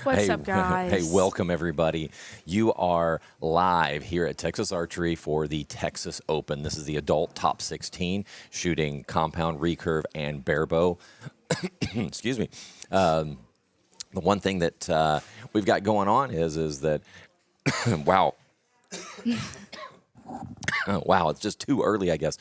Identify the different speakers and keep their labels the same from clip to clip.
Speaker 1: What's up, guys?
Speaker 2: Hey, welcome everybody. You are live here at Texas Archery for the Texas Open. This is the adult top 16 shooting compound, recurve, and barebow. Excuse me. The one thing that we've got going on is that, wow, wow, it's just too early, I guess.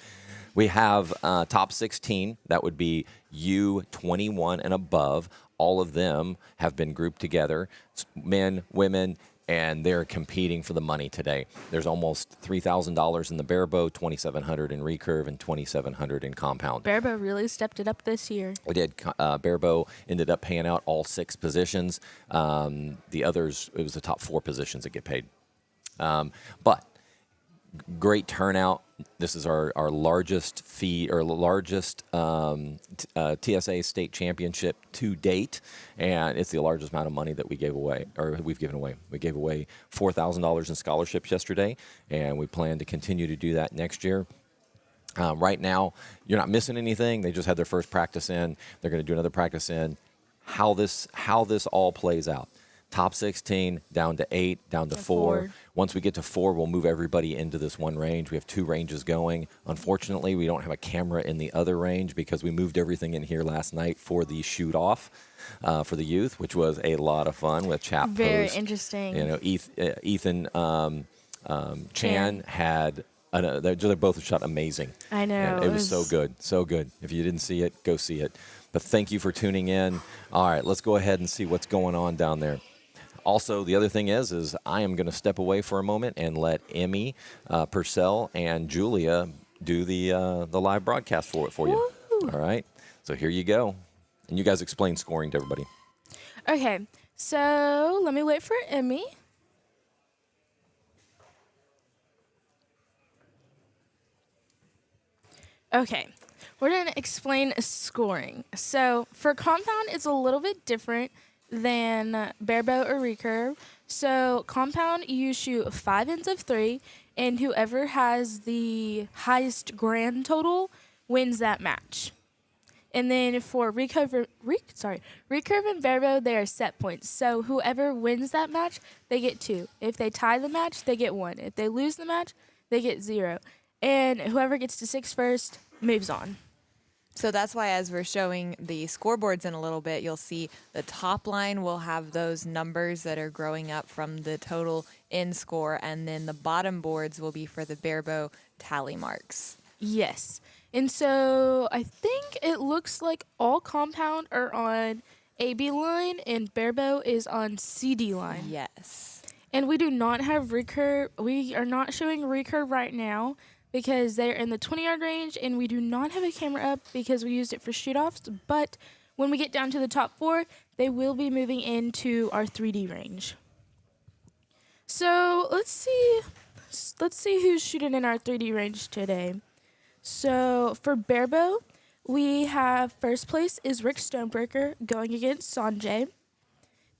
Speaker 2: We have top 16. That would be U21 and above. All of them have been grouped together, men, women, and they're competing for the money today. There's almost $3,000 in the barebow, $2,700 in recurve, and $2,700 in compound.
Speaker 1: Barebow really stepped it up this year.
Speaker 2: We did. Barebow ended up paying out all 6 positions. The others, it was the top 4 positions that get paid. But great turnout. This is our largest fee or largest TSA state championship to date, and it's the largest amount of money that we gave away or we've given away. We gave away $4,000 in scholarships yesterday, and we plan to continue to do that next year. Right now, you're not missing anything. They just had their first practice in. They're going to do another practice in. How this all plays out. Top 16, down to 8, down to 4. Once we get to 4, we'll move everybody into this one range. We have 2 ranges going. Unfortunately, we don't have a camera in the other range because we moved everything in here last night for the shoot-off for the youth, which was a lot of fun with chat
Speaker 1: Very
Speaker 2: post.
Speaker 1: interesting.
Speaker 2: You know, Ethan Chan had... they both shot amazing.
Speaker 1: I know.
Speaker 2: And it was so good, so good. If you didn't see it, go see it. But thank you for tuning in. All right, let's go ahead and see what's going on down there. Also, the other thing is I am going to step away for a moment and let Emmy, Purcell, and Julia do the live broadcast for you.
Speaker 1: Woo.
Speaker 2: All right, so here you go. And you guys explain scoring to everybody.
Speaker 1: Okay, so let me wait for Emmy. Okay, we're going to explain scoring. So for compound, it's a little bit different than barebow or recurve. So compound, you shoot 5 ends of 3, and whoever has the highest grand total wins that match. And then for recurve and barebow, they are set points. So whoever wins that match, they get 2. If they tie the match, they get 1. If they lose the match, they get 0. And whoever gets to 6 first moves on.
Speaker 3: So that's why as we're showing the scoreboards in a little bit, you'll see the top line will have those numbers that are growing up from the total in score, and then the bottom boards will be for the barebow tally marks.
Speaker 1: Yes. And so I think it looks like all compound are on AB line and barebow is on CD line.
Speaker 3: Yes.
Speaker 1: And we do not have recurve. We are not showing recurve right now because they're in the 20-yard range, and we do not have a camera up because we used it for shoot-offs. But when we get down to the top 4, they will be moving into our 3D range. So let's see who's shooting in our 3D range today. So for barebow, we have first place is Rick Stonebreaker going against Sanjay.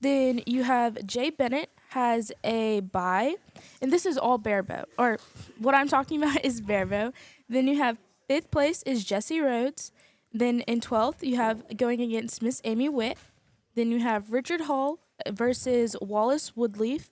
Speaker 1: Then you have Jay Bennett has a bye, and this is all barebow, or what I'm talking about is barebow. Then you have 5th place is Jesse Rhodes. Then in 12th, you have going against Miss Amy Witt. Then you have Richard Hall versus Wallace Woodleaf.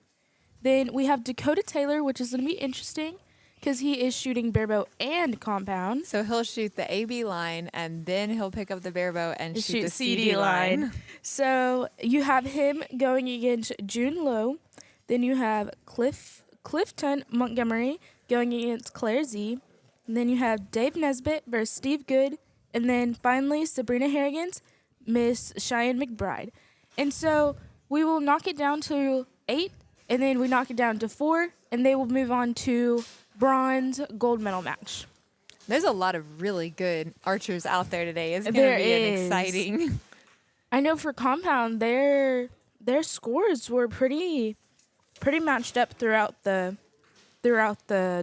Speaker 1: Then we have Dakota Taylor, which is going to be interesting because he is shooting barebow and compound.
Speaker 3: So he'll shoot the AB line, and then he'll pick up the barebow and shoot the
Speaker 1: CD line. So you have him going against June Lowe. Then you have Clifton Montgomery going against Claire Z. And then you have Dave Nesbitt versus Steve Good. And then finally, Sabrina Harrigan's Miss Cheyenne McBride. And so we will knock it down to 8, and then we knock it down to 4, and they will move on to bronze gold medal match.
Speaker 3: There's a lot of really good archers out there today. It's going to be an exciting.
Speaker 1: I know for compound, their scores were pretty matched up throughout the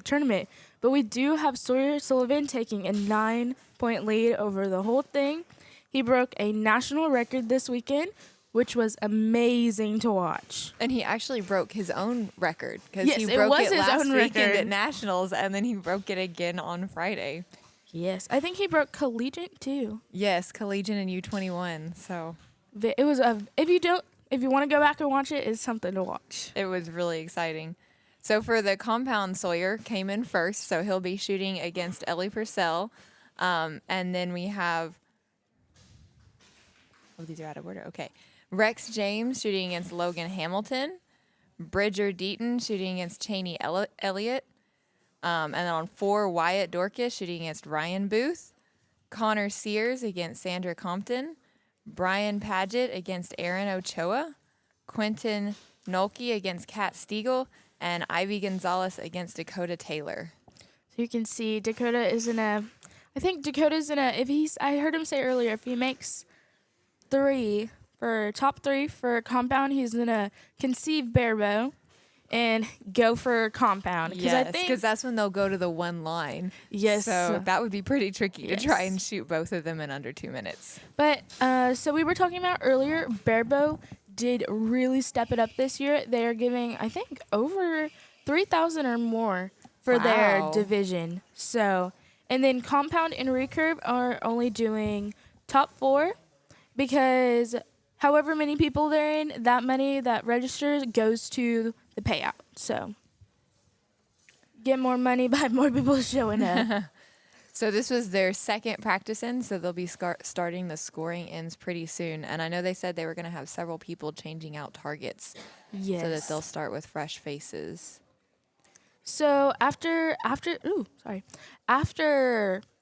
Speaker 1: tournament. But we do have Sawyer Sullivan taking a 9-point lead over the whole thing. He broke a national record this weekend, which was amazing to watch.
Speaker 3: And he actually broke his own record because
Speaker 1: Yes,
Speaker 3: he
Speaker 1: it
Speaker 3: broke
Speaker 1: was
Speaker 3: it
Speaker 1: his
Speaker 3: last
Speaker 1: own
Speaker 3: weekend
Speaker 1: record.
Speaker 3: at nationals, and then he broke it again on Friday.
Speaker 1: Yes, I think he broke collegiate too.
Speaker 3: Yes, collegiate and U21. So
Speaker 1: It was if if you want to go back and watch it, it's something to watch.
Speaker 3: It was really exciting. So for the compound, Sawyer came in first, so he'll be shooting against Ellie Purcell. And then we have, oh, these are out of order. Okay. Rex James shooting against Logan Hamilton. Bridger Deaton shooting against Cheney Elliott. And then on 4, Wyatt Dorcas shooting against Ryan Booth. Connor Sears against Sandra Compton. Brian Paget against Aaron Ochoa. Quentin Nolke against Kat Stiegel. And Ivy Gonzalez against Dakota Taylor.
Speaker 1: So you can see Dakota is in a, I think Dakota's in a, if he's, I heard him say earlier, if he makes 3 for top 3 for compound, he's going to conceive barebow and go for compound.
Speaker 3: Yes, because that's when they'll go to the one line.
Speaker 1: Yes.
Speaker 3: So that would be pretty tricky to try
Speaker 1: Yes.
Speaker 3: and shoot both of them in under 2 minutes.
Speaker 1: But, so we were talking about earlier, barebow did really step it up this year. They are giving, I think, over 3,000 or more for their
Speaker 3: Wow.
Speaker 1: division. So, and then compound and recurve are only doing top 4 because however many people they're in, that money that registers goes to the payout. So, get more money by more people showing up.
Speaker 3: So this was their second practice in, so they'll be starting the scoring ins pretty soon. And I know they said they were going to have several people changing out targets
Speaker 1: Yes.
Speaker 3: so that they'll start with fresh faces.
Speaker 1: So after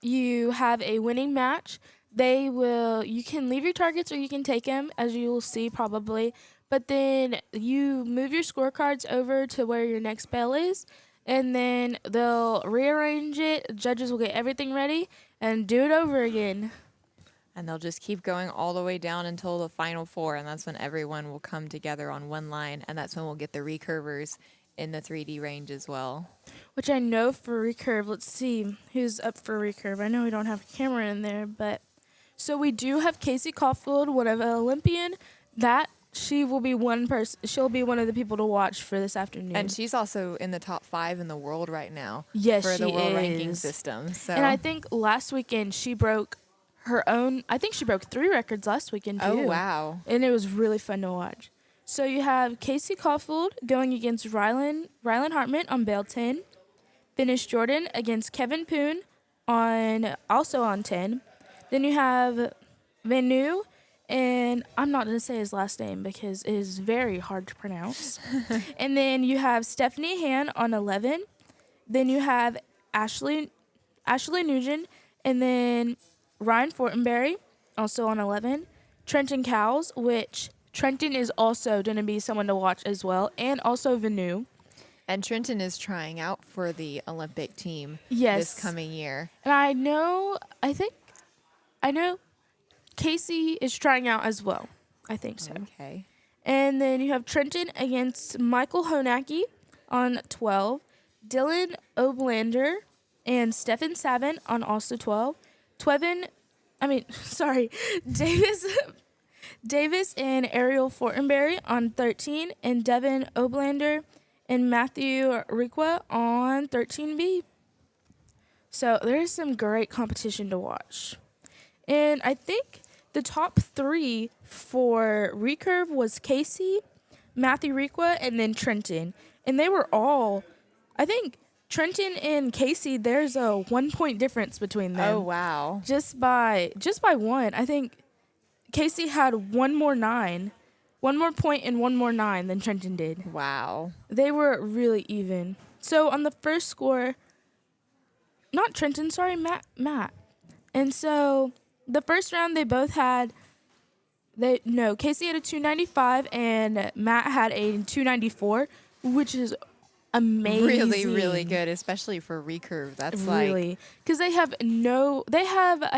Speaker 1: you have a winning match, you can leave your targets or you can take them, as you will see probably. But then you move your scorecards over to where your next bell is, and then they'll rearrange it. Judges will get everything ready and do it over again.
Speaker 3: And they'll just keep going all the way down until the final 4, and that's when everyone will come together on one line, and that's when we'll get the recurvers in the 3D range as well.
Speaker 1: Which I know for recurve, let's see who's up for recurve. I know we don't have a camera in there, but so we do have Casey Caulfield, one of an Olympian. She will be one person. She'll be one of the people to watch for this afternoon.
Speaker 3: And she's also in the top 5 in the world right now.
Speaker 1: Yes,
Speaker 3: for the
Speaker 1: she
Speaker 3: world ranking
Speaker 1: is.
Speaker 3: system. So.
Speaker 1: And I think last weekend she broke her own. I think she broke 3 records last weekend too.
Speaker 3: Oh wow!
Speaker 1: And it was really fun to watch. So you have Casey Caulfield going against Rylan Hartman on bail 10. Finish Jordan against Kevin Poon also on 10. Then you have Vanu, and I'm not going to say his last name because it is very hard to pronounce. And then you have Stephanie Han on 11. Then you have Ashley Nugent, and then Ryan Fortenberry also on 11. Trenton Cowles, which Trenton is also going to be someone to watch as well, and also Vanu.
Speaker 3: And Trenton is trying out for the Olympic team
Speaker 1: Yes.
Speaker 3: this coming year.
Speaker 1: And I know Casey is trying out as well. I think so.
Speaker 3: Okay.
Speaker 1: And then you have Trenton against Michael Honacki on 12. Dylan Oblander and Stefan Savin on also 12. Davis and Ariel Fortenberry on 13. And Devin Oblander and Matthew Riqua on 13B. So there's some great competition to watch. And I think the top 3 for recurve was Casey, Matthew Riqua, and then Trenton. And they were all, I think Trenton and Casey, there's a 1 point difference between them.
Speaker 3: Oh wow!
Speaker 1: Just by 1. I think Casey had one more point and 1 more 9 than Trenton did.
Speaker 3: Wow.
Speaker 1: They were really even. So on the first score, not Trenton, sorry, Matt. And so the first round they both had, Casey had a 295 and Matt had a 294, which is amazing.
Speaker 3: Really, really good, especially for recurve. That's
Speaker 1: really, because I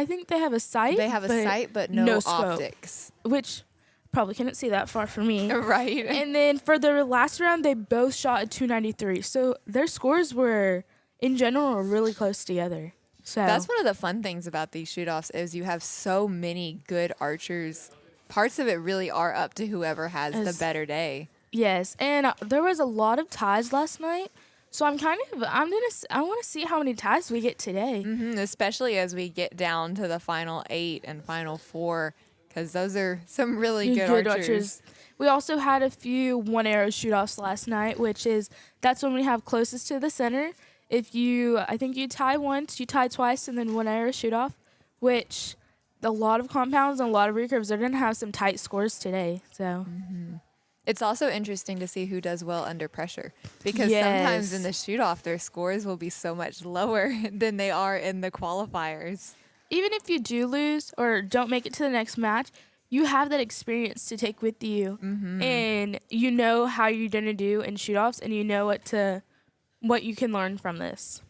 Speaker 1: think they have a sight.
Speaker 3: They have a sight, but no
Speaker 1: scope,
Speaker 3: optics.
Speaker 1: which probably couldn't see that far for me.
Speaker 3: Right.
Speaker 1: And then for the last round, they both shot a 293. So their scores were, in general, really close together. So
Speaker 3: That's one of the fun things about these shoot-offs is you have so many good archers. Parts of it really are up to whoever has the better day.
Speaker 1: Yes, and there was a lot of ties last night. So I want to see how many ties we get today.
Speaker 3: Especially as we get down to the final 8 and final 4, because those are some really good archers.
Speaker 1: We also had a few one arrow shoot offs last night, that's when we have closest to the center. I think you tie once, you tie twice, and then one arrow shoot off, which a lot of compounds and a lot of recurves are going to have some tight scores today. So
Speaker 3: It's also interesting to see who does well under pressure because sometimes in
Speaker 1: Yes.
Speaker 3: the shoot off, their scores will be so much lower than they are in the qualifiers.
Speaker 1: even if you do lose or don't make it to the next match, you have that experience to take with you, and you know how you're gonna do in shoot offs, and you know what you can learn from this.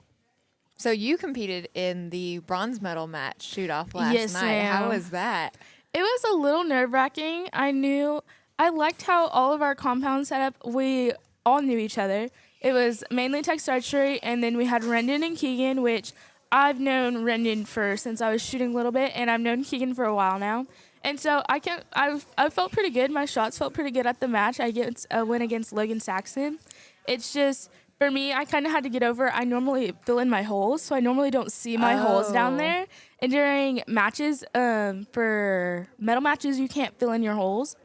Speaker 3: So you competed in the bronze medal match shoot off last
Speaker 1: Yes,
Speaker 3: night. How
Speaker 1: ma'am.
Speaker 3: was that?
Speaker 1: It was a little nerve wracking. I liked how all of our compound setup, we all knew each other. It was mainly text archery, and then we had Rendon and Keegan, which I've known Rendon since I was shooting a little bit, and I've known Keegan for a while now. And so I felt pretty good. My shots felt pretty good at the match. I get a win against Logan Saxon. It's just, for me, I kind of had to get over. I normally fill in my holes, so I normally don't see my holes down
Speaker 3: Oh.
Speaker 1: there. And during matches, for medal matches, you can't fill in your holes.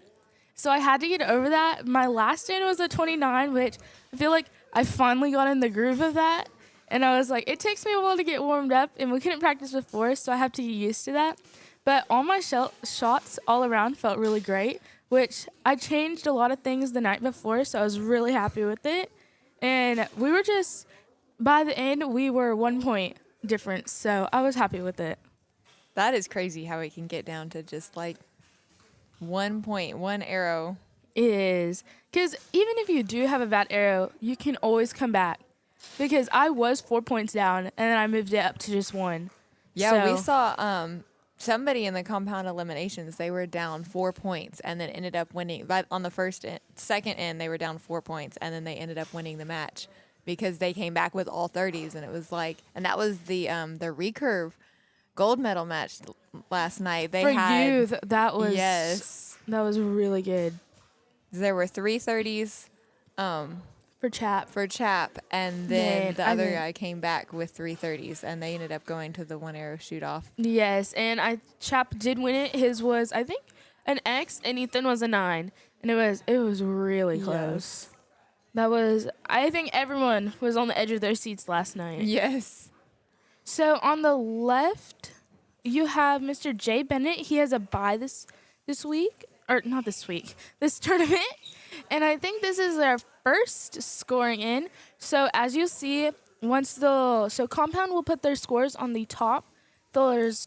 Speaker 1: So I had to get over that. My last in was a 29, which I feel like I finally got in the groove of that. And I was like, it takes me a while to get warmed up, and we couldn't practice before, so I have to get used to that. But all my shots all around felt really great, which I changed a lot of things the night before, so I was really happy with it. And by the end, we were 1 point difference, so I was happy with it.
Speaker 3: That is crazy how it can get down to just like 1 point, one arrow.
Speaker 1: It is. Because even if you do have a bad arrow, you can always come back. Because I was 4 points down, and then I moved it up to just one.
Speaker 3: Yeah, we
Speaker 1: So-
Speaker 3: saw somebody in the compound eliminations. They were down 4 points and then ended up winning. But on the second end, they were down 4 points, and then they ended up winning the match because they came back with all 30s, and it was like, and that was the recurve gold medal match last night. They
Speaker 1: For
Speaker 3: had
Speaker 1: you, that was
Speaker 3: yes,
Speaker 1: that was really good
Speaker 3: there were 3 30s
Speaker 1: for Chap.
Speaker 3: for Chap, and then
Speaker 1: Man,
Speaker 3: the
Speaker 1: I
Speaker 3: other
Speaker 1: mean-
Speaker 3: guy came back with 3 30s, and they ended up going to the one arrow shoot off.
Speaker 1: Yes, and Chap did win it. His was, I think, an X, and Ethan was a 9, and it was really close. I think everyone was on the edge of their seats last night.
Speaker 3: Yes.
Speaker 1: So on the left, you have Mr. Jay Bennett. He has a bye this week, or not this week, this tournament. And I think this is their first scoring in. So as you see, Compound will put their scores on the top. There's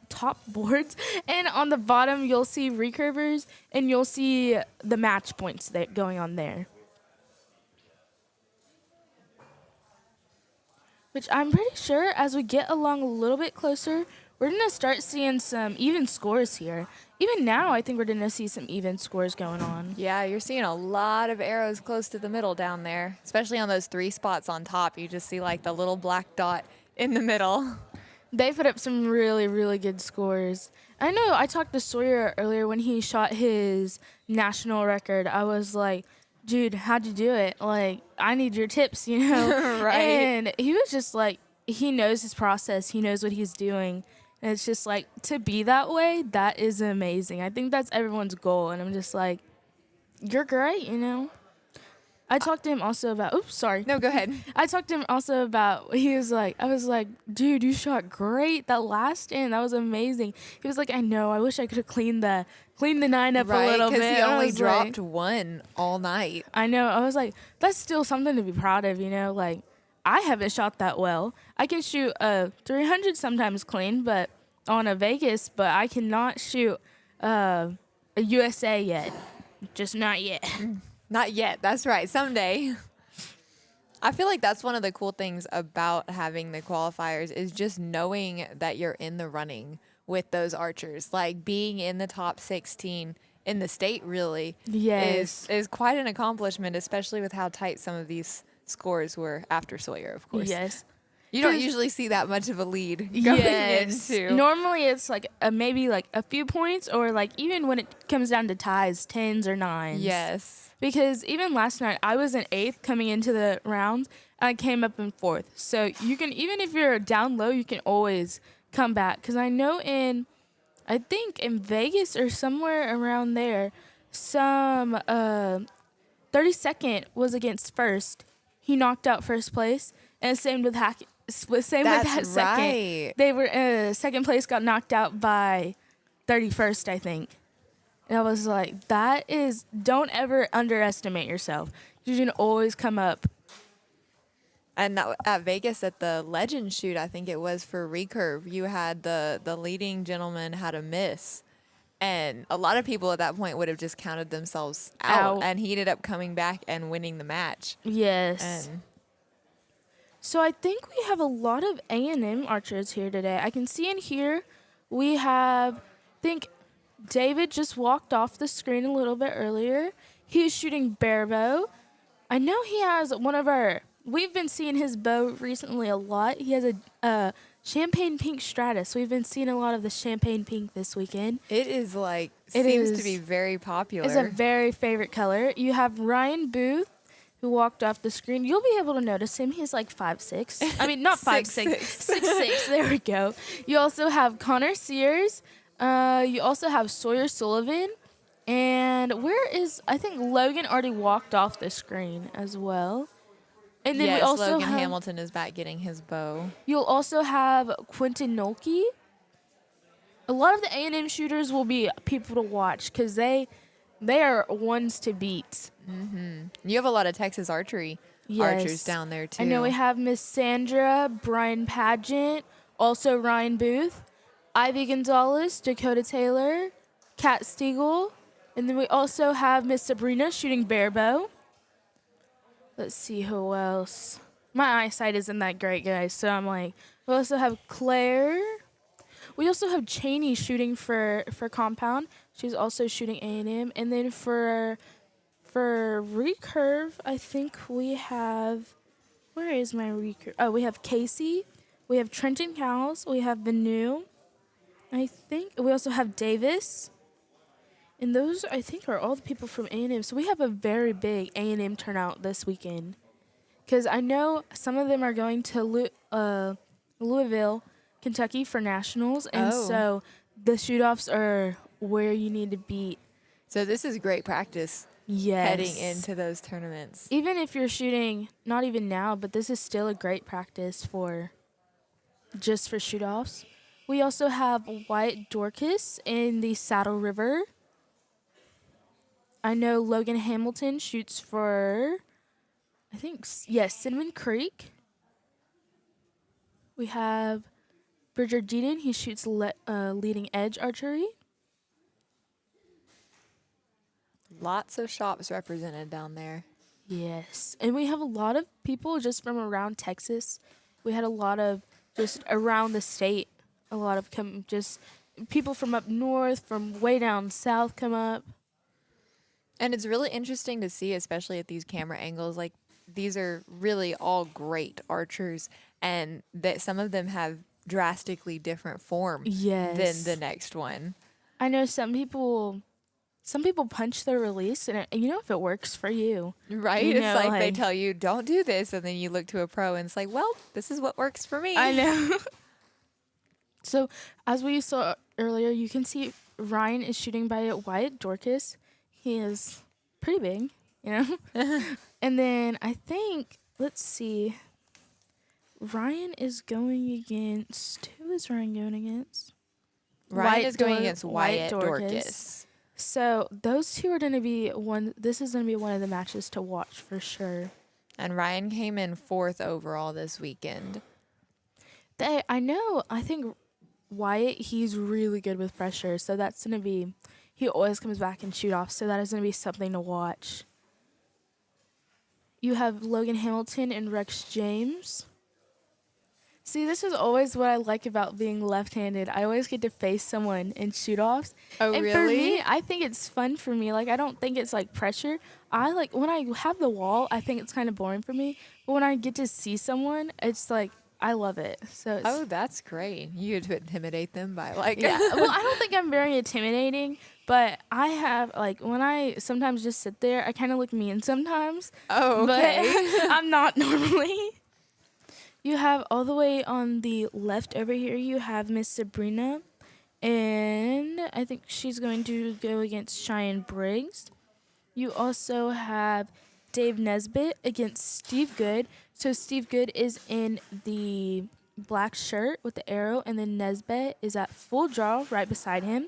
Speaker 1: top boards, and on the bottom you'll see recurvers, and you'll see the match points that going on there. Which I'm pretty sure as we get along a little bit closer, we're going to start seeing some even scores here. Even now, I think we're going to see some even scores going on.
Speaker 3: Yeah, you're seeing a lot of arrows close to the middle down there, especially on those 3 spots on top. You just see like the little black dot in the middle.
Speaker 1: They put up some really, really good scores. I know I talked to Sawyer earlier when he shot his national record. I was like, dude, how'd you do it? Like, I need your tips, you know?
Speaker 3: Right.
Speaker 1: And he was just like, he knows his process. He knows what he's doing. And it's just like, to be that way, that is amazing. I think that's everyone's goal. And I'm just like, you're great, you know? I talked to him also about, oops, sorry.
Speaker 3: No, go ahead.
Speaker 1: I talked to him also about, I was like, dude, you shot great. That last in, that was amazing. He was like, I know, I wish I could have cleaned the 9 up a
Speaker 3: Right,
Speaker 1: little bit.
Speaker 3: because he
Speaker 1: I
Speaker 3: only
Speaker 1: was
Speaker 3: dropped
Speaker 1: like,
Speaker 3: one all night.
Speaker 1: I know. I was like, that's still something to be proud of, you know? Like, I haven't shot that well. I can shoot a 300 sometimes clean, but on a Vegas, but I cannot shoot a USA yet. Just not yet.
Speaker 3: Not yet. That's right. Someday. I feel like that's one of the cool things about having the qualifiers is just knowing that you're in the running with those archers. Like being in the top 16 in the state really
Speaker 1: Yes.
Speaker 3: is quite an accomplishment, especially with how tight some of these scores were after Sawyer, of course.
Speaker 1: Yes.
Speaker 3: You don't
Speaker 1: 'Cause-
Speaker 3: usually see that much of a lead going into.
Speaker 1: Normally it's like maybe like a few points, or like even when it comes down to ties, 10s or 9s.
Speaker 3: Yes.
Speaker 1: Because even last night I was in 8th coming into the round, and I came up in 4th. So you can, even if you're down low, you can always come back. Because I know I think in Vegas or somewhere around there, some 32nd was against first. He knocked out first place, and same with same with
Speaker 3: That's
Speaker 1: that second.
Speaker 3: right.
Speaker 1: They were second place got knocked out by 31st, I think. And I was like, don't ever underestimate yourself. You can always come up.
Speaker 3: And at Vegas at the Legend shoot, I think it was for recurve, you had the leading gentleman had a miss. And a lot of people at that point would have just counted themselves out.
Speaker 1: Out.
Speaker 3: And he ended up coming back and winning the match.
Speaker 1: Yes.
Speaker 3: And
Speaker 1: So I think we have a lot of A&M archers here today. I can see in here we have, I think David just walked off the screen a little bit earlier. He's shooting bare bow. I know he has we've been seeing his bow recently a lot. He has a champagne pink Stratus. We've been seeing a lot of the champagne pink this weekend.
Speaker 3: it is like,
Speaker 1: It
Speaker 3: seems to
Speaker 1: is-
Speaker 3: be very popular.
Speaker 1: It's a very favorite color. You have Ryan Booth, who walked off the screen. You'll be able to notice him. He's like 5'6". I mean, not 5'6", 6'6". There we go. You also have Connor Sears. You also have Sawyer Sullivan. And I think Logan already walked off the screen as well. And then we
Speaker 3: Yes,
Speaker 1: also
Speaker 3: Logan
Speaker 1: have,
Speaker 3: Hamilton is back getting his bow.
Speaker 1: you'll also have Quentin Nolke. A lot of the A&M shooters will be people to watch because they are ones to beat.
Speaker 3: You have a lot of Texas archery archers down there, too.
Speaker 1: I know we have Miss Sandra, Brian Pageant, also Ryan Booth, Ivy Gonzalez, Dakota Taylor, Kat Stiegel, and then we also have Miss Sabrina shooting bare bow. Let's see who else. My eyesight isn't that great, guys, so I'm like, we also have Claire. We also have Cheney shooting for compound. She's also shooting A&M. And then for recurve, I think we have, where is my recurve? Oh, we have Casey. We have Trenton Cowles. We have Vanu. I think we also have Davis. And those, I think, are all the people from A&M. So we have a very big A&M turnout this weekend. Because I know some of them are going to Louisville, Kentucky for nationals. And
Speaker 3: Oh.
Speaker 1: so the shoot-offs are where you need to be.
Speaker 3: So this is great practice
Speaker 1: Yes.
Speaker 3: heading into those tournaments.
Speaker 1: Even if you're shooting, not even now, but this is still a great practice just for shoot-offs. We also have Wyatt Dorcas in the Saddle River. I know Logan Hamilton shoots for, Cinnamon Creek. We have Bridger Deaton. He shoots leading edge archery.
Speaker 3: Lots of shops represented down there.
Speaker 1: Yes. And we have a lot of people just from around Texas. We had a lot of just around the state. A lot of people from up north, from way down south come up.
Speaker 3: And it's really interesting to see, especially at these camera angles. Like, these are really all great archers, and that some of them have drastically different form
Speaker 1: Yes.
Speaker 3: than the next one.
Speaker 1: I know some people punch their release, and if it works for you.
Speaker 3: Right?
Speaker 1: You
Speaker 3: It's
Speaker 1: know,
Speaker 3: like they
Speaker 1: like-
Speaker 3: tell you, don't do this, and then you look to a pro, and it's like, well, this is what works for me.
Speaker 1: I know. So, as we saw earlier, you can see Ryan is shooting by Wyatt Dorcas. He is pretty big, And then I think, let's see, Ryan is going against, who is Ryan going against?
Speaker 3: Ryan is going against
Speaker 1: Wyatt
Speaker 3: Wyatt
Speaker 1: Dorcas.
Speaker 3: Dorcas.
Speaker 1: So those two are going to be this is going to be one of the matches to watch for sure.
Speaker 3: And Ryan came in 4th overall this weekend.
Speaker 1: I think Wyatt, he's really good with pressure. So that's going to be, he always comes back and shoot off. So that is going to be something to watch. You have Logan Hamilton and Rex James. See, this is always what I like about being left-handed. I always get to face someone in shoot-offs.
Speaker 3: Oh,
Speaker 1: and
Speaker 3: really?
Speaker 1: for me, I think it's fun for me. Like, I don't think it's like pressure. I like when I have the wall, I think it's kind of boring for me. But when I get to see someone, it's like I love it. So it's,
Speaker 3: Oh, that's great. You get to intimidate them by like
Speaker 1: yeah. Well, I don't think I'm very intimidating, but I have like when I sometimes just sit there, I kind of look mean sometimes.
Speaker 3: Oh, okay.
Speaker 1: But I'm not normally. You have all the way on the left over here, you have Miss Sabrina and I think she's going to go against Cheyenne Briggs. You also have Dave Nesbitt against Steve Good. So Steve Good is in the black shirt with the arrow, and then Nesbitt is at full draw right beside him.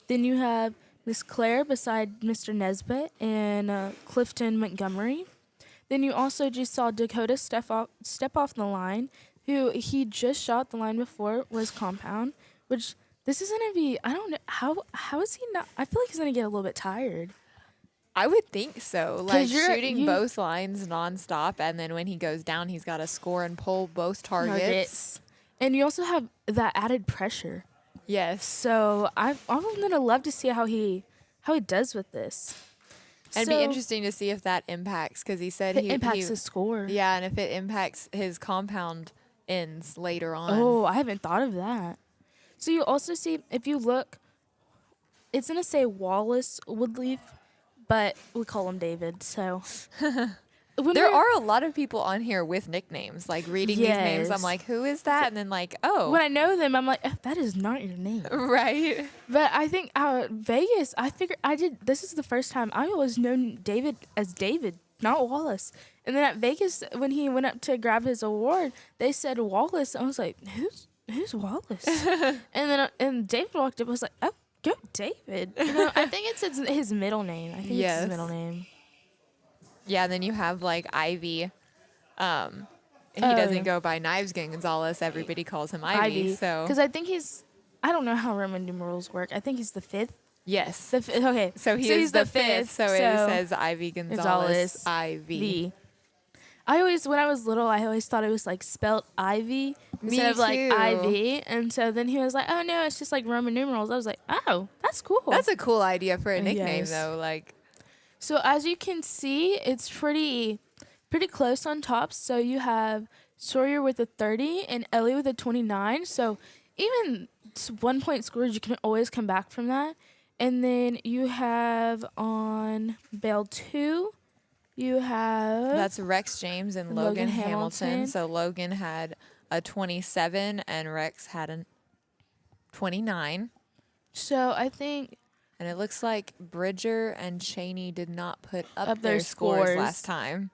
Speaker 1: Then you have Miss Claire beside Mr. Nesbitt and Clifton Montgomery. Then you also just saw Dakota step off the line, who he just shot the line before was compound, which this is gonna be. I don't know how is he not. I feel like he's gonna get a little bit tired.
Speaker 3: I would think so. Like
Speaker 1: you're-
Speaker 3: shooting
Speaker 1: you-
Speaker 3: both lines nonstop, and then when he goes down, he's got to score and pull both targets.
Speaker 1: And you also have that added pressure.
Speaker 3: Yes.
Speaker 1: So I'm gonna love to see how he does with this.
Speaker 3: It'd be interesting to see if that impacts, because he said
Speaker 1: It impacts his score.
Speaker 3: Yeah, and if it impacts his compound ends later on.
Speaker 1: Oh, I haven't thought of that. So you also see, if you look, it's gonna say Wallace Woodleaf, but we call him David. So
Speaker 3: There are a lot of people on here with nicknames. Like reading these names, I'm
Speaker 1: Yes.
Speaker 3: like, who is that? And then like, oh,
Speaker 1: when I know them, I'm like, oh, that is not your name.
Speaker 3: right.
Speaker 1: But I think Vegas, I figured this is the first time I always known David as David, not Wallace. And then at Vegas, when he went up to grab his award, they said Wallace. I was like, who's Wallace? and David walked up. I was like, oh, go David. I think it's his middle name. I think it's
Speaker 3: Yes.
Speaker 1: his middle name.
Speaker 3: Yeah, and then you have like Ivy. He
Speaker 1: Oh,
Speaker 3: doesn't
Speaker 1: yeah.
Speaker 3: go by Knives Gonzalez. Everybody calls him Ivy. So
Speaker 1: because I think I don't know how Roman numerals work. I think he's the fifth.
Speaker 3: yes.
Speaker 1: Okay.
Speaker 3: So he's the fifth. So it says Ivy Gonzalez. Ivy.
Speaker 1: V. When I was little, I always thought it was like spelled Ivy
Speaker 3: Me
Speaker 1: instead of like
Speaker 3: too.
Speaker 1: Ivy. And so then he was like, oh no, it's just like Roman numerals. I was like, oh, that's cool.
Speaker 3: That's a cool idea for a nickname,
Speaker 1: Yes.
Speaker 3: though. Like,
Speaker 1: So as you can see, it's pretty close on top. So you have Sawyer with a 30 and Ellie with a 29. So even 1 point scores, you can always come back from that. And then you have on Bale 2, you have
Speaker 3: that's Rex James and
Speaker 1: Logan
Speaker 3: Logan Hamilton.
Speaker 1: Hamilton.
Speaker 3: So Logan had a 27 and Rex had a 29.
Speaker 1: So I think
Speaker 3: And it looks like Bridger and Cheney did not put up,
Speaker 1: Up
Speaker 3: their
Speaker 1: their
Speaker 3: scores
Speaker 1: scores.
Speaker 3: last time.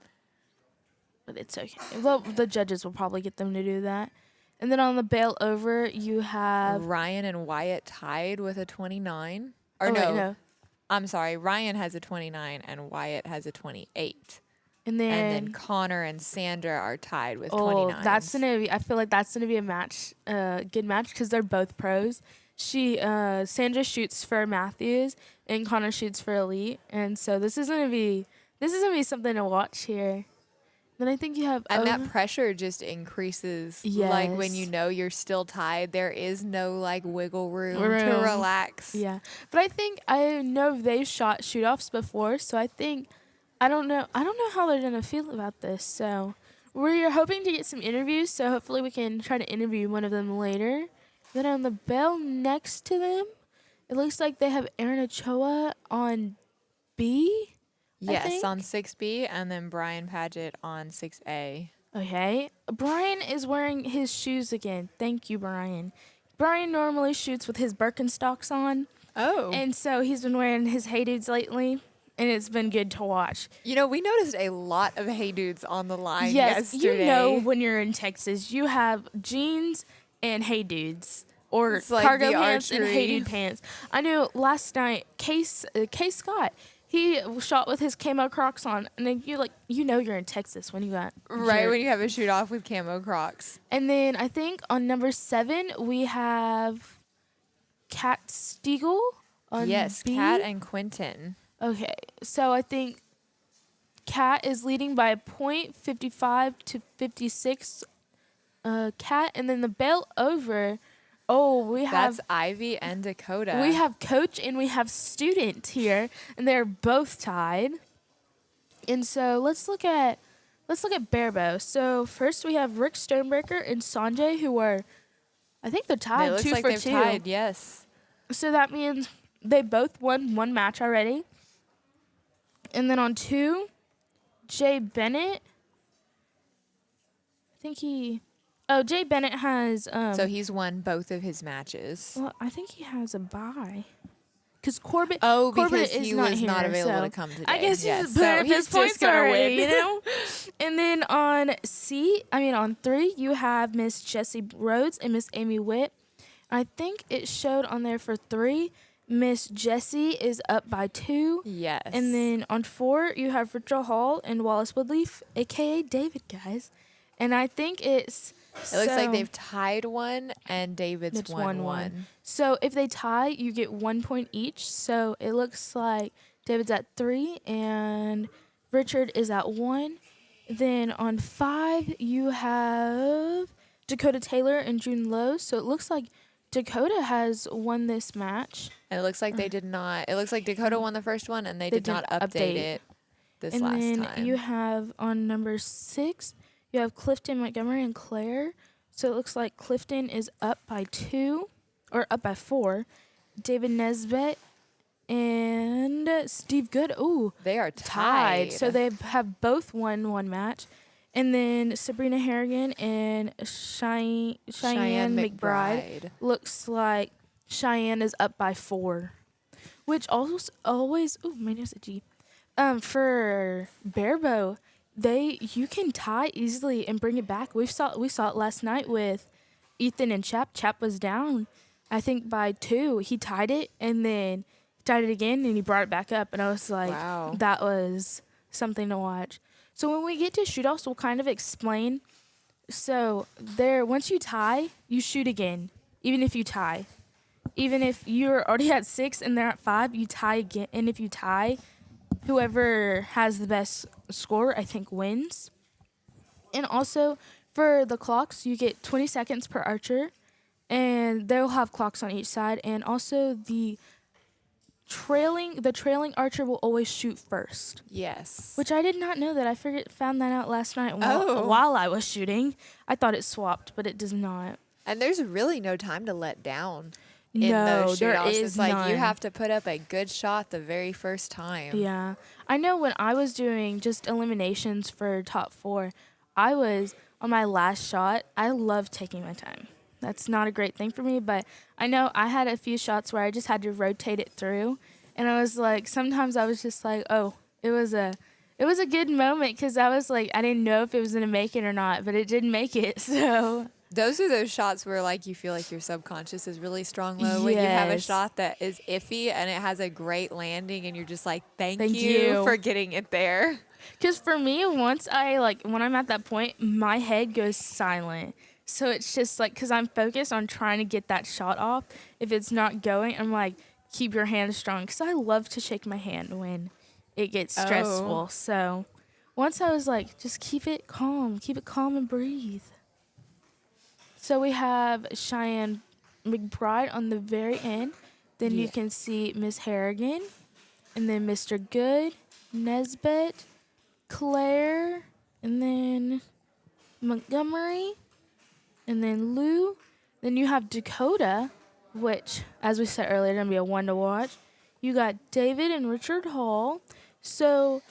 Speaker 1: but it's okay. Well, the judges will probably get them to do that. And then on the Bale over, you have
Speaker 3: Ryan and Wyatt tied with a 29. Or
Speaker 1: oh,
Speaker 3: no,
Speaker 1: wait, no.
Speaker 3: I'm sorry. Ryan has a 29 and Wyatt has a 28.
Speaker 1: And then,
Speaker 3: And then Connor and Sandra are tied with 29.
Speaker 1: that's gonna be. I feel like that's gonna be a match, good match because they're both pros. Sandra shoots for Matthews and Connor shoots for Elite, and so this is gonna be something to watch here. Then I think you have
Speaker 3: And that pressure just increases. Like when you
Speaker 1: Yes.
Speaker 3: know you're still tied, there is no like wiggle room to
Speaker 1: Room.
Speaker 3: relax.
Speaker 1: yeah. But I know they've shot shoot offs before, so I don't know how they're gonna feel about this. So we're hoping to get some interviews, so hopefully we can try to interview one of them later. Then on the bell next to them, it looks like they have Aaron Ochoa on B. I
Speaker 3: Yes,
Speaker 1: think.
Speaker 3: on 6B, and then Brian Paget on 6A.
Speaker 1: Okay. Brian is wearing his shoes again. Thank you, Brian. Brian normally shoots with his Birkenstocks on,
Speaker 3: Oh.
Speaker 1: and so he's been wearing his Hey Dudes lately, and it's been good to watch.
Speaker 3: You know, we noticed a lot of Hey Dudes on the line
Speaker 1: Yes,
Speaker 3: yesterday.
Speaker 1: you know when you're in Texas, you have jeans and Hey Dudes. Or
Speaker 3: It's like
Speaker 1: cargo
Speaker 3: the
Speaker 1: pants and
Speaker 3: archery.
Speaker 1: Hey Dude pants. I knew last night, Case Scott, he shot with his camo Crocs on, and then you're in Texas when you got
Speaker 3: Right,
Speaker 1: your-
Speaker 3: when you have a shoot off with camo Crocs.
Speaker 1: And then I think on number 7 we have Kat Stiegel on
Speaker 3: Yes,
Speaker 1: B.
Speaker 3: Kat and Quentin.
Speaker 1: Okay, so I think Kat is leading by a point, 55 to 56. Kat, and then the bell over. Oh, we have
Speaker 3: That's Ivy and Dakota.
Speaker 1: we have coach and we have student here, and they're both tied. And so let's look at Barebow. So first we have Rick Stonebreaker and Sanjay, who are, I think they're tied
Speaker 3: It looks
Speaker 1: 2
Speaker 3: like
Speaker 1: for
Speaker 3: they've
Speaker 1: 2.
Speaker 3: tied, yes.
Speaker 1: So that means they both won one match already. And then on 2, Jay Bennett. Oh, Jay Bennett has.
Speaker 3: So he's won both of his matches.
Speaker 1: Well, I think he has a bye. Because Corbett,
Speaker 3: Oh,
Speaker 1: Corbett
Speaker 3: because
Speaker 1: is
Speaker 3: he
Speaker 1: not
Speaker 3: was
Speaker 1: here,
Speaker 3: not available
Speaker 1: so
Speaker 3: to come today.
Speaker 1: I guess
Speaker 3: Yes,
Speaker 1: he's put
Speaker 3: so
Speaker 1: up
Speaker 3: he's
Speaker 1: his
Speaker 3: just
Speaker 1: points
Speaker 3: gonna
Speaker 1: already,
Speaker 3: win.
Speaker 1: you know. And then on on 3, you have Miss Jessie Rhodes and Miss Amy Witt. I think it showed on there for 3. Miss Jessie is up by 2.
Speaker 3: Yes.
Speaker 1: And then on 4, you have Richard Hall and Wallace Woodleaf, aka David, guys. And I think it's.
Speaker 3: It looks like they've tied one, and David's
Speaker 1: It's
Speaker 3: won
Speaker 1: 1-1.
Speaker 3: one.
Speaker 1: So if they tie, you get 1 point each. So it looks like David's at 3 and Richard is at 1. Then on 5, you have Dakota Taylor and June Lowe. So it looks like Dakota has won this match.
Speaker 3: And it looks like they did not. It looks like Dakota won the first one, and they did not
Speaker 1: didn't
Speaker 3: update
Speaker 1: update.
Speaker 3: it this
Speaker 1: And
Speaker 3: last
Speaker 1: then
Speaker 3: time.
Speaker 1: you have on number 6, you have Clifton, Montgomery, and Claire. So it looks like Clifton is up by 2, or up by 4. David Nesbitt and Steve Good. Ooh,
Speaker 3: They are
Speaker 1: tied.
Speaker 3: tied.
Speaker 1: So they have both won 1 match. And then Sabrina Harrigan and Cheyenne McBride. Looks like Cheyenne is up by 4. Which also always, ooh, my name's a G. For Barebow, you can tie easily and bring it back. We saw it last night with Ethan and Chap. Chap was down, I think by 2. He tied it and then tied it again and he brought it back up. And I was like,
Speaker 3: Wow.
Speaker 1: that was something to watch. So when we get to shoot-offs, we'll kind of explain. So once you tie, you shoot again, even if you tie. Even if you're already at 6 and they're at 5, you tie again. And if you tie, whoever has the best score, I think, wins. And also, for the clocks, you get 20 seconds per archer. And they'll have clocks on each side. And also, the trailing archer will always shoot first.
Speaker 3: Yes.
Speaker 1: Which I did not know that. I found that out last night
Speaker 3: Oh.
Speaker 1: while I was shooting. I thought it swapped, but it does not.
Speaker 3: And there's really no time to let down in
Speaker 1: No,
Speaker 3: those
Speaker 1: there
Speaker 3: shootouts.
Speaker 1: is
Speaker 3: It's like you
Speaker 1: none.
Speaker 3: have to put up a good shot the very first time.
Speaker 1: Yeah. I know when I was doing just eliminations for top 4, I was on my last shot. I love taking my time. That's not a great thing for me, but I know I had a few shots where I just had to rotate it through. And I was like, sometimes I was just like, oh, it was a good moment because I was like, I didn't know if it was going to make it or not, but it did make it. So
Speaker 3: Those are those shots where like you feel like your subconscious is really strong though. When you have a
Speaker 1: Yes.
Speaker 3: shot that is iffy and it has a great landing and you're just like, thank
Speaker 1: Thank
Speaker 3: you
Speaker 1: you.
Speaker 3: for getting it there.
Speaker 1: because for me, when I'm at that point, my head goes silent. So it's just like, because I'm focused on trying to get that shot off. If it's not going, I'm like, keep your hand strong. Because I love to shake my hand when it gets stressful.
Speaker 3: Oh.
Speaker 1: So once I was like, just keep it calm and breathe. So we have Cheyenne McBride on the very end. Then you
Speaker 3: Yeah.
Speaker 1: can see Miss Harrigan. And then Mr. Good, Nesbitt, Claire, and then Montgomery, and then Lou. Then you have Dakota, which, as we said earlier, going to be a 1 to watch. You got David and Richard Hall. So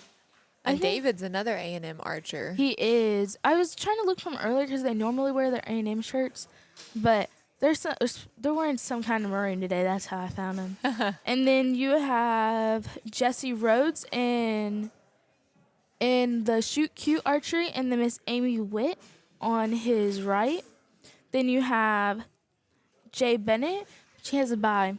Speaker 1: I
Speaker 3: And
Speaker 1: think
Speaker 3: David's another A&M archer.
Speaker 1: he is. I was trying to look from earlier because they normally wear their A&M shirts, but they're wearing some kind of maroon today. That's how I found them. And then you have Jessie Rhodes in the shoot cute archery, and then Miss Amy Witt on his right. Then you have Jay Bennett. She has a bye.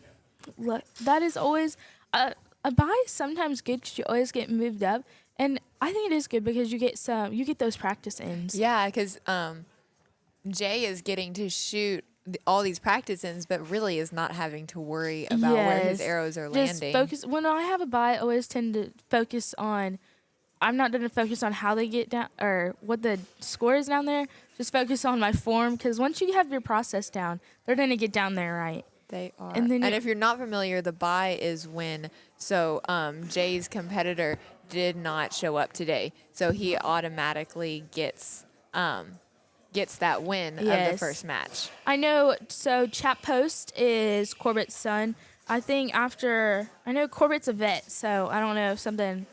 Speaker 1: Look, that is always a bye is sometimes good because you always get moved up, and I think it is good because you get those practice ins.
Speaker 3: Yeah, because Jay is getting to shoot all these practice ins, but really is not having to worry about where his
Speaker 1: Yes.
Speaker 3: arrows are
Speaker 1: Just
Speaker 3: landing.
Speaker 1: focus. When I have a bye, I always tend to focus on. I'm not going to focus on how they get down or what the score is down there. Just focus on my form because once you have your process down, they're going to get down there right.
Speaker 3: They are.
Speaker 1: And then
Speaker 3: if you're not familiar, the bye is when Jay's competitor did not show up today, so he automatically gets that win of the
Speaker 1: Yes.
Speaker 3: first match.
Speaker 1: I know. So Chat Post is Corbett's son. I know Corbett's a vet, so I don't know if something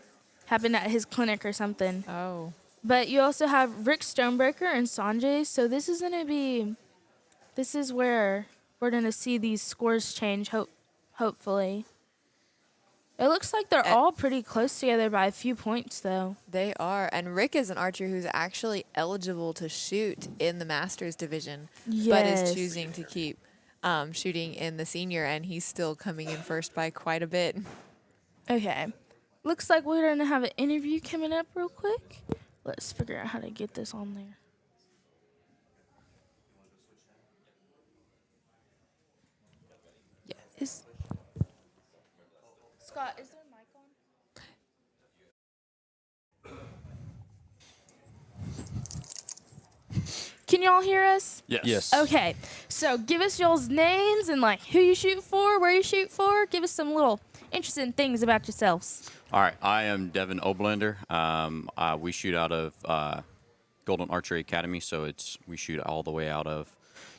Speaker 1: happened at his clinic or something.
Speaker 3: Oh.
Speaker 1: But you also have Rick Stonebreaker and Sanjay. So this is where we're gonna see these scores change. Hopefully, it looks like they're
Speaker 3: And
Speaker 1: all pretty close together by a few points, though.
Speaker 3: they are. And Rick is an archer who's actually eligible to shoot in the Masters division, but is
Speaker 1: Yes.
Speaker 3: choosing to keep shooting in the senior, and he's still coming in first by quite a bit.
Speaker 1: Okay, looks like we're gonna have an interview coming up real quick. Let's figure out how to get this on there.
Speaker 3: Yes.
Speaker 1: Is Scott, is there a mic on? Can y'all hear us?
Speaker 4: Yes.
Speaker 1: Okay, so give us y'all's names and like who you shoot for, where you shoot for. Give us some little interesting things about yourselves.
Speaker 4: All right. I am Devin Oblender. We shoot out of Golden Archery Academy, so we shoot all the way out of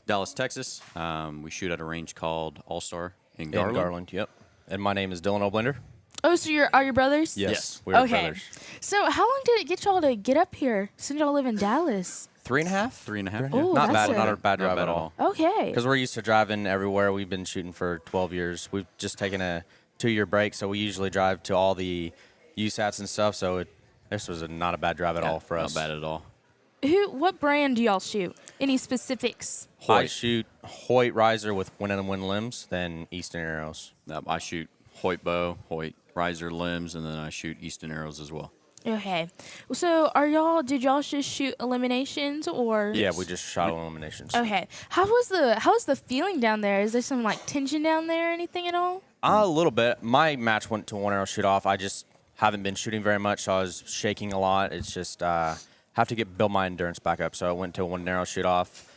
Speaker 4: Dallas, Texas. We shoot at a range called All Star in Garland.
Speaker 5: In Garland, yep. And my name is Dylan Oblender.
Speaker 1: Oh, so are your brothers?
Speaker 4: Yes.
Speaker 5: We're
Speaker 1: Okay.
Speaker 5: brothers.
Speaker 1: So how long did it get y'all to get up here since y'all live in Dallas?
Speaker 5: 3.5?
Speaker 4: 3.5.
Speaker 1: Ooh,
Speaker 5: Not
Speaker 1: that's
Speaker 5: bad,
Speaker 1: a-
Speaker 5: not a bad
Speaker 4: Not
Speaker 5: drive
Speaker 4: bad
Speaker 5: at
Speaker 4: at
Speaker 5: all.
Speaker 1: Okay.
Speaker 5: Because we're used to driving everywhere. We've been shooting for 12 years. We've just taken a 2-year break, so we usually drive to all the USATs and stuff. So this was not a bad drive at all for us.
Speaker 4: Not bad at all.
Speaker 1: What brand do y'all shoot? Any specifics?
Speaker 5: I
Speaker 4: Hoyt.
Speaker 5: shoot Hoyt riser with win and win limbs, then Easton arrows.
Speaker 4: I shoot Hoyt bow, Hoyt riser limbs, and then I shoot Easton arrows as well.
Speaker 1: Okay. So did y'all just shoot eliminations or?
Speaker 5: Yeah, we just shot eliminations.
Speaker 1: Okay. How was the feeling down there? Is there some like tension down there or anything at all?
Speaker 5: A little bit. My match went to one arrow shoot off. I just haven't been shooting very much, so I was shaking a lot. It's just have to build my endurance back up. So I went to one arrow shoot off.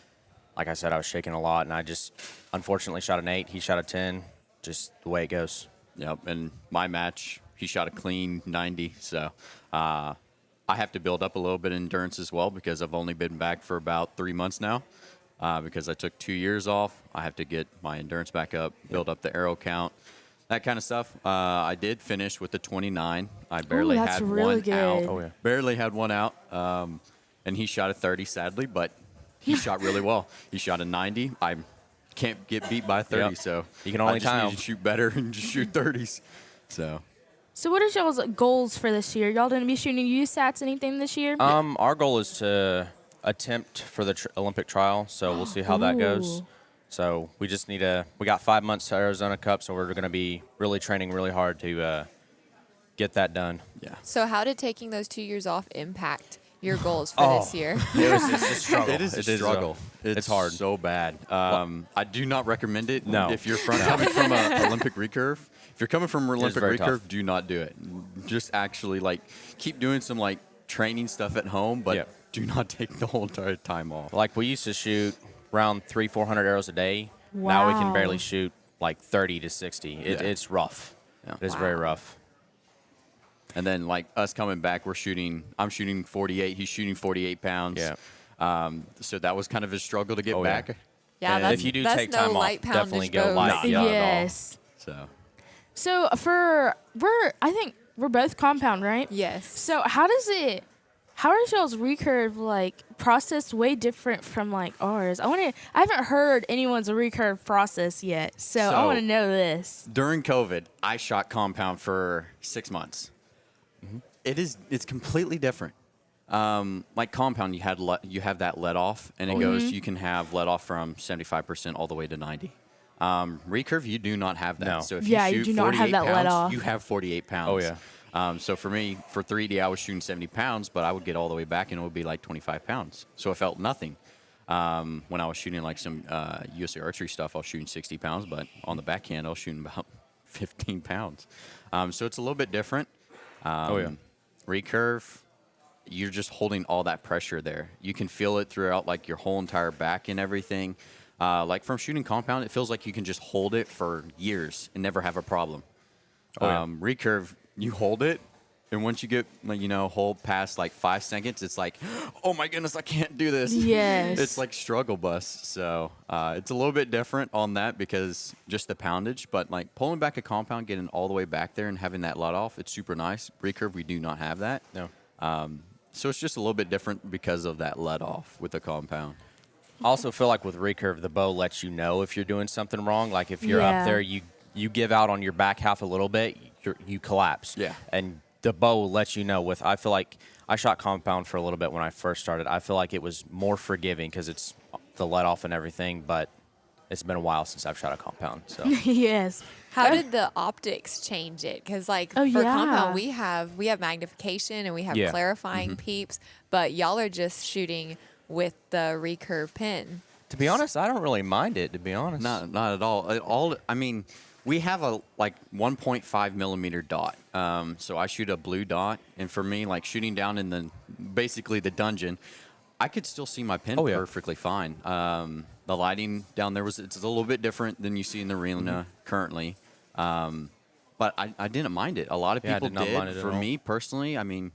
Speaker 5: Like I said, I was shaking a lot, and I just unfortunately shot an 8. He shot a 10. Just the way it goes.
Speaker 4: Yep. And my match, he shot a clean 90. So I have to build up a little bit of endurance as well because I've only been back for about 3 months now. Because I took 2 years off, I have to get my endurance back up, build up the arrow count, that kind of stuff. I did finish with the 29. I barely
Speaker 1: that's
Speaker 4: had
Speaker 1: really
Speaker 4: one
Speaker 1: good.
Speaker 4: out.
Speaker 5: Oh, yeah.
Speaker 4: Barely had one out. And he shot a 30, sadly, but he shot really well. He shot a 90. I can't get beat by 30,
Speaker 5: Yep.
Speaker 4: so
Speaker 5: You can only
Speaker 4: I just
Speaker 5: tie
Speaker 4: need
Speaker 5: 'em.
Speaker 4: to shoot better and just shoot 30s. So
Speaker 1: So what are y'all's goals for this year? Y'all gonna be shooting USATs anything this year?
Speaker 5: Our goal is to attempt for the Olympic trial, so we'll see how that goes.
Speaker 1: Ooh.
Speaker 5: So we just we got 5 months to Arizona Cup, so we're going to be really training really hard to get that done.
Speaker 4: yeah.
Speaker 3: So how did taking those 2 years off impact your goals for this year?
Speaker 5: It's a struggle.
Speaker 4: It is a struggle.
Speaker 5: It's hard.
Speaker 4: So bad. I do not recommend it.
Speaker 5: No.
Speaker 4: If you're coming from an Olympic recurve, if you're coming from an Olympic
Speaker 5: very
Speaker 4: recurve,
Speaker 5: tough.
Speaker 4: do not do it. Just actually keep doing some training stuff at home, but
Speaker 5: Yep.
Speaker 4: do not take the whole entire time off.
Speaker 5: Like we used to shoot around 300-400 arrows a day. Now we can
Speaker 1: Wow.
Speaker 5: barely shoot like 30 to 60.
Speaker 4: Yeah.
Speaker 5: It's rough.
Speaker 4: Yeah.
Speaker 5: It is very rough.
Speaker 4: And then us coming back, I'm shooting 48. He's shooting 48 pounds.
Speaker 5: Yeah.
Speaker 4: So that was kind of a struggle to get
Speaker 5: Oh, yeah.
Speaker 4: back.
Speaker 3: Yeah,
Speaker 4: And
Speaker 3: that's,
Speaker 5: If you do
Speaker 3: that's
Speaker 5: take
Speaker 3: no
Speaker 5: time off,
Speaker 3: light
Speaker 5: definitely
Speaker 3: poundage
Speaker 5: go
Speaker 3: boat.
Speaker 5: light. Yeah,
Speaker 1: yes.
Speaker 4: So
Speaker 1: So I think we're both compound, right?
Speaker 3: Yes.
Speaker 1: So how is y'all's recurve process way different from ours? I haven't heard anyone's recurve process yet, so I
Speaker 4: So-
Speaker 1: want to know this.
Speaker 4: during COVID, I shot compound for 6 months. It's completely different. Like compound, you have that let off, and it goes. You can have let off from 75% all the way to 90. Recurve, you do not have that.
Speaker 5: No.
Speaker 4: So if
Speaker 1: Yeah,
Speaker 4: you
Speaker 1: you
Speaker 4: shoot
Speaker 1: do not have
Speaker 4: 48
Speaker 1: that let
Speaker 4: pounds,
Speaker 1: off.
Speaker 4: you have 48 pounds.
Speaker 5: Oh, yeah.
Speaker 4: So for me, for 3D, I was shooting 70 pounds, but I would get all the way back, and it would be like 25 pounds. So it felt nothing. When I was shooting some USA archery stuff, I was shooting 60 pounds, but on the backhand, I was shooting about 15 pounds. So it's a little bit different.
Speaker 5: Oh, yeah.
Speaker 4: Recurve, you're just holding all that pressure there. You can feel it throughout your whole entire back and everything. From shooting compound, it feels like you can just hold it for years and never have a problem.
Speaker 5: Oh, yeah.
Speaker 4: Recurve, you hold it, and once you get hold past 5 seconds, it's like, oh my goodness, I can't do this.
Speaker 1: Yes.
Speaker 4: It's like struggle bus. So it's a little bit different on that because just the poundage, but pulling back a compound, getting all the way back there and having that let off, it's super nice. Recurve, we do not have that.
Speaker 5: No.
Speaker 4: So it's just a little bit different because of that let off with the compound.
Speaker 5: I also feel like with recurve, the bow lets you know if you're doing something wrong. Like if you're
Speaker 1: Yeah.
Speaker 5: up there, you give out on your back half a little bit, you collapse.
Speaker 4: Yeah.
Speaker 5: And the bow lets you know. I feel like I shot compound for a little bit when I first started. I feel like it was more forgiving because it's the let off and everything, but it's been a while since I've shot a compound. So
Speaker 1: Yes.
Speaker 3: How did the optics change it? Because like
Speaker 1: Oh,
Speaker 3: for
Speaker 1: yeah.
Speaker 3: compound, we have magnification and we have
Speaker 5: Yeah.
Speaker 3: clarifying peeps, but y'all are just shooting with the recurve pin.
Speaker 5: to be honest, I don't really mind it. To be honest,
Speaker 4: Not at all. I mean, we have a like 1.5 millimeter dot. So I shoot a blue dot, and for me, like shooting down in basically the dungeon, I could still see my pin
Speaker 5: Oh, yeah.
Speaker 4: perfectly fine. The lighting down there it's a little bit different than you see in the arena currently. But I didn't mind it. A lot of
Speaker 5: Yeah, I
Speaker 4: people
Speaker 5: did not mind it at
Speaker 4: For
Speaker 5: all.
Speaker 4: me personally, I mean,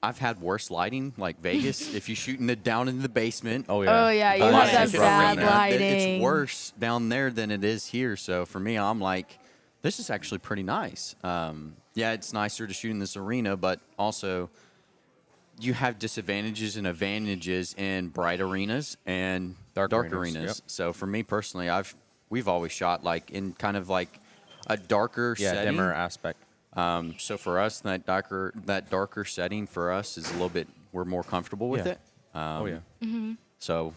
Speaker 4: I've had worse lighting, like Vegas. If you're shooting it down in the basement,
Speaker 5: Oh yeah.
Speaker 1: Oh, yeah,
Speaker 5: The
Speaker 1: you
Speaker 5: lighting
Speaker 1: have
Speaker 5: is
Speaker 1: that
Speaker 5: rough
Speaker 1: bad
Speaker 5: in there.
Speaker 1: lighting.
Speaker 4: It's worse down there than it is here. So for me, I'm like, this is actually pretty nice. Yeah, it's nicer to shoot in this arena, but also you have disadvantages and advantages in bright arenas and
Speaker 5: Dark
Speaker 4: dark
Speaker 5: arenas,
Speaker 4: arenas.
Speaker 5: yep.
Speaker 4: So for me personally, we've always shot like in kind of like a darker
Speaker 5: Yeah,
Speaker 4: setting.
Speaker 5: dimmer aspect.
Speaker 4: So for us, that darker setting for us is a little bit, we're more comfortable with
Speaker 5: Yeah.
Speaker 4: it.
Speaker 5: Oh yeah.
Speaker 4: So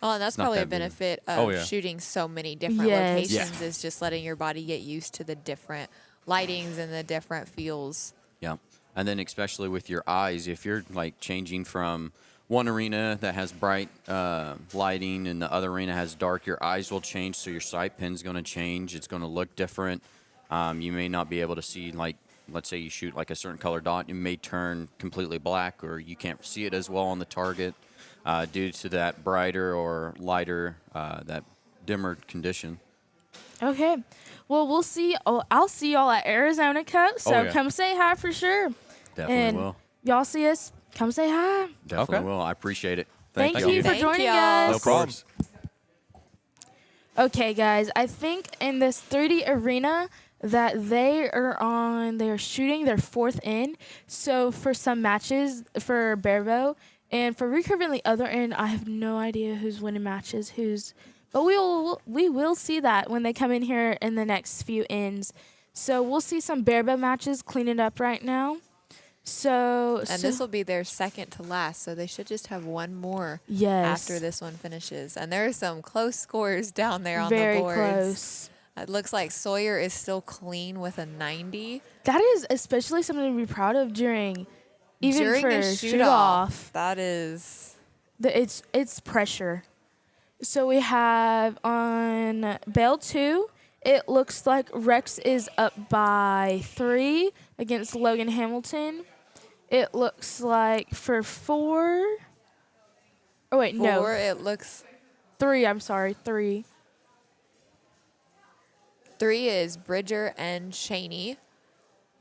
Speaker 3: Oh, and that's
Speaker 4: not
Speaker 3: probably a
Speaker 4: that big.
Speaker 3: benefit of
Speaker 5: Oh, yeah.
Speaker 3: shooting so many different
Speaker 1: Yes.
Speaker 3: locations is just letting your body get used to the different lightings and the different feels.
Speaker 4: yeah. And then especially with your eyes, if you're like changing from one arena that has bright lighting and the other arena has dark, your eyes will change. So your sight pin's going to change. It's going to look different. You may not be able to see, like, let's say you shoot like a certain color dot, it may turn completely black, or you can't see it as well on the target due to that brighter or lighter, that dimmer condition.
Speaker 1: Okay. Well, we'll see. Oh, I'll see y'all at Arizona Cup. So
Speaker 5: Oh, yeah.
Speaker 1: come say hi for sure.
Speaker 4: Definitely
Speaker 1: And
Speaker 4: will.
Speaker 1: y'all see us, come say hi.
Speaker 4: Definitely
Speaker 5: Okay.
Speaker 4: will. I appreciate it.
Speaker 1: Thank
Speaker 4: y'all.
Speaker 1: you for
Speaker 3: Thank
Speaker 1: joining
Speaker 3: y'all.
Speaker 1: us.
Speaker 5: No problem.
Speaker 1: Okay, guys, I think in this 3D arena that they are shooting their fourth in. So for some matches for Barebow and for recurve in the other end, I have no idea who's winning matches, but we will see that when they come in here in the next few ends. So we'll see some Barebow matches cleaning up right now.
Speaker 3: And this will be their second to last, so they should just have one more
Speaker 1: yes,
Speaker 3: after this one finishes. And there are some close scores down there on
Speaker 1: very
Speaker 3: the boards.
Speaker 1: close.
Speaker 3: It looks like Sawyer is still clean with a 90.
Speaker 1: That is especially something to be proud of during
Speaker 3: During
Speaker 1: for
Speaker 3: a
Speaker 1: shoot off.
Speaker 3: That is
Speaker 1: It's pressure. So we have on Bell 2, it looks like Rex is up by 3 against Logan Hamilton. It looks like for 4. Oh, wait,
Speaker 3: 4.
Speaker 1: no.
Speaker 3: It looks
Speaker 1: 3, I'm sorry, 3.
Speaker 3: 3 is Bridger and Shaney.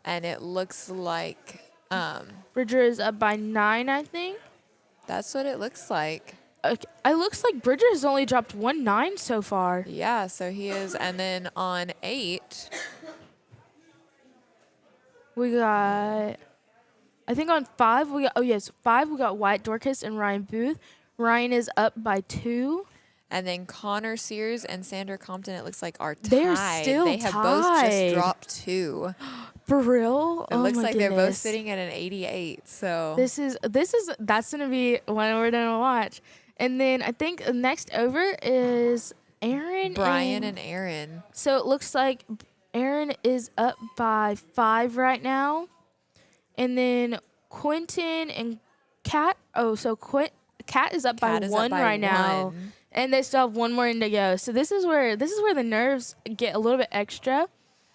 Speaker 3: And it looks like
Speaker 1: Bridger is up by 9, I think.
Speaker 3: that's what it looks like.
Speaker 1: Okay. It looks like Bridger has only dropped 1-9 so far.
Speaker 3: Yeah, so he is. And then on 8,
Speaker 1: We got, I think on 5, 5, we got Wyatt Dorcas and Ryan Booth. Ryan is up by 2.
Speaker 3: and then Connor Sears and Sandra Compton, it looks like are tied.
Speaker 1: They're still
Speaker 3: They have both just
Speaker 1: tied.
Speaker 3: dropped 2.
Speaker 1: For real?
Speaker 3: It looks
Speaker 1: my
Speaker 3: like they're both
Speaker 1: goodness.
Speaker 3: sitting at an 88. So
Speaker 1: That's gonna be one we're gonna watch. And then I think next over is Aaron
Speaker 3: Brian and Aaron.
Speaker 1: So it looks like Aaron is up by 5 right now. And then Quentin and Kat. Oh, so Kat is up
Speaker 3: Kat
Speaker 1: by
Speaker 3: is
Speaker 1: 1
Speaker 3: up by
Speaker 1: right now.
Speaker 3: 1.
Speaker 1: And they still have one more in to go. So this is where the nerves get a little bit extra.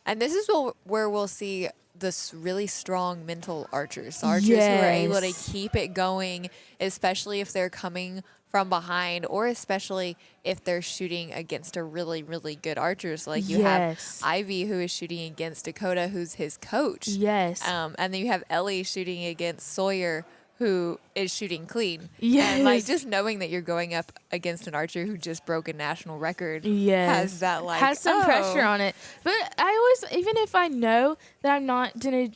Speaker 3: And this is where we'll see this really strong mental archers. The archers who are able to
Speaker 1: Yes.
Speaker 3: keep it going, especially if they're coming from behind or especially if they're shooting against a really, really good archers. Like you
Speaker 1: Yes.
Speaker 3: have Ivy who is shooting against Dakota, who's his coach.
Speaker 1: Yes.
Speaker 3: And then you have Ellie shooting against Sawyer, who is shooooting clean.
Speaker 1: Yes.
Speaker 3: And like just knowing that you're going up against an archer who just broke a national record has that like
Speaker 1: has some pressure on it. But I always, even if I know that I'm not gonna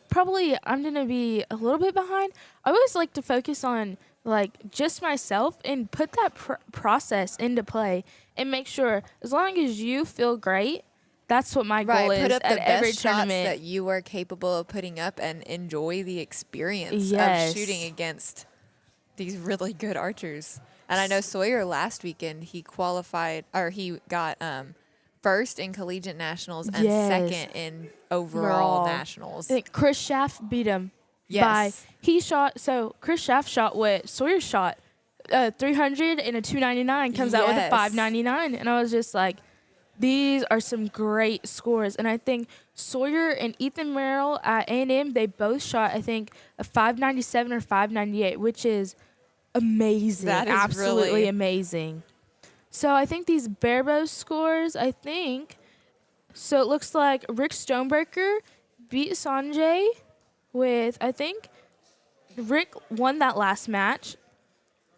Speaker 1: probably I'm going to be a little bit behind. I always like to focus on like just myself and put that process into play and make sure as long as you feel great, that's what my goal
Speaker 3: Right, put
Speaker 1: is
Speaker 3: up
Speaker 1: at
Speaker 3: the
Speaker 1: every
Speaker 3: best shots
Speaker 1: tournament.
Speaker 3: that you are capable of putting up and enjoy the experience
Speaker 1: Yes.
Speaker 3: of shooting against these really good archers. And I know Sawyer last weekend, he qualified, or he got first in collegiate nationals and
Speaker 1: Yes.
Speaker 3: second in overall nationals.
Speaker 1: I think Chris Schaff beat him.
Speaker 3: Yes.
Speaker 1: Chris Schaff shot what Sawyer shot, 300 and a 299 comes out with a
Speaker 3: Yes.
Speaker 1: 599, and I was just like, these are some great scores. And I think Sawyer and Ethan Merrill at A&M, they both shot, I think, a 597 or 598, which is amazing.
Speaker 3: That is
Speaker 1: absolutely
Speaker 3: really
Speaker 1: amazing. So I think these barebow scores, so it looks like Rick Stonebreaker beat Sanjay with, I think, Rick won that last match.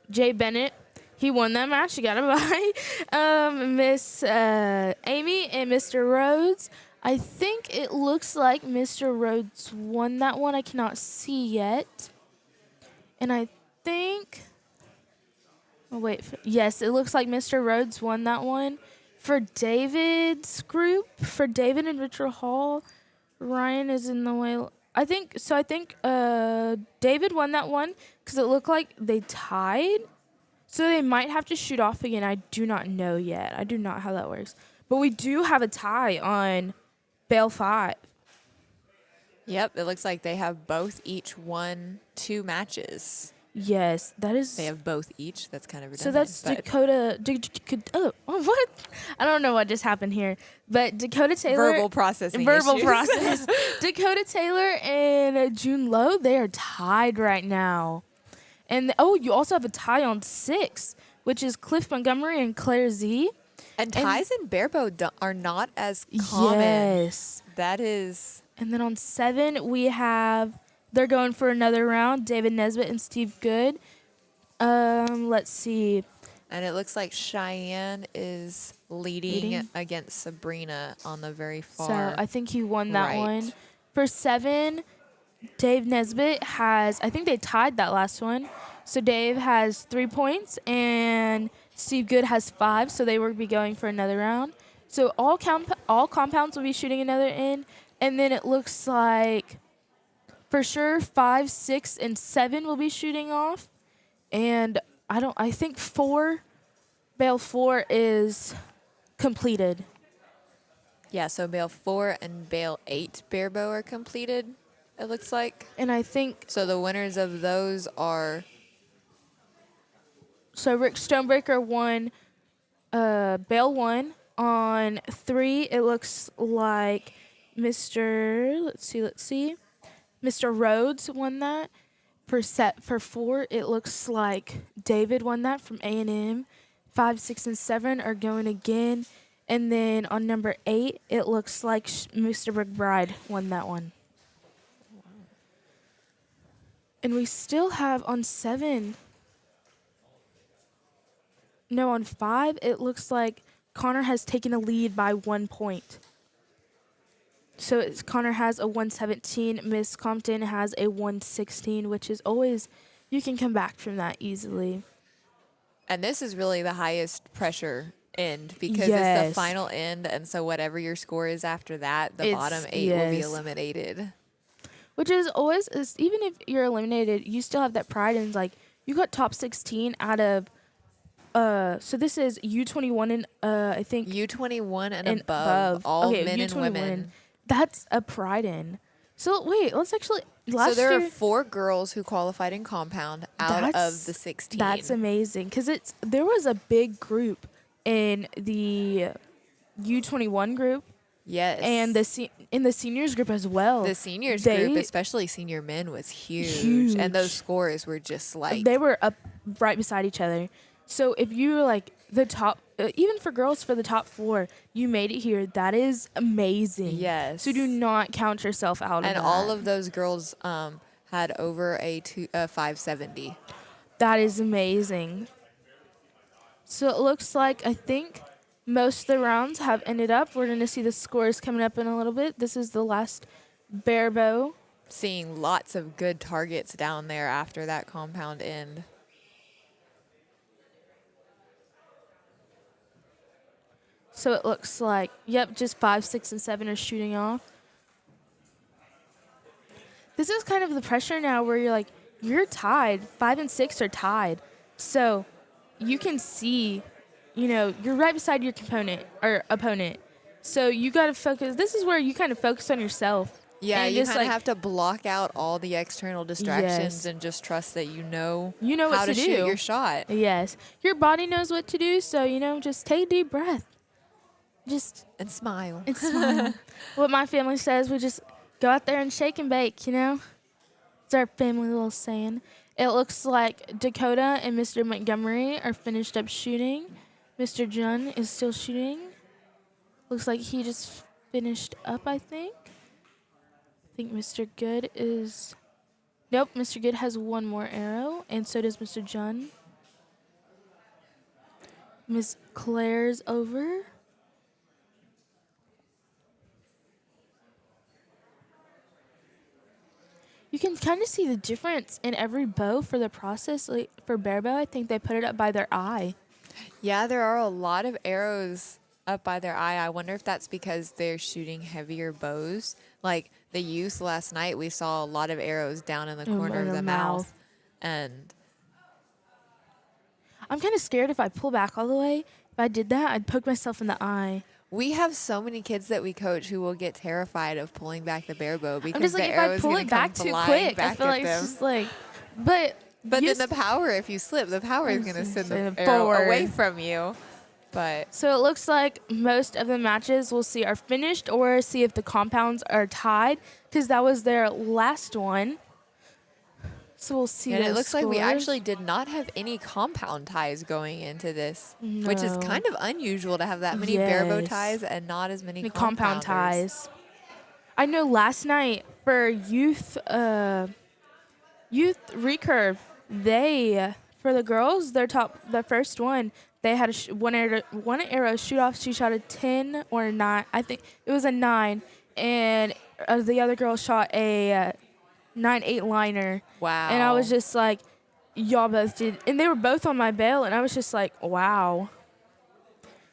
Speaker 1: Jay Bennett, he won that match. You got to buy. Miss Amy and Mr. Rhodes. I think it looks like Mr. Rhodes won that one. I cannot see yet. And I think... Oh, wait. Yes, it looks like Mr. Rhodes won that one. For David's group, for David and Richard Hall, Ryan is in the way. I think David won that one because it looked like they tied. So they might have to shoot off again. I do not know yet. I do not know how that works. But we do have a tie on Bale 5.
Speaker 3: Yep, it looks like they have both each won 2 matches.
Speaker 1: Yes, that is.
Speaker 3: They have both each. That's kind of redundant.
Speaker 1: So that's
Speaker 3: but
Speaker 1: Dakota. What? I don't know what just happened here. But Dakota Taylor.
Speaker 3: verbal processing
Speaker 1: Verbal
Speaker 3: issues.
Speaker 1: process. Dakota Taylor and June Lowe, they are tied right now. And you also have a tie on 6, which is Cliff Montgomery and Claire Z.
Speaker 3: And ties in barebow are not as common.
Speaker 1: Yes.
Speaker 3: That is.
Speaker 1: And then on 7, they're going for another round, David Nesbitt and Steve Good. Let's see.
Speaker 3: And it looks like Cheyenne is leading against Sabrina on the very far.
Speaker 1: So I think he won that
Speaker 3: right.
Speaker 1: one. For 7, Dave Nesbitt I think they tied that last one. So Dave has 3 points and Steve Good has 5, so they will be going for another round. So all compounds will be shooting another in, and then it looks like for sure 5, 6, and 7 will be shooting off. And I think Bale 4 is completed.
Speaker 3: Yeah, so Bale 4 and Bale 8 barebow are completed, it looks like.
Speaker 1: And I think...
Speaker 3: So the winners of those are...
Speaker 1: So Rick Stonebreaker won, Bale 1. On 3, it looks like let's see. Mr. Rhodes won that. For 4, it looks like David won that from A&M. 5, 6, and 7 are going again. And then on number 8, it looks like Mr. McBride won that one. And we still have on 7. No, on 5, it looks like Connor has taken a lead by 1 point. So Connor has a 117. Miss Compton has a 116, which is always, you can come back from that easily.
Speaker 3: And this is really the highest pressure end because
Speaker 1: Yes.
Speaker 3: it's the final end. And so whatever your score is after that, the bottom 8 will be eliminated.
Speaker 1: Which is always, even if you're eliminated, you still have that pride and like, you got top 16 out of, so this is U21 and I think
Speaker 3: U21 and above, all
Speaker 1: okay,
Speaker 3: men and
Speaker 1: U21.
Speaker 3: women.
Speaker 1: That's a pride in. So wait, let's actually,
Speaker 3: So there are 4 girls who qualified in compound out of the 16.
Speaker 1: That's amazing because there was a big group in the U21 group.
Speaker 3: Yes.
Speaker 1: And in the seniors group as well.
Speaker 3: The seniors group, especially senior men, was huge. And those scores were just like...
Speaker 1: They were up right beside each other. So if you were like the top, even for girls for the top 4, you made it here. That is amazing.
Speaker 3: Yes.
Speaker 1: So do not count yourself out of that.
Speaker 3: And all of those girls had over a 570.
Speaker 1: That is amazing. So it looks like, I think, most of the rounds have ended up. We're going to see the scores coming up in a little bit. This is the last barebow
Speaker 3: seeing lots of good targets down there after that compound end.
Speaker 1: So it looks like, yep, just 5, 6, and 7 are shooting off. This is kind of the pressure now where you're like, you're tied. 5 and 6 are tied. So you can see, you're right beside your opponent. So you got to focus. This is where you kind of focus on yourself.
Speaker 3: Yeah,
Speaker 1: and
Speaker 3: you
Speaker 1: just
Speaker 3: kind of
Speaker 1: like,
Speaker 3: have to block out all the external distractions
Speaker 1: Yes.
Speaker 3: and just trust that you know
Speaker 1: what
Speaker 3: how
Speaker 1: to
Speaker 3: to shoot
Speaker 1: do.
Speaker 3: your shot.
Speaker 1: Yes. Your body knows what to do. So, just take a deep breath. Just
Speaker 3: And smile.
Speaker 1: and smile. What my family says, we just go out there and shake and bake. It's our family little saying. It looks like Dakota and Mr. Montgomery are finished up shooting. Mr. Jun is still shooting. Looks like he just finished up, I think. I think Mr. Good is... Nope, Mr. Good has one more arrow, and so does Mr. Jun. Miss Claire's over. You can kind of see the difference in every bow for the process. Like for bear bow, I think they put it up by their eye.
Speaker 3: Yeah, there are a lot of arrows up by their eye. I wonder if that's because they're shooting heavier bows. Like the youth last night, we saw a lot of arrows down in the corner
Speaker 1: in
Speaker 3: of
Speaker 1: the
Speaker 3: the mouth. And
Speaker 1: I'm kind of scared if I pull back all the way. If I did that, I'd poke myself in the eye.
Speaker 3: we have so many kids that we coach who will get terrified of pulling back the bear bow because
Speaker 1: I'm just like,
Speaker 3: the
Speaker 1: if I
Speaker 3: arrow's
Speaker 1: pull
Speaker 3: going
Speaker 1: it
Speaker 3: to come
Speaker 1: back too
Speaker 3: flying
Speaker 1: quick, I
Speaker 3: back
Speaker 1: feel
Speaker 3: at
Speaker 1: like it's
Speaker 3: them.
Speaker 1: just like, but
Speaker 3: But
Speaker 1: you
Speaker 3: then the power, if you slip, the power is going to send the
Speaker 1: send it
Speaker 3: arrow
Speaker 1: forward.
Speaker 3: away from you. But
Speaker 1: So it looks like most of the matches we'll see are finished or see if the compounds are tied because that was their last one. So we'll see.
Speaker 3: and it
Speaker 1: those
Speaker 3: looks like we
Speaker 1: scores.
Speaker 3: actually did not have any compound ties going into this, which is
Speaker 1: No.
Speaker 3: kind of unusual to have that many bare bow
Speaker 1: Yes.
Speaker 3: ties and not as many
Speaker 1: The compound
Speaker 3: compounders.
Speaker 1: ties. I know last night for youth recurve, they for the girls the first one they had one arrow shoot off. She shot a 10 or 9. I think it was a 9, and the other girl shot a 9-8 liner.
Speaker 3: Wow.
Speaker 1: And I was just like, y'all both did, and they were both on my bail, and I was just like, wow.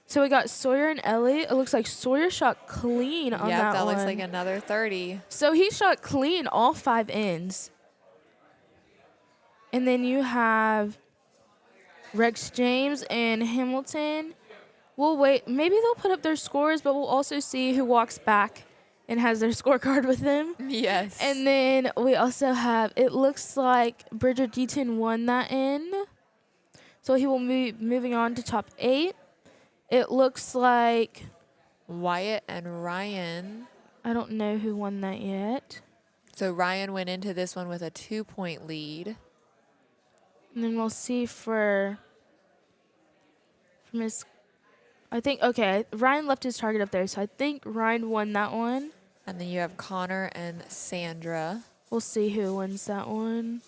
Speaker 1: So we got Sawyer and Ellie. It looks like Sawyer shot clean on
Speaker 3: Yep,
Speaker 1: that one.
Speaker 3: looks like another 30.
Speaker 1: So he shot clean all 5 ends. And then you have Rex James and Hamilton. We'll wait. Maybe they'll put up their scores, but we'll also see who walks back and has their scorecard with them.
Speaker 3: Yes.
Speaker 1: And then we also have, it looks like Bridger Deaton won that end. So he will be moving on to top 8. It looks like,
Speaker 3: Wyatt and Ryan.
Speaker 1: I don't know who won that yet.
Speaker 3: So Ryan went into this one with a 2-point lead.
Speaker 1: And then we'll see for Miss, I think, okay, Ryan left his target up there. So I think Ryan won that one.
Speaker 3: And then you have Connor and Sandra.
Speaker 1: We'll see who wins that one.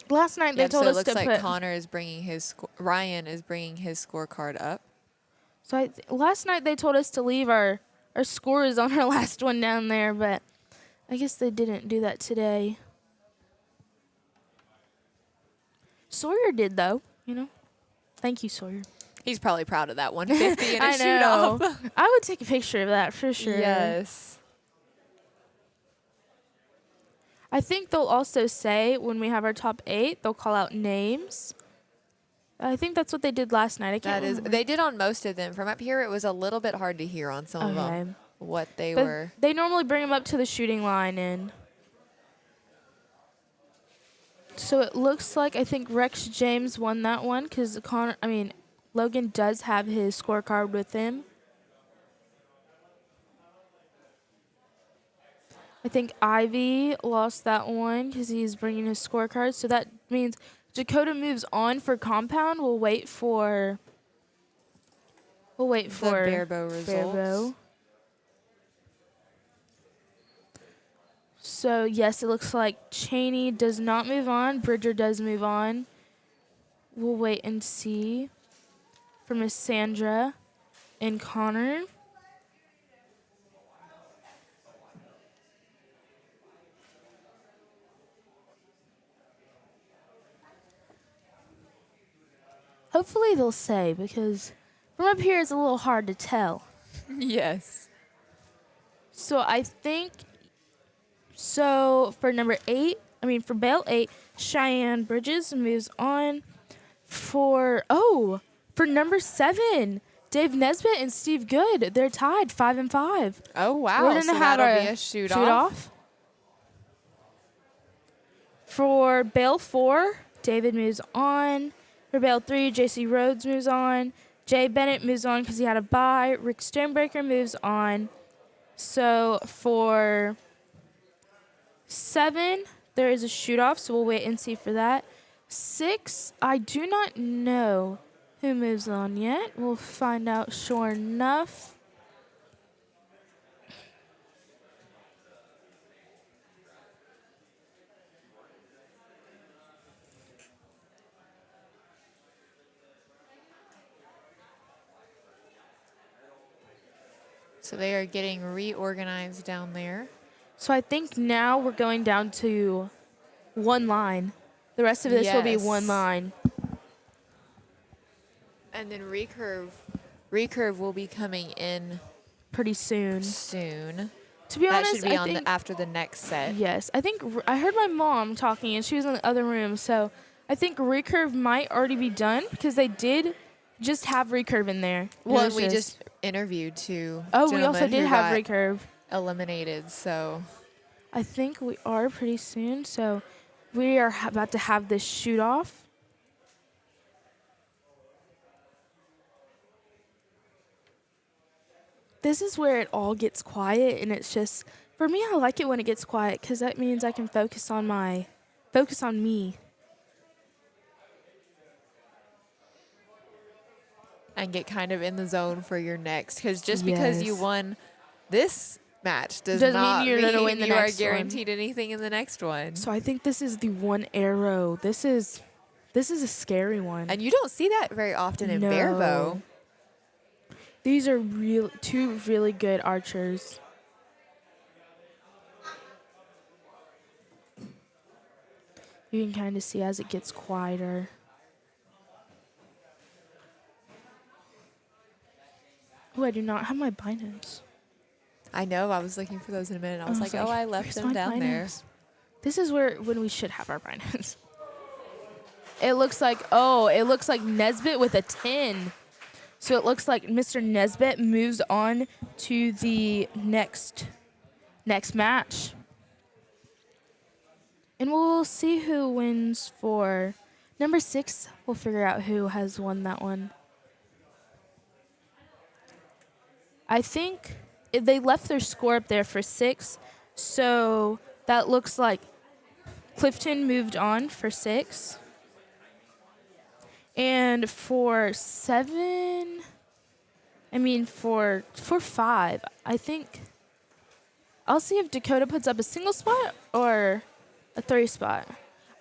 Speaker 1: Last night they
Speaker 3: Yep,
Speaker 1: told
Speaker 3: so it
Speaker 1: us
Speaker 3: looks
Speaker 1: to
Speaker 3: like
Speaker 1: put.
Speaker 3: Connor is bringing his Ryan is bringing his scorecard up.
Speaker 1: So last night they told us to leave our scores on our last one down there, but I guess they didn't do that today. Sawyer did though, Thank you, Sawyer.
Speaker 3: He's probably proud of that 150 in a
Speaker 1: I
Speaker 3: shoot
Speaker 1: know.
Speaker 3: off.
Speaker 1: I would take a picture of that for sure.
Speaker 3: Yes.
Speaker 1: I think they'll also say when we have our top 8, they'll call out names. I think that's what they did last night. I can't
Speaker 3: That is,
Speaker 1: remember.
Speaker 3: they did on most of them. From up here, it was a little bit hard to hear on some of them what they
Speaker 1: But
Speaker 3: were.
Speaker 1: they normally bring them up to the shooting line, and so it looks like I think Rex James won that one because Logan does have his scorecard with him. I think Ivy lost that one because he's bringing his scorecard. So that means Dakota moves on for compound. We'll wait for
Speaker 3: The bare bow results.
Speaker 1: Bear bow. So yes, it looks like Cheney does not move on. Bridger does move on. We'll wait and see for Miss Sandra and Connor. hopefully they'll say, because from up here it's a little hard to tell.
Speaker 3: Yes.
Speaker 1: So I think, so for for Bale 8, Cheyenne Bridges moves on. For number 7, Dave Nesbitt and Steve Good, they're tied 5-5.
Speaker 3: Oh, wow.
Speaker 1: We're gonna
Speaker 3: So
Speaker 1: have
Speaker 3: that'll be a shoot off.
Speaker 1: For Bale 4, David moves on. For Bale 3, JC Rhodes moves on. Jay Bennett moves on because he had a bye. Rick Stonebreaker moves on. So for 7, there is a shoot-off, so we'll wait and see for that. 6, I do not know who moves on yet. We'll find out sure enough.
Speaker 3: So they are getting reorganized down there.
Speaker 1: So I think now we're going down to one line. The rest of this will be one
Speaker 3: Yes.
Speaker 1: line.
Speaker 3: And then recurve will be coming in
Speaker 1: Pretty soon.
Speaker 3: soon.
Speaker 1: To be
Speaker 3: That
Speaker 1: honest,
Speaker 3: should be
Speaker 1: I
Speaker 3: on
Speaker 1: think,
Speaker 3: after the next set.
Speaker 1: yes, I think I heard my mom talking, and she was in the other room. So I think recurve might already be done because they did just have recurve in there. It
Speaker 3: Well,
Speaker 1: was
Speaker 3: we just interviewed two.
Speaker 1: Oh, we also
Speaker 3: gentlemen
Speaker 1: did
Speaker 3: who
Speaker 1: have
Speaker 3: got
Speaker 1: recurve.
Speaker 3: eliminated. So
Speaker 1: I think we are pretty soon. So we are about to have this shoot off. This is where it all gets quiet, and it's just, for me, I like it when it gets quiet because that means I can focus on me.
Speaker 3: and get kind of in the zone for your next, because just because you
Speaker 1: Yes.
Speaker 3: won this match
Speaker 1: Doesn't mean
Speaker 3: not
Speaker 1: you're gonna
Speaker 3: mean
Speaker 1: win the
Speaker 3: you are
Speaker 1: next one.
Speaker 3: guaranteed anything in the next one.
Speaker 1: So I think this is the one arrow. This is a scary one.
Speaker 3: And you don't see that very often in
Speaker 1: No.
Speaker 3: barebow.
Speaker 1: These are two really good archers. You can kind of see as it gets quieter. Oh, I do not have my binos.
Speaker 3: I know. I was looking for those in a minute. I was like, oh, I left
Speaker 1: "Where's
Speaker 3: them
Speaker 1: my
Speaker 3: down there.
Speaker 1: binos?" This is when we should have our binos. It looks like Nesbitt with a 10. So it looks like Mr. Nesbitt moves on to the next match. And we'll see who wins for number 6. We'll figure out who has won that one. I think they left their score up there for 6. So that looks like Clifton moved on for 6. And for 7, for 5, I think I'll see if Dakota puts up a single spot or a 3 spot.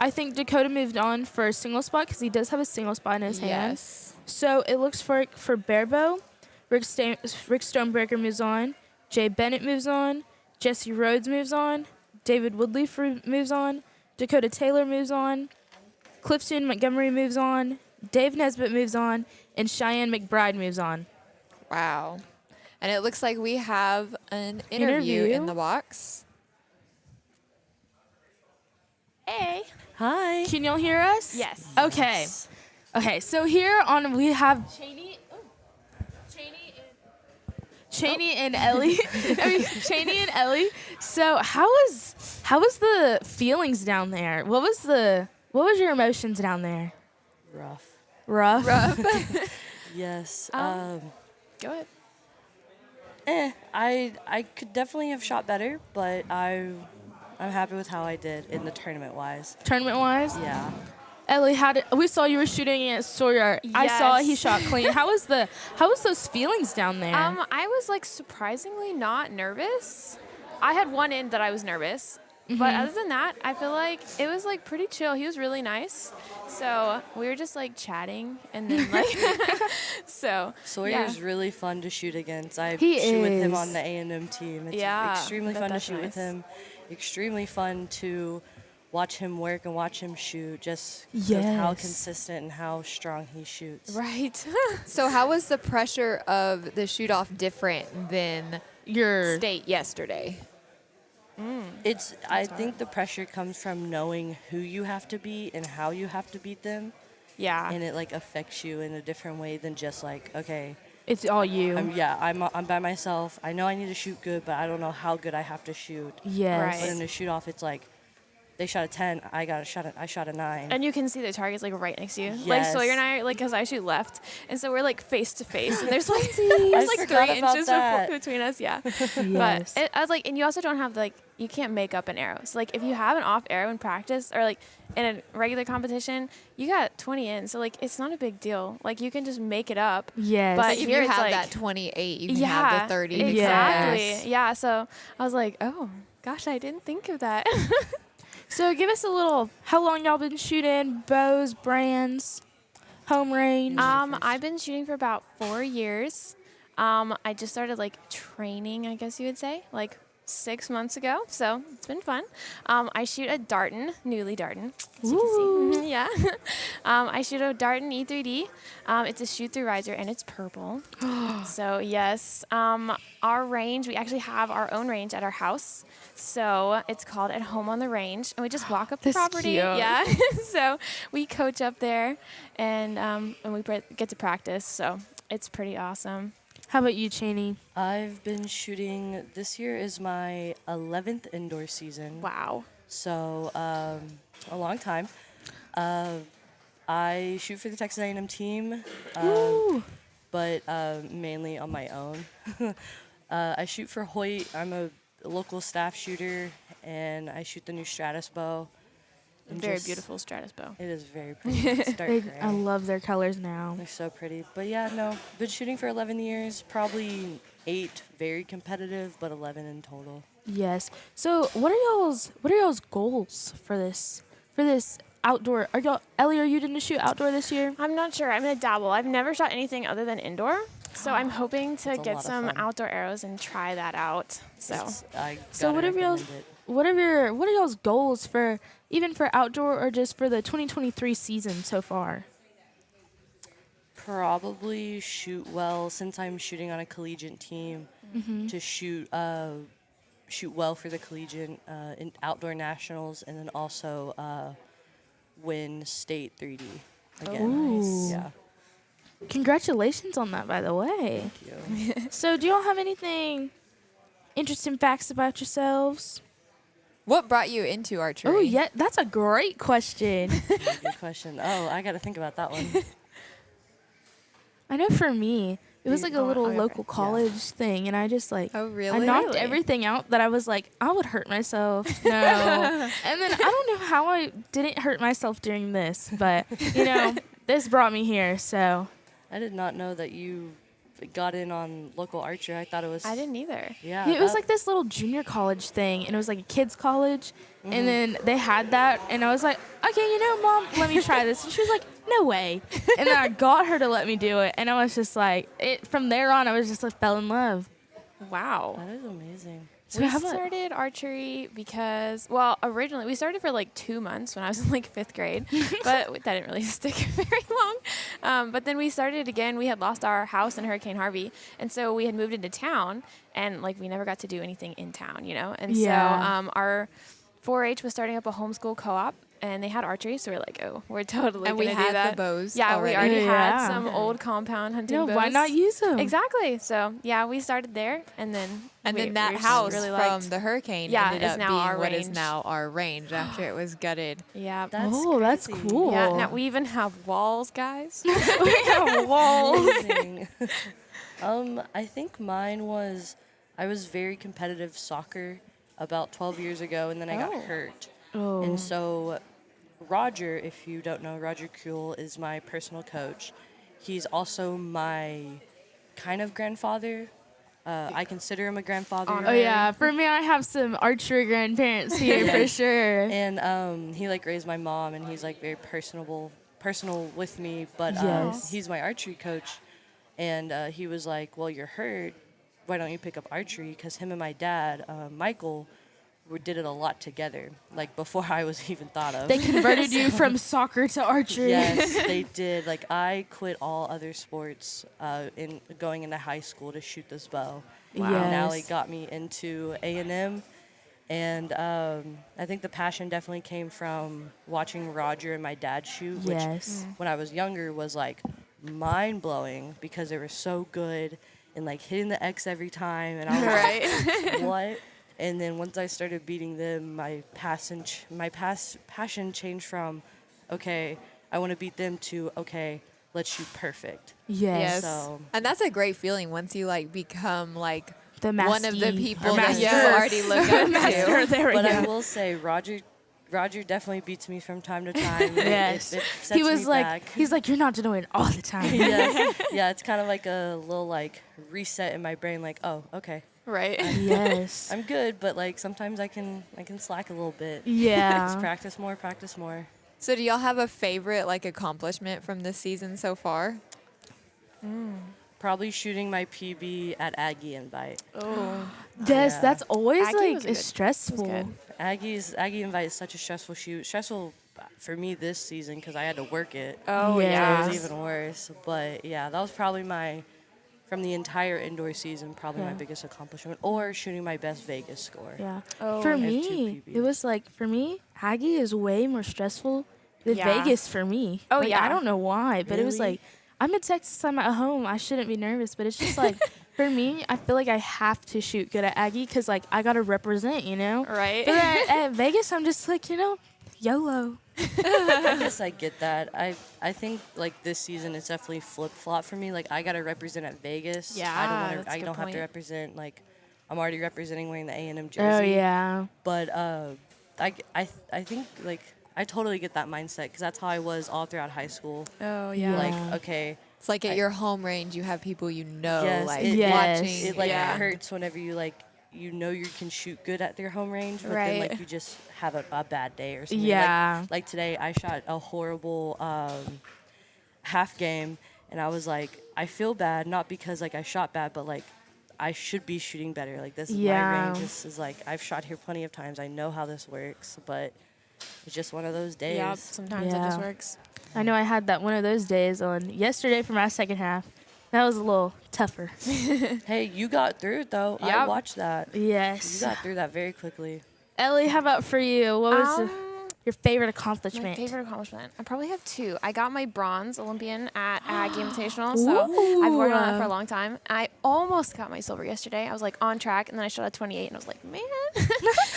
Speaker 1: I think Dakota moved on for a single spot because he does have a single spot in his hand.
Speaker 3: Yes.
Speaker 1: So it looks for barebow, Rick Stonebreaker moves on, Jay Bennett moves on, Jesse Rhodes moves on, David Woodley moves on, Dakota Taylor moves on, Clifton Montgomery moves on, Dave Nesbitt moves on, and Cheyenne McBride moves on.
Speaker 3: Wow. And it looks like we have an interview in the box.
Speaker 1: Hey.
Speaker 6: Hi.
Speaker 1: Can y'all hear us?
Speaker 6: Yes.
Speaker 1: Okay. Okay, so here on we have Cheney and Ellie. Cheney and Ellie. So how was the feelings down there? What was your emotions down there?
Speaker 6: Rough.
Speaker 1: Rough.
Speaker 6: Yes.
Speaker 3: Go ahead.
Speaker 6: I could definitely have shot better, but I'm happy with how I did in the tournament wise.
Speaker 1: Tournament wise?
Speaker 6: Yeah.
Speaker 1: Ellie, we saw you were shooting against Sawyer. I saw he shot clean. How was those feelings down there?
Speaker 7: I was like surprisingly not nervous. I had one end that I was nervous, but other than that, I feel like it was like pretty chill. He was really nice, so we were just like chatting, and then like so.
Speaker 6: Sawyer's really fun to shoot against. I
Speaker 1: He
Speaker 6: shoot with him
Speaker 1: is.
Speaker 6: on the A&M team. It's
Speaker 7: Yeah,
Speaker 6: extremely fun to
Speaker 7: that's
Speaker 6: shoot with
Speaker 7: nice.
Speaker 6: him. Extremely fun to watch him work and watch him shoot, just 'cause of how
Speaker 1: Yes.
Speaker 6: consistent and how strong he shoots.
Speaker 7: Right.
Speaker 3: So how was the pressure of the shoot off different than
Speaker 1: Your
Speaker 3: state yesterday?
Speaker 6: I think the pressure comes from knowing who you have to beat and how you have to beat them,
Speaker 7: Yeah.
Speaker 6: and it like affects you in a different way than just like, okay,
Speaker 1: it's all you.
Speaker 6: I'm by myself. I know I need to shoot good, but I don't know how good I have to shoot.
Speaker 1: Yes.
Speaker 6: But in the shoot off, it's like they shot a 10, I shot a 9.
Speaker 7: And you can see the targets like right next to you. Like
Speaker 6: Yes.
Speaker 7: Sawyer and I, like, because I shoot left, and so we're like face to face, and there's like
Speaker 6: I
Speaker 7: like
Speaker 6: forgot
Speaker 7: 3
Speaker 6: about
Speaker 7: inches
Speaker 6: that.
Speaker 7: between us. Yeah.
Speaker 1: Yes.
Speaker 7: But I was like, and you also don't have like you can't make up an arrow. So like if you have an off arrow in practice or like in a regular competition, you got 20 in. So like it's not a big deal. Like you can just make it up.
Speaker 1: Yes.
Speaker 7: But
Speaker 3: If
Speaker 7: here
Speaker 3: you
Speaker 7: it's
Speaker 3: have
Speaker 7: like
Speaker 3: that 28, you can
Speaker 7: yeah,
Speaker 3: have the 30. to come
Speaker 7: exactly.
Speaker 3: back.
Speaker 7: Yeah. So I was like, oh gosh, I didn't think of that.
Speaker 1: So give us a little. How long y'all been shooting? Bows, brands, home range.
Speaker 7: I've been shooting for about 4 years. I just started like training, I guess you would say, like 6 months ago. So it's been fun. I shoot a Darton, newly Darton, as you can see. Yeah. I shoot a Darton E3D. It's a shoot through riser and it's purple. So yes, our range, we actually have our own range at our house. So it's called At Home on the Range, and we just walk up the
Speaker 1: That's
Speaker 7: property.
Speaker 1: cute.
Speaker 7: Yeah. So we coach up there, and we get to practice. So it's pretty awesome.
Speaker 1: How about you, Cheney?
Speaker 6: I've been shooting. This year is my 11th indoor season.
Speaker 7: Wow.
Speaker 6: So a long time. I shoot for the Texas A&M team, but mainly on my own. I shoot for Hoyt. I'm a local staff shooter, and I shoot the new Stratus bow. And
Speaker 7: Very
Speaker 6: just-
Speaker 7: beautiful Stratus bow.
Speaker 6: It is very pretty. It's dark
Speaker 1: They,
Speaker 6: gray.
Speaker 1: I love their colors now.
Speaker 6: They're so pretty. But yeah, no, been shooting for 11 years, probably 8 very competitive, but 11 in total.
Speaker 1: Yes. So what are y'all's goals for this outdoor? Ellie, are you going to shoot outdoor this year?
Speaker 7: I'm not sure. I'm gonna dabble. I've never shot anything other than indoor, so I'm hoping to
Speaker 6: That's a
Speaker 7: get
Speaker 6: lot of
Speaker 7: some
Speaker 6: fun.
Speaker 7: outdoor arrows and try that out. So
Speaker 1: So what are y'all's what are y'all's goals for even for outdoor or just for the 2023 season so far?
Speaker 6: Probably shoot well, since I'm shooting on a collegiate team, to shoot well for the collegiate in outdoor nationals, and then also win state 3D again.
Speaker 1: Ooh.
Speaker 6: Yeah.
Speaker 1: Congratulations on that, by the way.
Speaker 6: Thank you.
Speaker 1: So do y'all have anything interesting facts about yourselves?
Speaker 3: What brought you into archery?
Speaker 1: Oh, yeah, that's a great question.
Speaker 6: Good question. Oh, I got to think about that one.
Speaker 1: I know for me, it was like a little
Speaker 7: okay.
Speaker 1: local college thing, and I just like
Speaker 3: Oh,
Speaker 1: I
Speaker 3: really?
Speaker 1: knocked
Speaker 7: Really?
Speaker 1: everything out that I was like, I would hurt myself. No. And then I don't know how I didn't hurt myself during this, but this brought me here, so
Speaker 6: I did not know that you got in on local archery. I thought it was.
Speaker 7: I didn't either.
Speaker 6: Yeah.
Speaker 1: yeah, it was
Speaker 6: that-
Speaker 1: like this little junior college thing, and it was like a kids' college, and then they had that, and I was like, okay, Mom, let me try this, and she was like, no way, and then I got her to let me do it, and I was just like, from there on, I was just like, fell in love.
Speaker 7: Wow.
Speaker 6: That is amazing.
Speaker 1: So
Speaker 7: We
Speaker 1: how about
Speaker 7: started archery because, well, originally we started for like 2 months when I was in like 5th grade, but that didn't really stick very long. But then we started again. We had lost our house in Hurricane Harvey, and so we had moved into town, and like we never got to do anything in town, And
Speaker 1: Yeah.
Speaker 7: so our 4-H was starting up a homeschool co-op, and they had archery, so we're like, oh, we're totally
Speaker 3: And we
Speaker 7: gonna do
Speaker 3: had
Speaker 7: that.
Speaker 3: the bows.
Speaker 7: Yeah, we already
Speaker 1: Yeah.
Speaker 7: had some old compound hunting bows.
Speaker 1: why not use them?
Speaker 7: Exactly. So yeah, we started there, and then
Speaker 3: that
Speaker 7: we just
Speaker 3: house
Speaker 7: really
Speaker 3: from
Speaker 7: liked.
Speaker 3: the hurricane
Speaker 7: Yeah,
Speaker 3: ended
Speaker 7: is
Speaker 3: up
Speaker 7: now
Speaker 3: being
Speaker 7: our
Speaker 3: what is
Speaker 7: range.
Speaker 3: now our range after it was gutted.
Speaker 7: Yeah.
Speaker 1: That's
Speaker 6: crazy.
Speaker 1: cool.
Speaker 7: Yeah. Now we even have walls, guys.
Speaker 1: we have walls.
Speaker 6: Amazing. I think mine was, I was very competitive soccer about 12 years ago, and then I got
Speaker 7: Oh.
Speaker 6: hurt.
Speaker 1: Oh.
Speaker 6: And so Roger, if you don't know, Roger Kuhl is my personal coach. He's also my kind of grandfather. I consider him a grandfather.
Speaker 1: Oh yeah, for me, I have some archery grandparents here for sure.
Speaker 6: And he like raised my mom, and he's like very personal with me. But
Speaker 1: Yes.
Speaker 6: he's my archery coach, and he was like, "Well, you're hurt. Why don't you pick up archery?" Because him and my dad, Michael, we did it a lot together, like before I was even thought of.
Speaker 1: They converted you from soccer to archery.
Speaker 6: Yes, they did. Like I quit all other sports in going into high school to shoot this bow.
Speaker 1: Wow.
Speaker 6: And now
Speaker 1: Yes.
Speaker 6: it got me into A&M. And I think the passion definitely came from watching Roger and my dad shoot, which
Speaker 1: Yes.
Speaker 6: when I was younger was like mind blowing because they were so good and like hitting the X every time. And I was like, what? And then once I started beating them, my passion changed from, okay, I want to beat them to, okay, let's shoot perfect.
Speaker 1: Yes.
Speaker 6: So
Speaker 3: And that's a great feeling once you like become like
Speaker 1: The
Speaker 3: one of the
Speaker 1: master-
Speaker 3: people
Speaker 1: or
Speaker 3: that
Speaker 1: master.
Speaker 3: you already look up
Speaker 1: Master,
Speaker 3: to.
Speaker 1: there we
Speaker 6: But
Speaker 1: go.
Speaker 6: I will say, Roger definitely beats me from time to time.
Speaker 1: Yes.
Speaker 6: It
Speaker 1: He
Speaker 6: sets
Speaker 1: was
Speaker 6: me
Speaker 1: like,
Speaker 6: back.
Speaker 1: he's like, you're not doing it all the time.
Speaker 6: Yeah, it's kind of like a little like reset in my brain. Like, oh, okay,
Speaker 7: Right.
Speaker 1: Yes.
Speaker 6: I'm good, but like sometimes I can slack a little bit. Just
Speaker 1: Yeah.
Speaker 6: practice more, practice more.
Speaker 3: So do y'all have a favorite like accomplishment from this season so far?
Speaker 6: Probably shooting my PB at Aggie Invite.
Speaker 7: Oh.
Speaker 1: Yes,
Speaker 6: Yeah.
Speaker 1: that's always
Speaker 7: Aggie
Speaker 1: like
Speaker 7: was a
Speaker 1: it's
Speaker 7: good-
Speaker 1: stressful.
Speaker 7: good.
Speaker 6: Aggie Invite is such a stressful shoot. Stressful for me this season because I had to work it.
Speaker 7: Oh,
Speaker 1: Yeah.
Speaker 7: yeah.
Speaker 6: It was even worse. But yeah, that was probably from the entire indoor season, probably my
Speaker 1: Yeah.
Speaker 6: biggest accomplishment. Or shooting my best Vegas score.
Speaker 1: Yeah.
Speaker 7: Oh,
Speaker 1: For
Speaker 6: I have two
Speaker 1: me, it
Speaker 6: PBs.
Speaker 1: was like for me, Aggie is way more stressful than
Speaker 7: Yeah.
Speaker 1: Vegas for me.
Speaker 7: Oh,
Speaker 1: Like,
Speaker 7: yeah.
Speaker 1: I don't know why, but it was
Speaker 6: Really?
Speaker 1: like I'm in Texas, I'm at home, I shouldn't be nervous, but it's just like for me, I feel like I have to shoot good at Aggie because like I gotta represent, you know.
Speaker 7: Right.
Speaker 1: But at Vegas, I'm just like, you know, YOLO.
Speaker 6: I guess I get that. I think like this season it's definitely flip flop for me. Like I gotta represent at Vegas.
Speaker 7: Yeah, that's a
Speaker 6: I
Speaker 7: good
Speaker 6: don't have to
Speaker 7: point.
Speaker 6: represent like I'm already representing wearing the A&M jersey.
Speaker 1: Oh yeah.
Speaker 6: But I think like I totally get that mindset because that's how I was all throughout high school.
Speaker 7: Oh, yeah.
Speaker 6: Like
Speaker 1: Yeah.
Speaker 6: okay,
Speaker 3: It's like at your home range, you have people you know,
Speaker 6: Yes,
Speaker 3: like
Speaker 1: Yes.
Speaker 3: watching.
Speaker 6: it like
Speaker 7: Yeah.
Speaker 6: hurts whenever you like you know you can shoot good at their home range, but then
Speaker 7: Right.
Speaker 6: like you just have a bad day or something.
Speaker 1: Yeah.
Speaker 6: Like today, I shot a horrible half game, and I was like, I feel bad not because like I shot bad, but like I should be shooting better. Like this is
Speaker 1: Yeah.
Speaker 6: my range. This is like I've shot here plenty of times. I know how this works, but it's just one of those days.
Speaker 7: Yeah, sometimes it just
Speaker 1: Yeah.
Speaker 7: works.
Speaker 1: I know I had that one of those days on yesterday for my second half. That was a little tougher.
Speaker 6: Hey, you got through it though. I
Speaker 7: Yep.
Speaker 6: watched that.
Speaker 1: Yes.
Speaker 6: You got through that very quickly.
Speaker 1: Ellie, how about for you? What was your favorite
Speaker 7: My
Speaker 1: accomplishment?
Speaker 7: favorite accomplishment. I probably have two. I got my bronze Olympian at Aggie Invitational, so I've worked on that for a long time. I almost got my silver yesterday. I was like on track, and then I shot a 28, and I was like, man.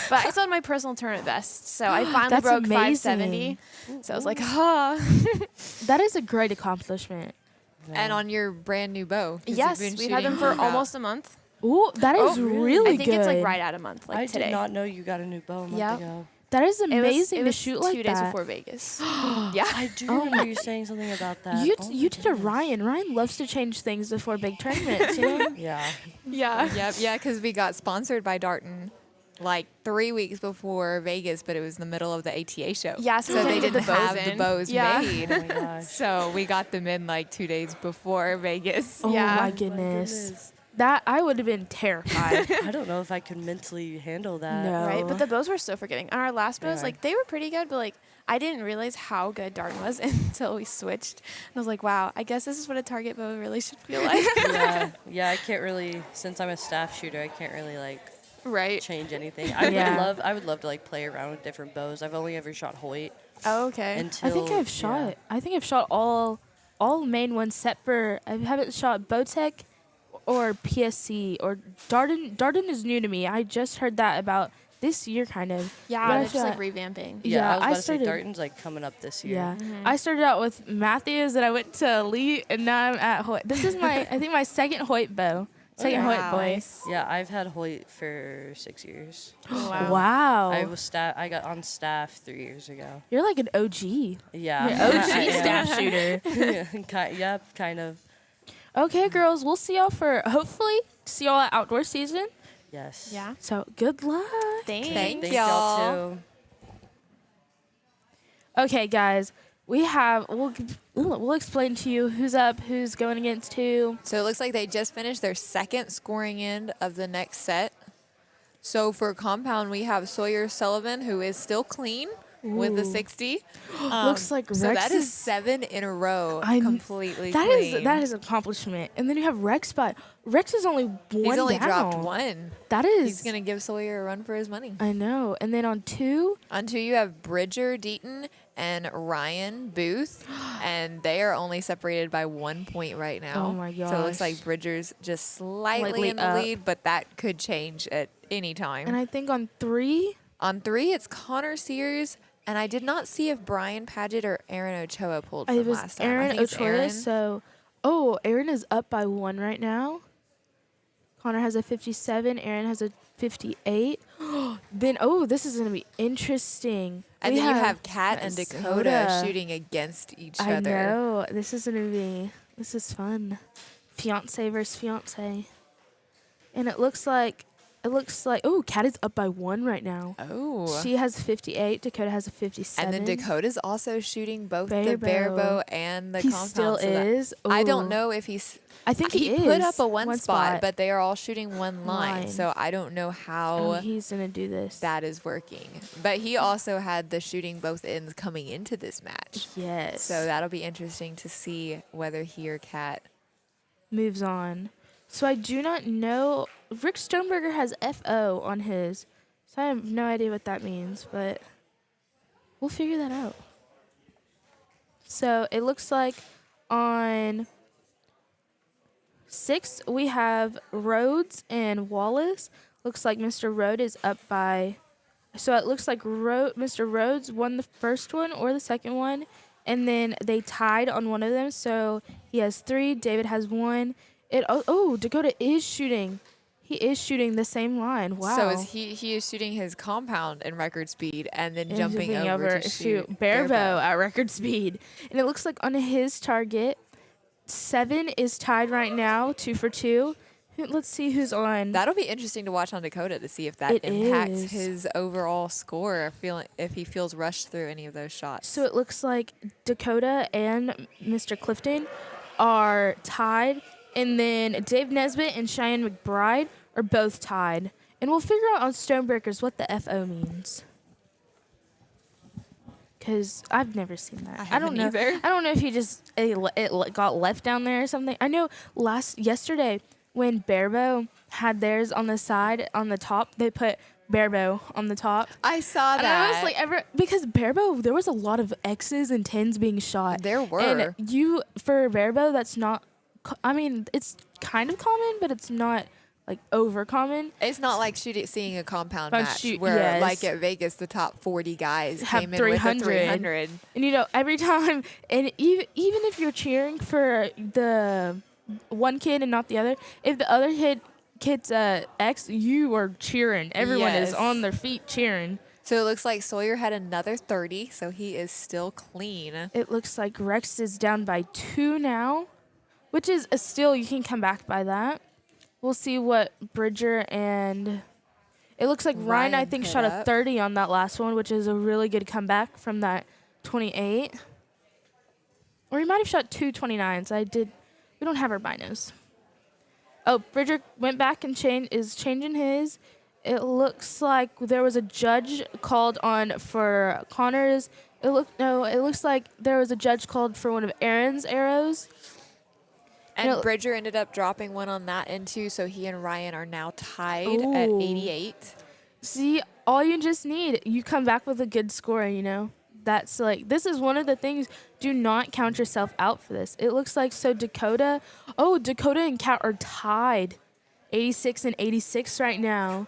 Speaker 7: But I still had my personal tournament best, so I finally
Speaker 1: That's
Speaker 7: broke
Speaker 1: amazing.
Speaker 7: 570. So I was like, ah.
Speaker 1: That is a great accomplishment.
Speaker 3: And on your brand new bow. 'cause you've
Speaker 7: Yes,
Speaker 3: been
Speaker 7: we've had them
Speaker 3: shooting
Speaker 7: for
Speaker 3: about-
Speaker 7: almost a month.
Speaker 1: Ooh, that is
Speaker 6: Oh, really?
Speaker 1: really
Speaker 7: I think
Speaker 1: good.
Speaker 7: it's like right at a month, like
Speaker 6: I
Speaker 7: today.
Speaker 6: did not know you got a new bow a month
Speaker 7: Yep.
Speaker 6: ago.
Speaker 1: That is
Speaker 7: It was,
Speaker 1: amazing
Speaker 7: it
Speaker 1: to
Speaker 7: was
Speaker 1: shoot
Speaker 7: 2
Speaker 1: like
Speaker 7: days
Speaker 1: that.
Speaker 7: before Vegas. yeah.
Speaker 6: I do remember you saying something about that.
Speaker 1: You
Speaker 6: Oh my
Speaker 1: you did a
Speaker 6: goodness.
Speaker 1: Ryan. Ryan loves to change things before big tournaments. You know?
Speaker 6: Yeah.
Speaker 7: Yeah.
Speaker 3: Yep, yeah, because we got sponsored by Darton like 3 weeks before Vegas, but it was in the middle of the ATA show.
Speaker 7: Yeah, so
Speaker 3: so
Speaker 7: they
Speaker 3: they
Speaker 7: did the
Speaker 3: didn't
Speaker 7: bows
Speaker 3: have the
Speaker 7: in.
Speaker 3: bows
Speaker 7: Yeah.
Speaker 3: made.
Speaker 6: Oh my gosh.
Speaker 3: So we got them in like 2 days before Vegas.
Speaker 1: Oh
Speaker 7: Yeah.
Speaker 1: my
Speaker 7: My
Speaker 1: goodness. That I would have been terrified.
Speaker 6: I don't know if I could mentally handle that.
Speaker 1: No.
Speaker 7: Right, but the bows were so forgiving. On our last bows,
Speaker 6: Yeah.
Speaker 7: like they were pretty good, but like I didn't realize how good Darton was until we switched. And I was like, wow, I guess this is what a target bow really should feel like.
Speaker 6: Yeah, I can't really, since I'm a staff shooter, I can't really like
Speaker 7: right.
Speaker 6: change anything. I
Speaker 1: Yeah.
Speaker 6: would love to like play around with different bows. I've only ever shot Hoyt
Speaker 7: Oh, okay.
Speaker 6: until
Speaker 1: I think I've shot. I think I've shot all main ones except for I haven't shot Bowtech or PSC or Darden. Darden is new to me. I just heard that about this year, kind of.
Speaker 7: yeah,
Speaker 1: But I
Speaker 7: they're just like
Speaker 1: shot-
Speaker 7: revamping.
Speaker 6: Yeah, I was about
Speaker 1: I
Speaker 6: to
Speaker 1: started.
Speaker 6: say Darton's like coming up this year.
Speaker 1: Yeah, I started out with Matthews, and I went to Elite, and now I'm at Hoyt. This is my, I think my second Hoyt bow, second
Speaker 6: Okay.
Speaker 1: Hoyt boy.
Speaker 7: Nice.
Speaker 6: Yeah, I've had Hoyt for 6 years.
Speaker 7: Wow.
Speaker 1: Wow,
Speaker 6: I got on staff 3 years ago.
Speaker 1: you're like an OG.
Speaker 6: Yeah.
Speaker 1: You're OG
Speaker 6: I am.
Speaker 1: staff shooter.
Speaker 6: Yep, kind of.
Speaker 1: Okay, girls, we'll see y'all for hopefully see y'all at outdoor season.
Speaker 6: Yes.
Speaker 7: Yeah.
Speaker 1: So good luck.
Speaker 7: Thanks.
Speaker 3: Thank
Speaker 6: Thank
Speaker 3: y'all.
Speaker 6: y'all too.
Speaker 1: Okay, guys, we'll explain to you who's up, who's going against who.
Speaker 3: So it looks like they just finished their second scoring end of the next set. So for compound, we have Sawyer Sullivan, who is still clean with the 60.
Speaker 1: Looks like
Speaker 3: so
Speaker 1: Rex
Speaker 3: that is
Speaker 1: is
Speaker 3: 7 in a row
Speaker 1: that
Speaker 3: completely clean.
Speaker 1: is accomplishment. And then you have Rex, but Rex is only one
Speaker 3: He's only
Speaker 1: down.
Speaker 3: dropped 1.
Speaker 1: That is.
Speaker 3: He's going to give Sawyer a run for his money.
Speaker 1: I know. And then on 2,
Speaker 3: On 2, you have Bridger Deaton and Ryan Booth, and they are only separated by 1 point right now.
Speaker 1: Oh my
Speaker 3: So it looks
Speaker 1: gosh.
Speaker 3: like Bridger's just slightly
Speaker 1: Slightly
Speaker 3: in the
Speaker 1: up.
Speaker 3: lead, but that could change at any time.
Speaker 1: and I think on 3,
Speaker 3: On 3, it's Connor Sears, and I did not see if Brian Paget or Aaron Ochoa pulled from
Speaker 1: it was
Speaker 3: last time. I
Speaker 1: Aaron
Speaker 3: think it's
Speaker 1: Ochoa.
Speaker 3: Aaron.
Speaker 1: So, Aaron is up by 1 right now. Connor has a 57. Aaron has a 58. Then, this is going to be interesting.
Speaker 3: And
Speaker 1: We
Speaker 3: then you have Kat and Dakota
Speaker 1: Dakota.
Speaker 3: shooting against each
Speaker 1: I
Speaker 3: other.
Speaker 1: know. This is fun. Fiance versus fiance. And it looks like, Kat is up by 1 right now.
Speaker 3: Oh.
Speaker 1: She has 58. Dakota has a 57.
Speaker 3: And then Dakota's also shooting both the
Speaker 1: Barebow.
Speaker 3: barebow and the
Speaker 1: He
Speaker 3: compound.
Speaker 1: still
Speaker 3: so that-
Speaker 1: is.
Speaker 3: I
Speaker 1: Ooh.
Speaker 3: don't know if he's.
Speaker 1: I think he
Speaker 3: put
Speaker 1: is.
Speaker 3: up a one spot,
Speaker 1: spot.
Speaker 3: but they are all shooting one line.
Speaker 1: Line.
Speaker 3: So I don't know how
Speaker 1: He's going to do this.
Speaker 3: that is working. But he also had the shooting both ends coming into this match.
Speaker 1: Yes.
Speaker 3: So that'll be interesting to see whether he or Kat.
Speaker 1: moves on. So I do not know. Rick Stoneberger has FO on his. So I have no idea what that means, but we'll figure that out. So it looks like on 6 we have Rhodes and Wallace. Looks like Mr. Rhodes is up by. So it looks like Mr. Rhodes won the first one or the second one, and then they tied on one of them. So he has 3. David has 1. Dakota is shooting. He is shooting the same line. Wow.
Speaker 3: So he is shooting his compound in record speed and then
Speaker 1: And
Speaker 3: jumping over to shoot
Speaker 1: barebow at record speed. And it looks like on his target, 7 is tied right now, 2 for 2. Let's see who's on.
Speaker 3: That'll be interesting to watch on Dakota to see if that
Speaker 1: It
Speaker 3: impacts
Speaker 1: is.
Speaker 3: his overall score, if he feels rushed through any of those shots.
Speaker 1: So it looks like Dakota and Mr. Clifton are tied. And then Dave Nesbitt and Cheyenne McBride are both tied. And we'll figure out on Stonebreakers what the FO means. Because I've never seen that.
Speaker 3: I
Speaker 1: don't
Speaker 3: haven't
Speaker 1: know.
Speaker 3: either.
Speaker 1: I don't know if he just it got left down there or something. I know yesterday when Barebow had theirs on the side, on the top, they put Barebow on the top.
Speaker 3: I saw
Speaker 1: And I was like, because Barebow, there was a lot of X's and 10s being shot.
Speaker 3: There were.
Speaker 1: And for Barebow, that's not, it's kind of common, but it's not like over common.
Speaker 3: It's not like seeing a compound
Speaker 1: But
Speaker 3: match where,
Speaker 1: yes.
Speaker 3: like at Vegas, the top 40 guys
Speaker 1: Have
Speaker 3: came in with a
Speaker 1: 300.
Speaker 3: 300.
Speaker 1: And every time, and even if you're cheering for the one kid and not the other, if the other kid's X, you are cheering. Everyone is
Speaker 3: Yes.
Speaker 1: on their feet cheering.
Speaker 3: So it looks like Sawyer had another 30, so he is still clean.
Speaker 1: It looks like Rex is down by 2 now, which is still, you can come back by that. We'll see what Bridger and it looks like Ryan I think,
Speaker 3: put
Speaker 1: shot a
Speaker 3: up.
Speaker 1: 30 on that last one, which is a really good comeback from that 28. Or he might have shot 2 29s. We don't have our binos. Oh, Bridger went back and is changing his. It looks like there was a judge called on for Connor's. It looks like there was a judge called for one of Aaron's arrows.
Speaker 3: And Bridger ended up dropping one on that end too, so he and Ryan are now tied at
Speaker 1: Ooh.
Speaker 3: 88.
Speaker 1: See, all you just need, you come back with a good score, That's this is one of the things, do not count yourself out for this. It looks like, Dakota and Kat are tied, 86 and 86 right now.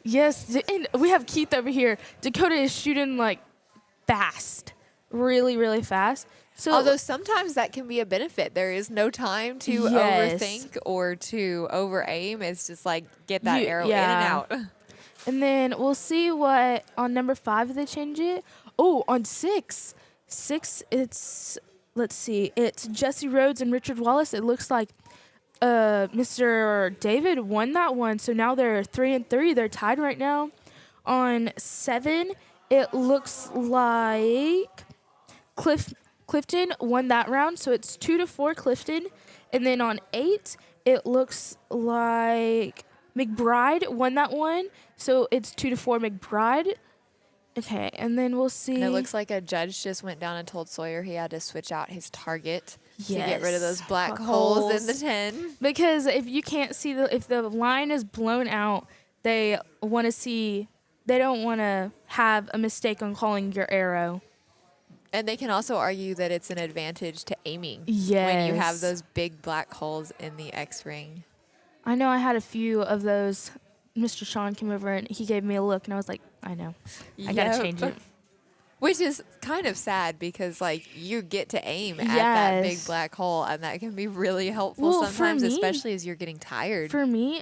Speaker 1: Yes, and we have Keith over here. Dakota is shooting, fast, really, really fast. So
Speaker 3: Although sometimes that can be a benefit. There is no time to
Speaker 1: Yes.
Speaker 3: overthink or to over-aim. It's just get that arrow in
Speaker 1: yeah.
Speaker 3: and out.
Speaker 1: And then we'll see what on number 5 they change it. Oh, on 6. 6, let's see. It's Jesse Rhodes and Richard Wallace. It looks like Mr. David won that one. So now they're 3 and 3. They're tied right now. On 7, it looks like Clifton won that round. So it's 2 to 4 Clifton. And then on 8, it looks like McBride won that one, so it's 2-4 McBride. Okay, and then we'll see.
Speaker 3: And it looks like a judge just went down and told Sawyer he had to switch out his target to get rid of those black holes in the 10.
Speaker 1: Because if you can't see if the line is blown out, they want to see. They don't want to have a mistake on calling your arrow.
Speaker 3: And they can also argue that it's an advantage to aiming when you have
Speaker 1: Yes.
Speaker 3: those big black holes in the X ring.
Speaker 1: I know I had a few of those. Mr. Sean came over and he gave me a look, and I was like, I know. I got to
Speaker 3: Yep.
Speaker 1: change it.
Speaker 3: Which is kind of sad because, like, you get to aim at that big
Speaker 1: Yes.
Speaker 3: black hole, and that can be really helpful
Speaker 1: Well, for
Speaker 3: sometimes,
Speaker 1: me-
Speaker 3: especially as you're getting tired.
Speaker 1: For me,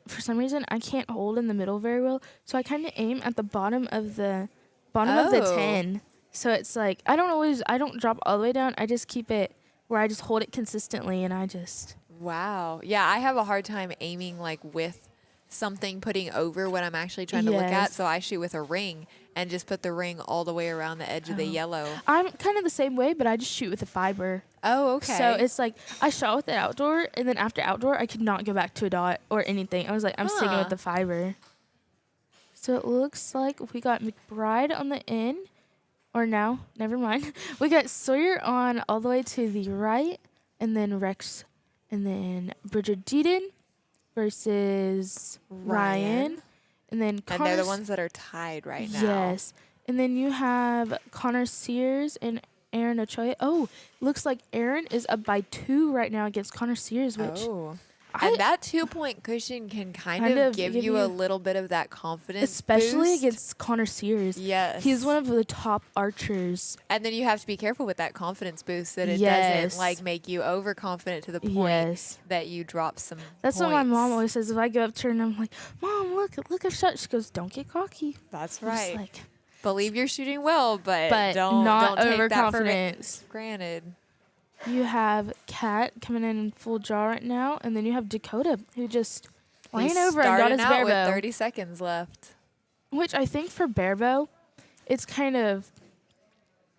Speaker 1: for some reason, I can't hold in the middle very well, so I kind of aim at the bottom of the
Speaker 3: Oh.
Speaker 1: 10. So it's like I don't drop all the way down. I just keep it where I just hold it consistently, and I just
Speaker 3: Wow. Yeah, I have a hard time aiming, like, with something putting over what I'm actually trying to look at.
Speaker 1: Yes.
Speaker 3: So I shoot with a ring and just put the ring all the way around the edge of the yellow.
Speaker 1: I'm kind of the same way, but I just shoot with a fiber.
Speaker 3: Oh, okay.
Speaker 1: So it's like I shot with the outdoor, and then after outdoor, I could not go back to a dot or anything. I was like, I'm sticking
Speaker 3: Huh.
Speaker 1: with the fiber. So it looks like we got McBride on the in, or no, never mind. We got Sawyer on all the way to the right, and then Rex, and then Bridget Deaton versus Ryan, and then
Speaker 3: and they're the
Speaker 1: Connor-
Speaker 3: ones that are tied right now.
Speaker 1: Yes. And then you have Connor Sears and Aaron Ochoa. Oh, looks like Aaron is up by 2 right now against Connor Sears, which
Speaker 3: Oh.
Speaker 1: I-
Speaker 3: And that 2-point cushion can kind
Speaker 1: Kind
Speaker 3: of
Speaker 1: of
Speaker 3: give
Speaker 1: give
Speaker 3: you
Speaker 1: you-
Speaker 3: a little bit of that confidence
Speaker 1: especially
Speaker 3: boost.
Speaker 1: against Connor Sears.
Speaker 3: Yes.
Speaker 1: He's one of the top archers.
Speaker 3: And then you have to be careful with that confidence boost that it
Speaker 1: Yes.
Speaker 3: doesn't like make you overconfident to the point
Speaker 1: Yes.
Speaker 3: that you drop some
Speaker 1: That's what my mom
Speaker 3: points.
Speaker 1: always says. If I go up to her and I'm like, Mom, look, I've shot. She goes, don't get cocky.
Speaker 3: That's
Speaker 1: I'm just
Speaker 3: right.
Speaker 1: like,
Speaker 3: Believe you're shooting well, but
Speaker 1: but not
Speaker 3: don't take that for
Speaker 1: overconfidence.
Speaker 3: granted.
Speaker 1: You have Kat coming in full draw right now, and then you have Dakota, who just ran
Speaker 3: He's
Speaker 1: over and got
Speaker 3: starting
Speaker 1: his
Speaker 3: out
Speaker 1: bear
Speaker 3: with
Speaker 1: bow.
Speaker 3: 30 seconds left.
Speaker 1: Which I think for barebow, it's kind of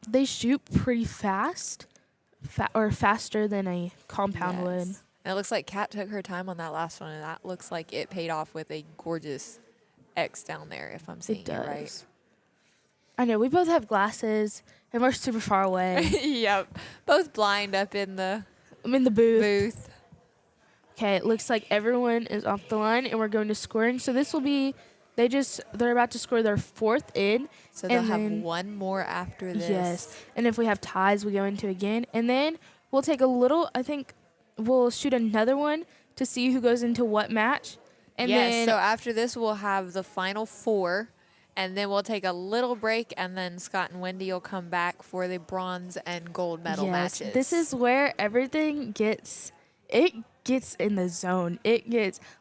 Speaker 1: they shoot pretty fast, or faster than a compound would.
Speaker 3: Yes. And it looks like Kat took her time on that last one, and that looks like it paid off with a gorgeous X down there, if I'm seeing
Speaker 1: It
Speaker 3: it
Speaker 1: does.
Speaker 3: right.
Speaker 1: I know we both have glasses and we're super far away.
Speaker 3: Yep. Both blind up in the
Speaker 1: I'm in the booth.
Speaker 3: booth.
Speaker 1: Okay, it looks like everyone is off the line and we're going to scoring. So this will be they're about to score their 4th in.
Speaker 3: So they'll
Speaker 1: And
Speaker 3: have
Speaker 1: then-
Speaker 3: one more after this.
Speaker 1: Yes. And if we have ties, we go into again. And then we'll take a little, I think we'll shoot another one to see who goes into what match. And
Speaker 3: yes,
Speaker 1: then
Speaker 3: so after this, we'll have the final 4, and then we'll take a little break, and then Scott and Wendy will come back for the bronze and gold medal
Speaker 1: yes,
Speaker 3: matches.
Speaker 1: this is where everything gets in the zone.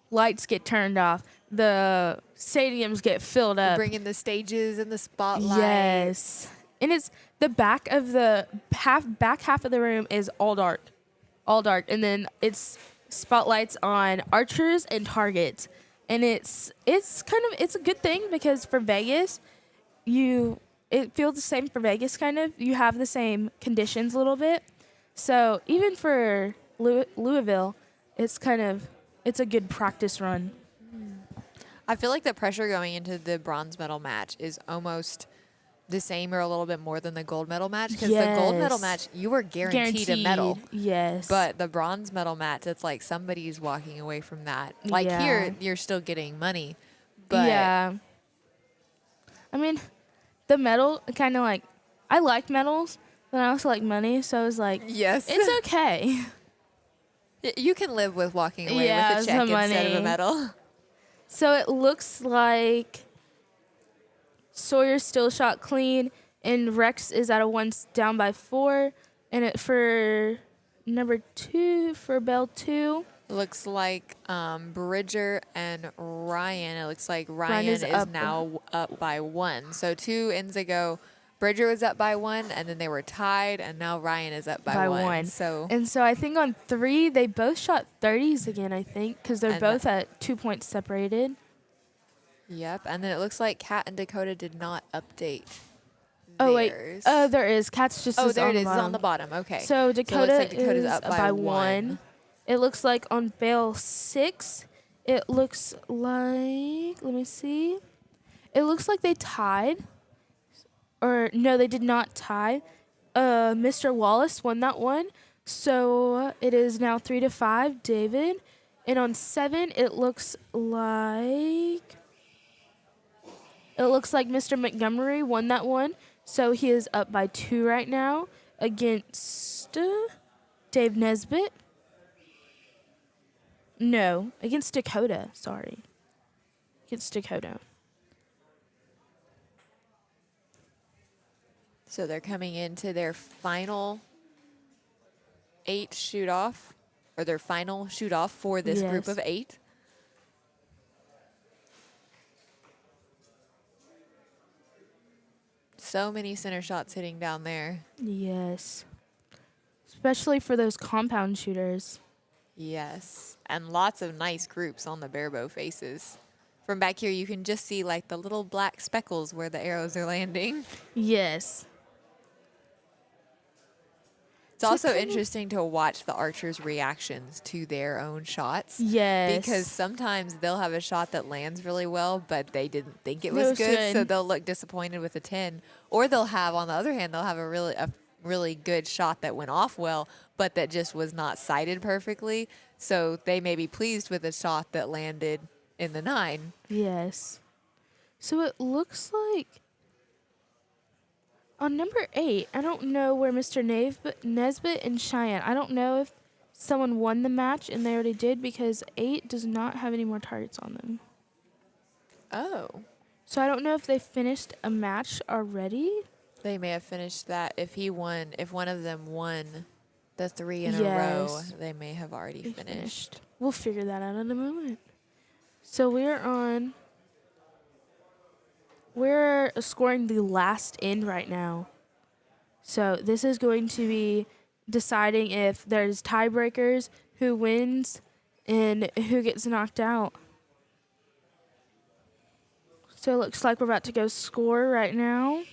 Speaker 1: Lights get turned off. The stadiums get filled up.
Speaker 3: bringing the stages and the spotlight.
Speaker 1: Yes. And it's the back of the back half of the room is all dark. And then it's spotlights on archers and targets. And it's a good thing because for Vegas, it feels the same for Vegas kind of. You have the same conditions a little bit. So even for Louisville, it's a good practice run.
Speaker 3: I feel like the pressure going into the bronze medal match is almost the same or a little bit more than the gold medal match because the gold medal
Speaker 1: Yes.
Speaker 3: match, you were guaranteed a medal.
Speaker 1: Yes.
Speaker 3: But the bronze medal match, it's like somebody's walking away from that. Like
Speaker 1: Yeah.
Speaker 3: here, you're still getting money. But
Speaker 1: yeah. I mean, the medal kind of like I like medals, but I also like money, so I was like,
Speaker 3: yes,
Speaker 1: it's okay.
Speaker 3: you can live with walking away
Speaker 1: Yeah,
Speaker 3: with a check
Speaker 1: some
Speaker 3: instead of a
Speaker 1: money.
Speaker 3: medal.
Speaker 1: So it looks like Sawyer still shot clean, and Rex is at a 1 down by 4, and it for number 2 for Bell 2.
Speaker 3: Looks like Bridger and Ryan. It looks like Ryan
Speaker 1: is
Speaker 3: is
Speaker 1: up.
Speaker 3: now up by 1. So 2 ends ago, Bridger was up by 1, and then they were tied, and now Ryan is up by 1. So
Speaker 1: And so I think on 3 they both shot 30s again. I think because they're
Speaker 3: And
Speaker 1: both at 2 points separated.
Speaker 3: yep. And then it looks like Kat and Dakota did not update.
Speaker 1: Oh wait,
Speaker 3: theirs.
Speaker 1: there is. Cat's just
Speaker 3: Oh,
Speaker 1: is
Speaker 3: there
Speaker 1: on
Speaker 3: it
Speaker 1: the
Speaker 3: is. It's
Speaker 1: bottom.
Speaker 3: on the bottom. Okay.
Speaker 1: So
Speaker 3: So it
Speaker 1: Dakota
Speaker 3: looks like Dakota's
Speaker 1: is
Speaker 3: up
Speaker 1: up
Speaker 3: by
Speaker 1: by
Speaker 3: 1.
Speaker 1: 1. It looks like on bale 6, It looks like, let me see. It looks like they tied. Or no, they did not tie. Mr. Wallace won that one. So it is now 3-5, David. And on 7, it looks like Mr. Montgomery won that one. So he is up by 2 right now against Dave Nesbitt. No, against Dakota. Sorry. Against Dakota.
Speaker 3: So they're coming into their final 8 shoot off, or their final shoot off for this group
Speaker 1: Yes.
Speaker 3: of 8. So many center shots hitting down there.
Speaker 1: Yes. Especially for those compound shooters.
Speaker 3: Yes, and lots of nice groups on the barebow faces. From back here, you can just see like the little black speckles where the arrows are landing.
Speaker 1: Yes.
Speaker 3: It's also interesting to watch the archers' reactions to their own shots.
Speaker 1: Yes.
Speaker 3: Because sometimes they'll have a shot that lands really well, but they didn't think it was
Speaker 1: It was
Speaker 3: good, so
Speaker 1: good.
Speaker 3: they'll look disappointed with a 10. Or they'll have, on the other hand, they'll have a really good shot that went off well, but that just was not sighted perfectly. So they may be pleased with a shot that landed in the 9.
Speaker 1: Yes. So it looks like on number 8, I don't know where Mr. Nesbitt and Cheyenne. I don't know if someone won the match and they already did because 8 does not have any more targets on them.
Speaker 3: Oh.
Speaker 1: So I don't know if they finished a match already.
Speaker 3: They may have finished that. If one of them won the 3 in a row,
Speaker 1: Yes.
Speaker 3: they may have already
Speaker 1: They
Speaker 3: finished.
Speaker 1: We'll figure that out in a moment. So we're scoring the last end right now. So this is going to be deciding if there's tiebreakers, who wins, and who gets knocked out. So it looks like we're about to go score right now.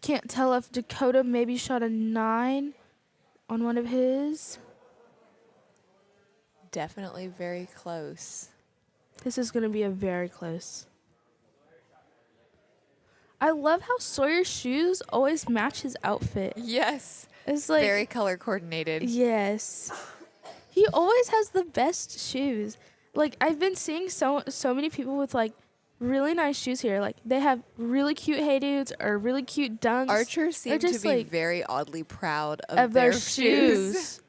Speaker 1: Can't tell if Dakota maybe shot a 9 on one of his.
Speaker 3: Definitely very close.
Speaker 1: This is going to be a very close. I love how Sawyer's shoes always match his outfit.
Speaker 3: Yes.
Speaker 1: It's like
Speaker 3: Very color coordinated.
Speaker 1: yes. He always has the best shoes. Like I've been seeing so many people with like really nice shoes here. Like they have really cute Hey Dudes or really cute Dunks.
Speaker 3: Archers seem
Speaker 1: They're
Speaker 3: to
Speaker 1: just,
Speaker 3: be
Speaker 1: like,
Speaker 3: very oddly proud
Speaker 1: of
Speaker 3: their
Speaker 1: their
Speaker 3: shoes.
Speaker 1: shoes.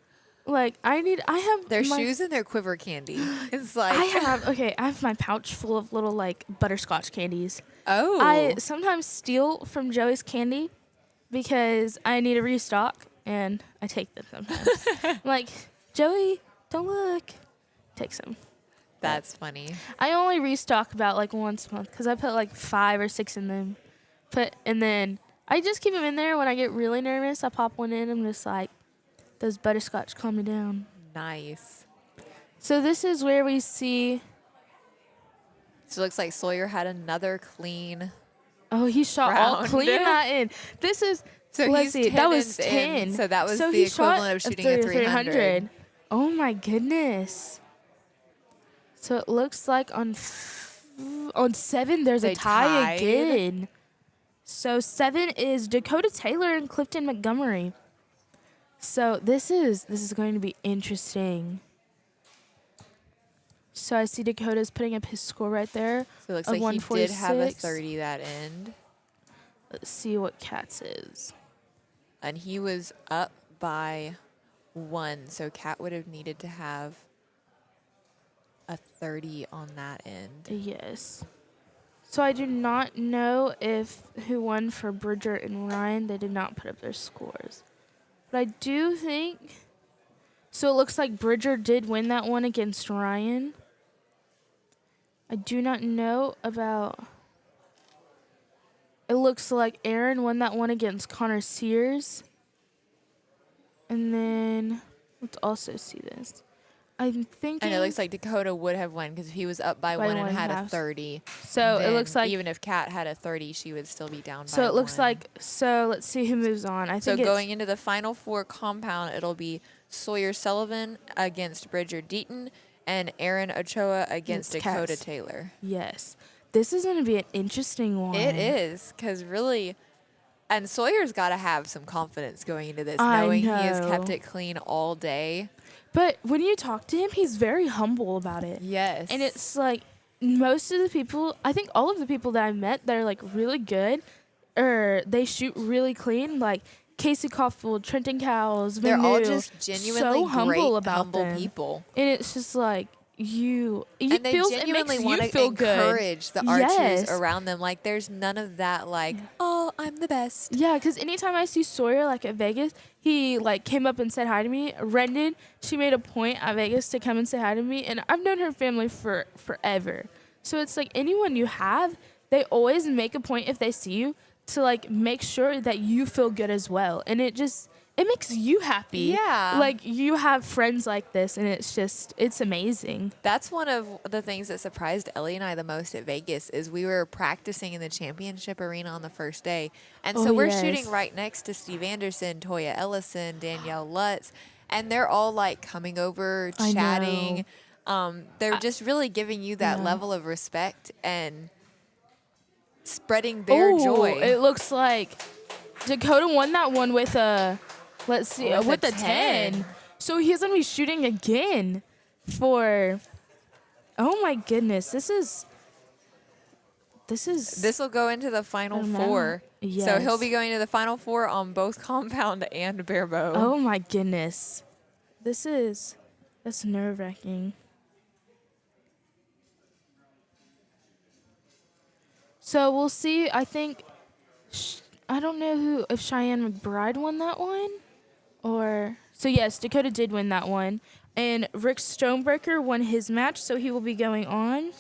Speaker 1: Like I have
Speaker 3: Their
Speaker 1: my-
Speaker 3: shoes and their quiver candy. It's like
Speaker 1: I have my pouch full of little like butterscotch candies.
Speaker 3: oh,
Speaker 1: I sometimes steal from Joey's candy because I need a restock and I take them sometimes. I'm like, Joey, don't look. Take some.
Speaker 3: that's funny.
Speaker 1: I only restock about like once a month because I put like 5 or 6 in them. And then I just keep them in there. When I get really nervous, I pop one in. I'm just like, those butterscotch calm me down.
Speaker 3: Nice.
Speaker 1: So this is where we see.
Speaker 3: So it looks like Sawyer had another clean.
Speaker 1: Oh, he shot all
Speaker 3: Round.
Speaker 1: clean that in. This is.
Speaker 3: So
Speaker 1: let's
Speaker 3: he's
Speaker 1: see. That
Speaker 3: 10
Speaker 1: was
Speaker 3: ins
Speaker 1: 10.
Speaker 3: in, so that was the
Speaker 1: he shot
Speaker 3: equivalent of shooting a 300.
Speaker 1: Oh my goodness. So it looks like on 7 there's
Speaker 3: They
Speaker 1: a tie
Speaker 3: tied.
Speaker 1: again. So 7 is Dakota Taylor and Clifton Montgomery. So this is going to be interesting. So I see Dakota's putting up his score right there.
Speaker 3: So it looks
Speaker 1: of
Speaker 3: like he did have a
Speaker 1: 146.
Speaker 3: 30 that end.
Speaker 1: Let's see what Kat's is.
Speaker 3: And he was up by 1, so Kat would have needed to have a 30 on that end.
Speaker 1: Yes. So I do not know who won for Bridger and Ryan. They did not put up their scores. But I do think. So it looks like Bridger did win that one against Ryan. I do not know about. It looks like Aaron won that one against Connor Sears. And then let's also see this. I'm thinking.
Speaker 3: And it looks like Dakota would have won because he was up by
Speaker 1: By
Speaker 3: one
Speaker 1: one
Speaker 3: and had a
Speaker 1: half.
Speaker 3: 30.
Speaker 1: So it
Speaker 3: Then
Speaker 1: looks like.
Speaker 3: even if Kat had a 30, she would still be down by
Speaker 1: So it looks
Speaker 3: one.
Speaker 1: like. So let's see who moves on. I
Speaker 3: So
Speaker 1: think
Speaker 3: going into the final four compound, it'll be Sawyer Sullivan against Bridger Deaton and Aaron Ochoa against
Speaker 1: It's
Speaker 3: Dakota
Speaker 1: Cass.
Speaker 3: Taylor.
Speaker 1: Yes. This is going to be an interesting one.
Speaker 3: It is, because really, and Sawyer's got to have some confidence going into this,
Speaker 1: I
Speaker 3: knowing he has
Speaker 1: know.
Speaker 3: kept it clean all day.
Speaker 1: But when you talk to him, he's very humble about it.
Speaker 3: Yes.
Speaker 1: And it's like most of the people, I think all of the people that I've met that are like really good or they shoot really clean, like Casey Caulfield, Trenton Cowles,
Speaker 3: they're all
Speaker 1: Manu,
Speaker 3: just genuinely
Speaker 1: so humble
Speaker 3: great,
Speaker 1: about
Speaker 3: humble
Speaker 1: them.
Speaker 3: people.
Speaker 1: And it's just like you
Speaker 3: And they
Speaker 1: feels, it
Speaker 3: genuinely
Speaker 1: makes
Speaker 3: want
Speaker 1: you
Speaker 3: to
Speaker 1: feel good.
Speaker 3: encourage the archers
Speaker 1: Yes.
Speaker 3: around them. Like, there's none of that, like, oh, I'm the best.
Speaker 1: Yeah, because anytime I see Sawyer like at Vegas, he like came up and said hi to me. Rendon, she made a point at Vegas to come and say hi to me, and I've known her family for forever. So it's like anyone you have, they always make a point if they see you to like make sure that you feel good as well, and it makes you happy.
Speaker 3: Yeah.
Speaker 1: Like you have friends like this, and it's amazing.
Speaker 3: That's one of the things that surprised Ellie and I the most at Vegas is we were practicing in the championship arena on the first day. And so
Speaker 1: Oh,
Speaker 3: we're
Speaker 1: yes.
Speaker 3: shooting right next to Steve Anderson, Toya Ellison, Danielle Lutz, and they're all like coming over,
Speaker 1: I
Speaker 3: chatting. They're just really giving you that
Speaker 1: Yeah.
Speaker 3: level of respect and spreading their
Speaker 1: Ooh,
Speaker 3: joy.
Speaker 1: It looks like Dakota won that one with a, let's see,
Speaker 3: With
Speaker 1: with
Speaker 3: a
Speaker 1: a 10.
Speaker 3: 10.
Speaker 1: So he's going to be shooting again for, oh my goodness, this is.
Speaker 3: This will go into the final
Speaker 1: I know.
Speaker 3: four. So
Speaker 1: Yes.
Speaker 3: he'll be going to the final four on both compound and barebow.
Speaker 1: Oh my goodness. That's nerve wracking. So we'll see. I think, I don't know if Cheyenne McBride won that one or, so yes, Dakota did win that one. And Rick Stonebreaker won his match, so he will be going on.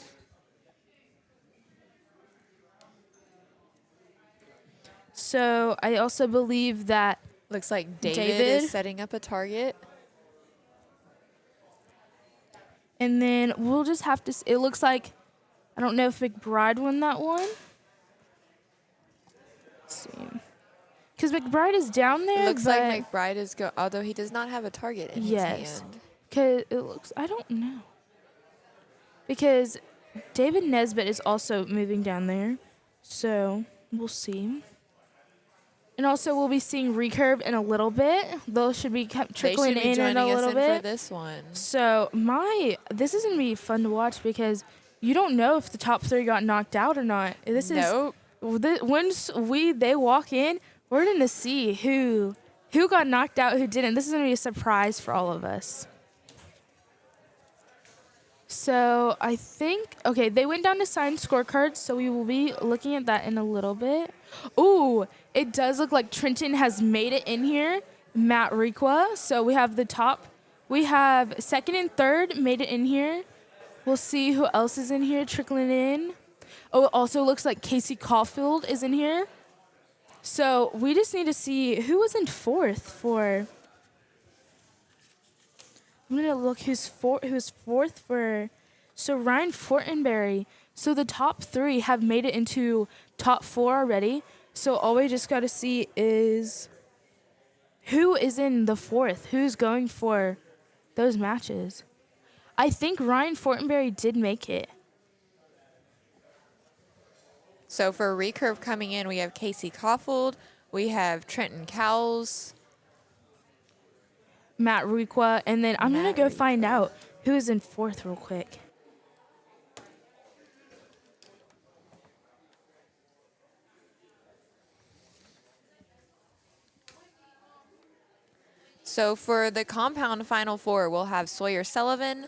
Speaker 1: So I also believe that
Speaker 3: Looks like David
Speaker 1: David.
Speaker 3: is setting up a target.
Speaker 1: And then we'll just have to. It looks like, I don't know if McBride won that one. Let's see. Because McBride is down there.
Speaker 3: It looks
Speaker 1: but
Speaker 3: like McBride is although he does not have a target in
Speaker 1: Yes.
Speaker 3: his hand.
Speaker 1: Because it looks. I don't know. Because David Nesbitt is also moving down there. So we'll see. And also, we'll be seeing Recurve in a little bit. Those should be trickling
Speaker 3: They should be
Speaker 1: in
Speaker 3: joining
Speaker 1: a
Speaker 3: us
Speaker 1: little
Speaker 3: in
Speaker 1: bit.
Speaker 3: for this one.
Speaker 1: So this is gonna be fun to watch because you don't know if the top three got knocked out or not.
Speaker 3: Nope.
Speaker 1: Once they walk in, we're gonna see who got knocked out, who didn't. This is gonna be a surprise for all of us. So I think they went down to sign scorecards, so we will be looking at that in a little bit. Ooh, it does look like Trenton has made it in here. Matt Requa. So we have the top. We have second and third made it in here. We'll see who else is in here trickling in. Oh, it also looks like Casey Caulfield is in here. So we just need to see who was in fourth for. I'm gonna look who's fourth for. So Ryan Fortenberry. So the top three have made it into top four already. So all we just gotta see is who is in the fourth. Who's going for those matches? I think Ryan Fortenberry did make it.
Speaker 3: So for recurve coming in, we have Casey Caulfield, we have Trenton Cowles.
Speaker 1: Matt Requa, and then I'm gonna
Speaker 3: Matt
Speaker 1: go
Speaker 3: Requa.
Speaker 1: find out who's in fourth real quick.
Speaker 3: So for the compound final four, we'll have Sawyer Sullivan,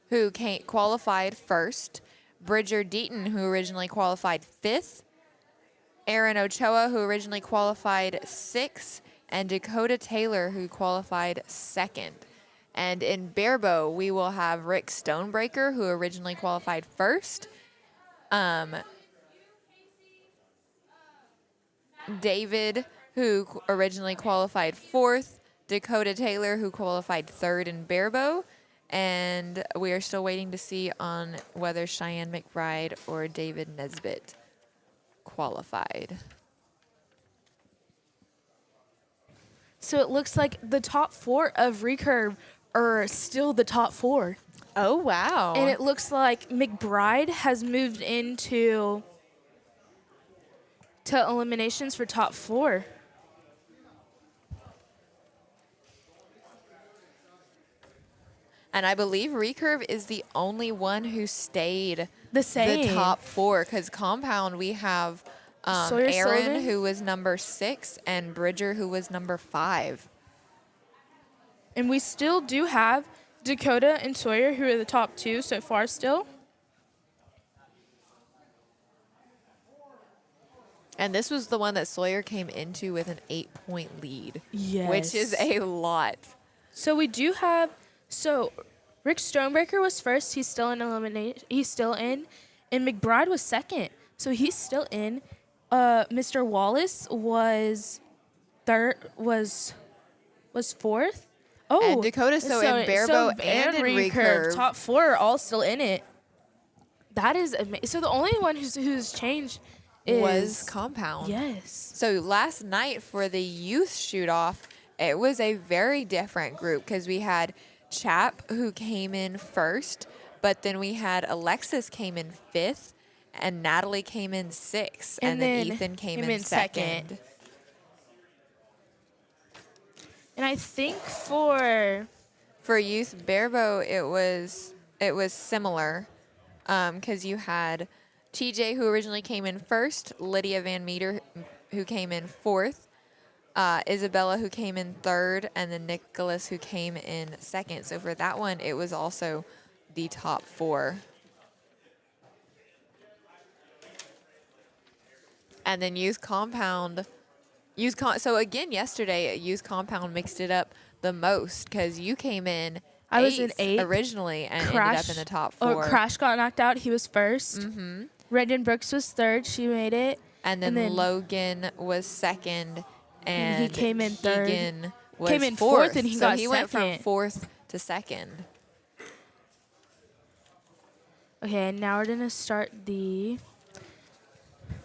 Speaker 3: who qualified first, Bridger Deaton, who originally qualified fifth, Aaron Ochoa, who originally qualified sixth, and Dakota Taylor, who qualified second. And in barebow, we will have Rick Stonebreaker, who originally qualified first, David, who originally qualified fourth, Dakota Taylor, who qualified third in barebow, And we are still waiting to see on whether Cheyenne McBride or David Nesbitt qualified.
Speaker 1: So it looks like the top 4 of recurve are still the top 4.
Speaker 3: Oh, wow.
Speaker 1: And it looks like McBride has moved into eliminations for top 4.
Speaker 3: And I believe recurve is the only one who stayed
Speaker 1: The same.
Speaker 3: the top 4, because compound we have
Speaker 1: Sawyer
Speaker 3: Aaron,
Speaker 1: Sullivan?
Speaker 3: who was number 6, and Bridger, who was number 5.
Speaker 1: And we still do have Dakota and Sawyer, who are the top 2 so far still.
Speaker 3: And this was the one that Sawyer came into with an 8-point lead.
Speaker 1: Yes.
Speaker 3: Which is a lot.
Speaker 1: So we do have, Rick Stonebreaker was first. He's still in elimination. He's still in. And McBride was second. So he's still in. Mr. Wallace was fourth. Oh,
Speaker 3: And Dakota, so in Barebow and in recurve.
Speaker 1: top 4 are all still in it. That is amazing. So the only one who's changed
Speaker 3: Was
Speaker 1: is
Speaker 3: compound.
Speaker 1: Yes.
Speaker 3: So last night for the youth shoot-off, it was a very different group because we had Chap, who came in first, but then we had Alexis came in 5th, and Natalie came in 6th, and then Ethan came in second.
Speaker 1: And I think for
Speaker 3: youth Barebow, it was similar, because you had TJ, who originally came in first, Lydia Van Meter, who came in 4th, Isabella, who came in 3rd, and then Nicholas, who came in 2nd. So for that one, it was also the top 4. And then youth compound. So again, yesterday, youth compound mixed it up the most because you came in.
Speaker 1: I was in 8th
Speaker 3: originally and ended up in the top 4.
Speaker 1: Crash got knocked out. He was first. Mm-hmm. Rendon Brooks was 3rd. She made it.
Speaker 3: And then Logan was 2nd. And
Speaker 1: he came in 3rd.
Speaker 3: Keegan was
Speaker 1: Came in
Speaker 3: 4th,
Speaker 1: 4th and he
Speaker 3: so
Speaker 1: got
Speaker 3: he went from
Speaker 1: second.
Speaker 3: 4th to 2nd.
Speaker 1: Okay, now we're gonna start the.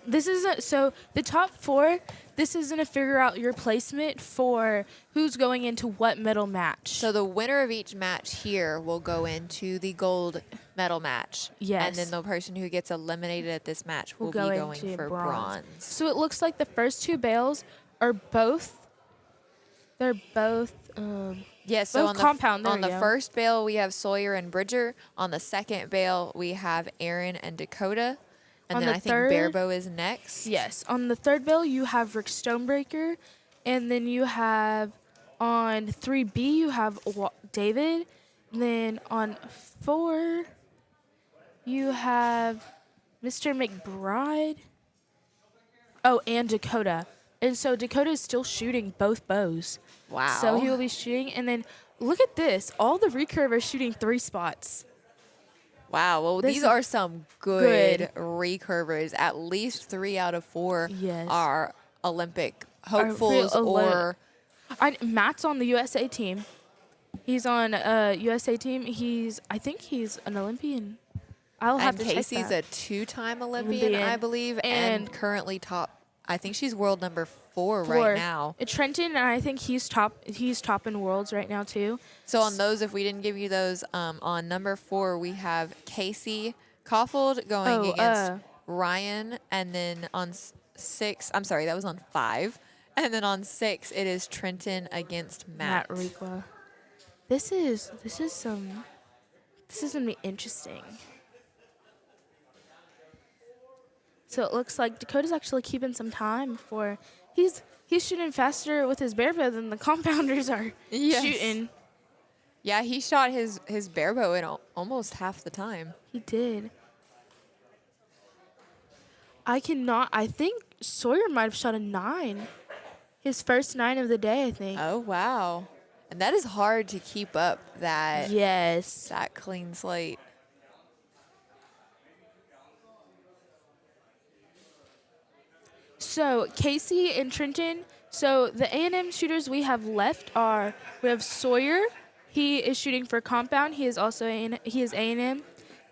Speaker 1: The top 4. This is gonna figure out your placement for who's going into what medal match.
Speaker 3: So the winner of each match here will go into the gold medal match.
Speaker 1: Yes.
Speaker 3: And then the person who gets eliminated at this match will
Speaker 1: We'll
Speaker 3: be
Speaker 1: go
Speaker 3: going
Speaker 1: into
Speaker 3: for
Speaker 1: bronze.
Speaker 3: bronze.
Speaker 1: So it looks like the first 2 bales are both. They're both.
Speaker 3: Yeah, so
Speaker 1: both
Speaker 3: on
Speaker 1: compound.
Speaker 3: the,
Speaker 1: There
Speaker 3: on
Speaker 1: we
Speaker 3: the
Speaker 1: go.
Speaker 3: first bale, we have Sawyer and Bridger. On the second bale, we have Aaron and Dakota. And
Speaker 1: On
Speaker 3: then
Speaker 1: the
Speaker 3: I think
Speaker 1: third-
Speaker 3: Barebow is next.
Speaker 1: Yes. On the 3rd bale, you have Rick Stonebreaker, and then you have on 3B you have David. And then on 4, you have Mr. McBride. Oh, and Dakota. And so Dakota is still shooting both bows.
Speaker 3: Wow.
Speaker 1: So he will be shooting. And then look at this. All the recurve are shooting 3 spots.
Speaker 3: Wow. Well,
Speaker 1: This
Speaker 3: these
Speaker 1: is
Speaker 3: are some good
Speaker 1: good.
Speaker 3: recurvers. At least 3 out of 4
Speaker 1: Yes.
Speaker 3: are Olympic hopefuls
Speaker 1: real
Speaker 3: or
Speaker 1: Matt's on the USA team. He's on USA team. I think he's an Olympian. I'll have
Speaker 3: and
Speaker 1: to
Speaker 3: Casey's
Speaker 1: check that.
Speaker 3: a 2-time Olympian, I
Speaker 1: Olympian.
Speaker 3: believe, and
Speaker 1: And-
Speaker 3: currently top. I think she's world number 4
Speaker 1: 4.
Speaker 3: right now.
Speaker 1: Trenton, and I think he's top in worlds right now too.
Speaker 3: So on those, if we didn't give you those, on number 4 we have Casey Koffold going against Ryan, and then on 6, I'm sorry, that was on 5, and then on 6 it is Trenton against Matt.
Speaker 1: Matt Requa. This is gonna be interesting. So it looks like Dakota's actually keeping some time for he's shooting faster with his barebow than the compounders are
Speaker 3: Yes.
Speaker 1: shooting.
Speaker 3: Yeah, he shot his barebow in almost half the time.
Speaker 1: He did. I think Sawyer might have shot a 9. His first 9 of the day, I think.
Speaker 3: Oh wow, and that is hard to keep up that
Speaker 1: Yes.
Speaker 3: that clean slate.
Speaker 1: So Casey and Trenton. So the A&M shooters we have left we have Sawyer, He is shooting for compound. He is also he is A&M.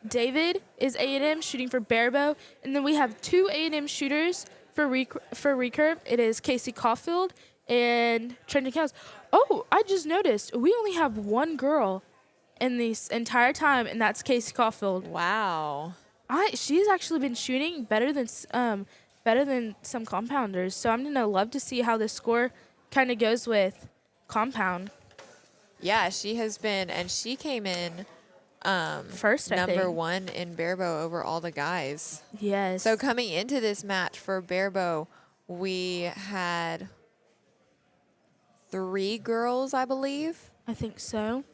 Speaker 1: David is A&M shooting for barebow, and then we have two A&M shooters for recurve. It is Casey Caulfield and Trenton Cows. Oh, I just noticed we only have one girl in this entire time, and that's Casey Caulfield.
Speaker 3: Wow.
Speaker 1: She's actually been shooting better than some compounders. So I'm gonna love to see how the score kind of goes with compound
Speaker 3: Yeah, she has been, and she came in
Speaker 1: first. I
Speaker 3: number
Speaker 1: think.
Speaker 3: one in barebow over all the guys.
Speaker 1: Yes.
Speaker 3: So coming into this match for barebow, we had 3 girls, I believe.
Speaker 1: I think so.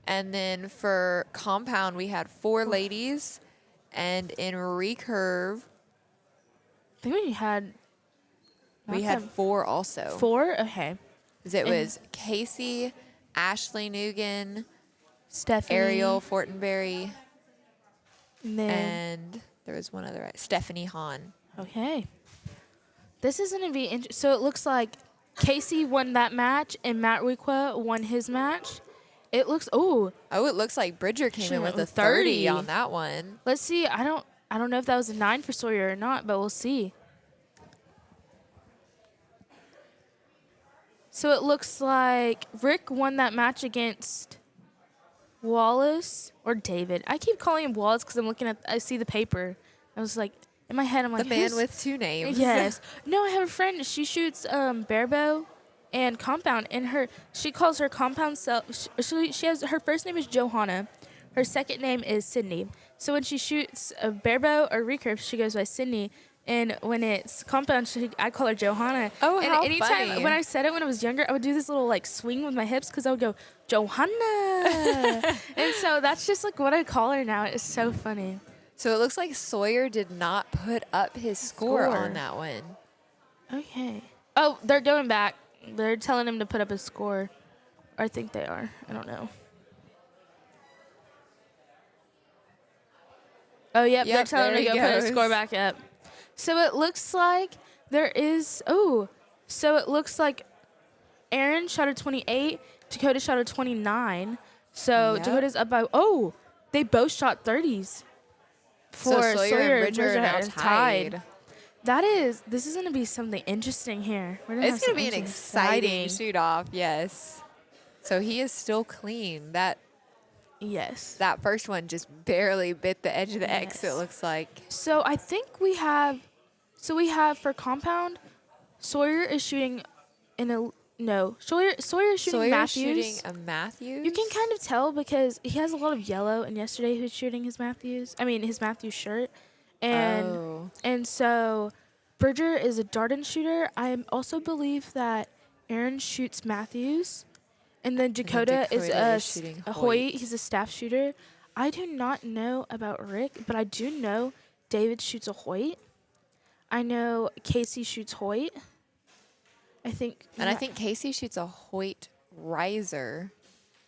Speaker 3: And then for compound, we had 4 ladies. And in recurve,
Speaker 1: I think we had.
Speaker 3: we
Speaker 1: not
Speaker 3: had
Speaker 1: that-
Speaker 3: 4 also.
Speaker 1: 4. Okay.
Speaker 3: 'Cause it
Speaker 1: And-
Speaker 3: was Casey, Ashley Nugent,
Speaker 1: Stephanie.
Speaker 3: Ariel Fortenberry,
Speaker 1: And then,
Speaker 3: and there was one other, Stephanie Hahn.
Speaker 1: okay. This is gonna be interesting. So it looks like Casey won that match and Matt Requa won his match. It looks. Oh,
Speaker 3: Oh, it looks like Bridger came in
Speaker 1: Shit,
Speaker 3: with a
Speaker 1: 30
Speaker 3: 30 on that one.
Speaker 1: let's see. I don't know if that was a 9 for Sawyer or not, but we'll see. So it looks like Rick won that match against Wallace or David. I keep calling him Wallace because I see the paper. I was like, in my head, I'm like,
Speaker 3: The man
Speaker 1: who's-
Speaker 3: with 2 names.
Speaker 1: Yes. No, I have a friend. She shoots barebow and compound, and she calls her compound self. She has her first name is Johanna, her second name is Sydney. So when she shoots a barebow or recurve, she goes by Sydney. And when it's compound, I call her Johanna.
Speaker 3: Oh,
Speaker 1: and
Speaker 3: how
Speaker 1: anytime
Speaker 3: funny.
Speaker 1: when I said it when I was younger, I would do this little like swing with my hips because I would go Johanna. And so that's just like what I call her now. It's so funny.
Speaker 3: So it looks like Sawyer did not put up his score
Speaker 1: Score.
Speaker 3: on that one.
Speaker 1: Okay. Oh, they're going back. They're telling him to put up a score. Or I think they are. I don't know. Oh, yep. They're
Speaker 3: Yep,
Speaker 1: telling him
Speaker 3: there
Speaker 1: to
Speaker 3: he
Speaker 1: go put his
Speaker 3: goes.
Speaker 1: score back up. So it looks like there is. Oh. So it looks like Aaron shot a 28. Dakota shot a 29. So
Speaker 3: Yep.
Speaker 1: Dakota's up by. Oh. They both shot 30s.
Speaker 3: So Sawyer and Bridger are now tied.
Speaker 1: This is going to be something interesting here. We're gonna
Speaker 3: It's
Speaker 1: have
Speaker 3: going to
Speaker 1: some
Speaker 3: be an
Speaker 1: interesting
Speaker 3: exciting
Speaker 1: fighting.
Speaker 3: shoot off, yes. So he is still clean. That
Speaker 1: Yes.
Speaker 3: first one just barely bit the edge of the X, it
Speaker 1: Yes.
Speaker 3: looks like.
Speaker 1: So I think we have for compound, Sawyer is shooting Sawyer is shooting
Speaker 3: Sawyer's
Speaker 1: Matthews.
Speaker 3: shooting a Matthews.
Speaker 1: You can kind of tell because he has a lot of yellow, and yesterday he was shooting his Matthews shirt,
Speaker 3: Oh.
Speaker 1: and so Bridger is a Darden shooter. I also believe that Aaron shoots Matthews, and then Dakota is
Speaker 3: Dakota is shooting
Speaker 1: a
Speaker 3: Hoyt.
Speaker 1: He's a staff shooter. I do not know about Rick, but I do know David shoots a Hoyt. I know Casey shoots Hoyt. I think.
Speaker 3: And I think Casey shoots a Hoyt riser.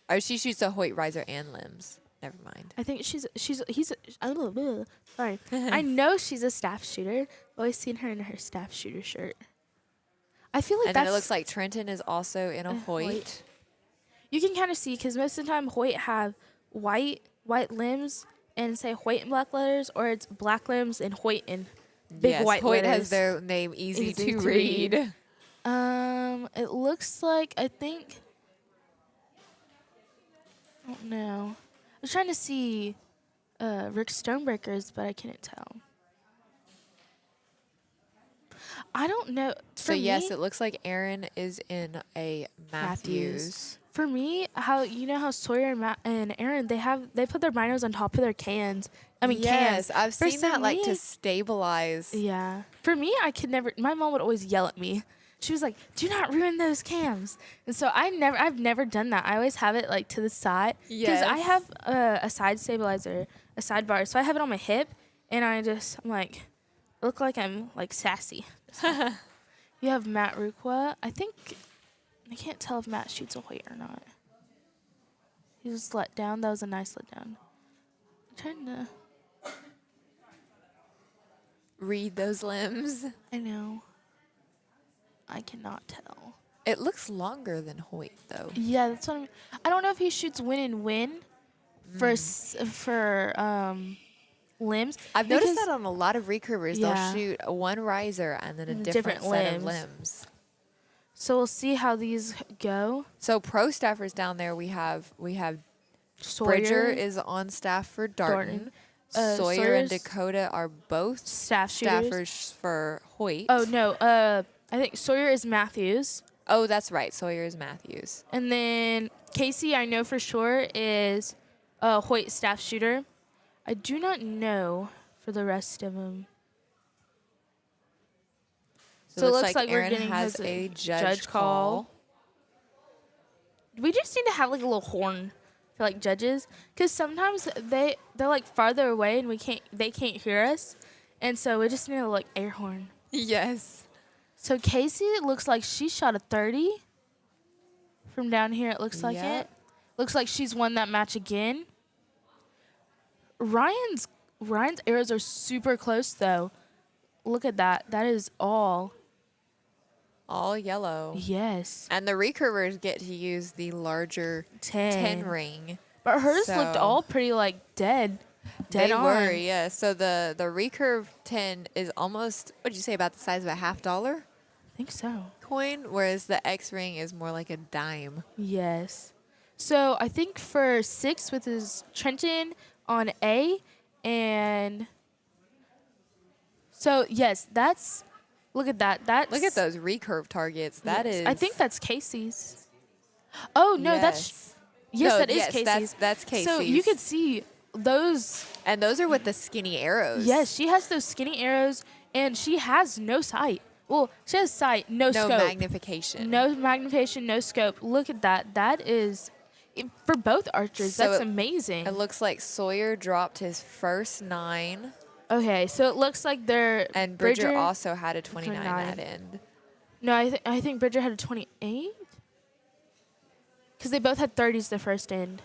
Speaker 3: Oh, she shoots a Hoyt riser and limbs. Never mind.
Speaker 1: I think sorry. I know she's a staff shooter. I've always seen her in her staff shooter shirt. I feel like
Speaker 3: And then
Speaker 1: that's.
Speaker 3: it looks like Trenton is also in a Hoyt.
Speaker 1: Hoyt. You can kind of see because most of the time Hoyt have white limbs and say Hoyt in black letters, or it's black limbs and Hoyt in big
Speaker 3: Yes,
Speaker 1: white
Speaker 3: Hoyt
Speaker 1: letters.
Speaker 3: has their name easy
Speaker 1: Easy
Speaker 3: to
Speaker 1: to
Speaker 3: read.
Speaker 1: read. It looks like I don't know. I was trying to see Rick Stonebreakers, but I couldn't tell. I don't know.
Speaker 3: So yes, it looks like Aaron is in a Matthews.
Speaker 1: For me, how Sawyer and Aaron they put their binos on top of their cans.
Speaker 3: Yes,
Speaker 1: cans.
Speaker 3: I've
Speaker 1: For
Speaker 3: seen that like to
Speaker 1: me-
Speaker 3: stabilize.
Speaker 1: Yeah. For me, I could never. My mom would always yell at me. She was like, "Do not ruin those cams." And so I've never done that. I always have it like to the side because I
Speaker 3: Yes.
Speaker 1: have a side stabilizer, a sidebar. So I have it on my hip, and I'm like, look like I'm like sassy. You have Matt Requa. I can't tell if Matt shoots a Hoyt or not. He was let down. That was a nice let down. I'm trying to.
Speaker 3: Read those limbs.
Speaker 1: I know. I cannot tell.
Speaker 3: It looks longer than Hoyt, though.
Speaker 1: Yeah, that's what I mean. I don't know if he shoots win and win for limbs.
Speaker 3: I've noticed
Speaker 1: because-
Speaker 3: that on a lot of recurvers.
Speaker 1: Yeah.
Speaker 3: They'll shoot one riser and then a
Speaker 1: And
Speaker 3: different,
Speaker 1: different
Speaker 3: set of
Speaker 1: limbs.
Speaker 3: limbs.
Speaker 1: So we'll see how these go.
Speaker 3: So pro staffers down there, we have
Speaker 1: Sawyer,
Speaker 3: Bridger is on staff for Darton. Sawyer and
Speaker 1: Sawyer's
Speaker 3: Dakota are both
Speaker 1: staff shooters.
Speaker 3: staffers for Hoyt.
Speaker 1: Oh no, I think Sawyer is Matthews,
Speaker 3: Oh, that's right. Sawyer is Matthews.
Speaker 1: and then Casey I know for sure is Hoyt staff shooter. I do not know for the rest of them.
Speaker 3: So it looks
Speaker 1: like we're
Speaker 3: Aaron
Speaker 1: getting
Speaker 3: has
Speaker 1: his,
Speaker 3: a judge call.
Speaker 1: We just need to have like a little horn for like judges, because sometimes they're like farther away and they can't hear us, and so we just need a like air horn.
Speaker 3: Yes.
Speaker 1: So Casey, it looks like she shot a 30 from down here. It looks like
Speaker 3: Yep.
Speaker 1: it. Looks like she's won that match again. Ryan's arrows are super close though. Look at that. That is all.
Speaker 3: All yellow.
Speaker 1: Yes.
Speaker 3: And the recurvers get to use the larger 10 ring.
Speaker 1: But hers looked
Speaker 3: So-
Speaker 1: all pretty like dead
Speaker 3: They
Speaker 1: on.
Speaker 3: were, yeah. So the recurve 10 is almost, what did you say, about the size of a $50
Speaker 1: I think so.
Speaker 3: coin, whereas the X ring is more like a dime.
Speaker 1: Yes. So I think for 6 with his Trenton on A, and so yes, that's look at that. That's
Speaker 3: Look at those recurve targets. That
Speaker 1: yes,
Speaker 3: is.
Speaker 1: I think that's Casey's. Oh no, that's yes,
Speaker 3: No,
Speaker 1: that is
Speaker 3: yes,
Speaker 1: Casey's.
Speaker 3: that's
Speaker 1: So you
Speaker 3: Casey's.
Speaker 1: could see those.
Speaker 3: And those are with the skinny arrows.
Speaker 1: Yes, she has those skinny arrows, and she has no sight. Well, she has sight, no
Speaker 3: No
Speaker 1: scope.
Speaker 3: magnification.
Speaker 1: No magnification, no scope. Look at that. That is, for both archers,
Speaker 3: So
Speaker 1: that's
Speaker 3: it-
Speaker 1: amazing.
Speaker 3: It looks like Sawyer dropped his first 9,
Speaker 1: Okay, so it looks like they're
Speaker 3: and Bridger also had a 29
Speaker 1: 29.
Speaker 3: at end.
Speaker 1: No, I think Bridger had a 28. Because they both had 30s the first end.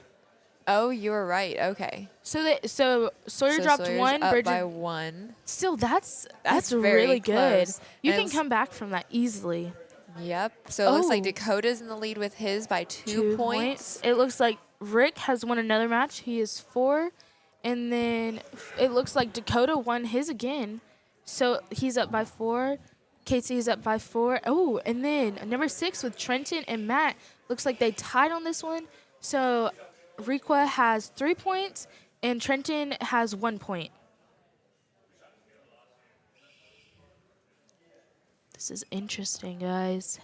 Speaker 3: Oh, you were right. Okay.
Speaker 1: So Sawyer
Speaker 3: So
Speaker 1: dropped
Speaker 3: Sawyer's
Speaker 1: 1.
Speaker 3: up
Speaker 1: Bridger
Speaker 3: by 1.
Speaker 1: still that's
Speaker 3: very
Speaker 1: really good.
Speaker 3: close.
Speaker 1: You
Speaker 3: And
Speaker 1: can come back from that easily.
Speaker 3: Yep. So it looks like
Speaker 1: Oh.
Speaker 3: Dakota's in the lead with his by 2 points.
Speaker 1: It looks like Rick has won another match. He is 4. And then it looks like Dakota won his again. So he's up by 4. Casey's up by 4. Oh, and then number 6 with Trenton and Matt. Looks like they tied on this one. So Requa has 3 points and Trenton has 1 point. This is interesting, guys.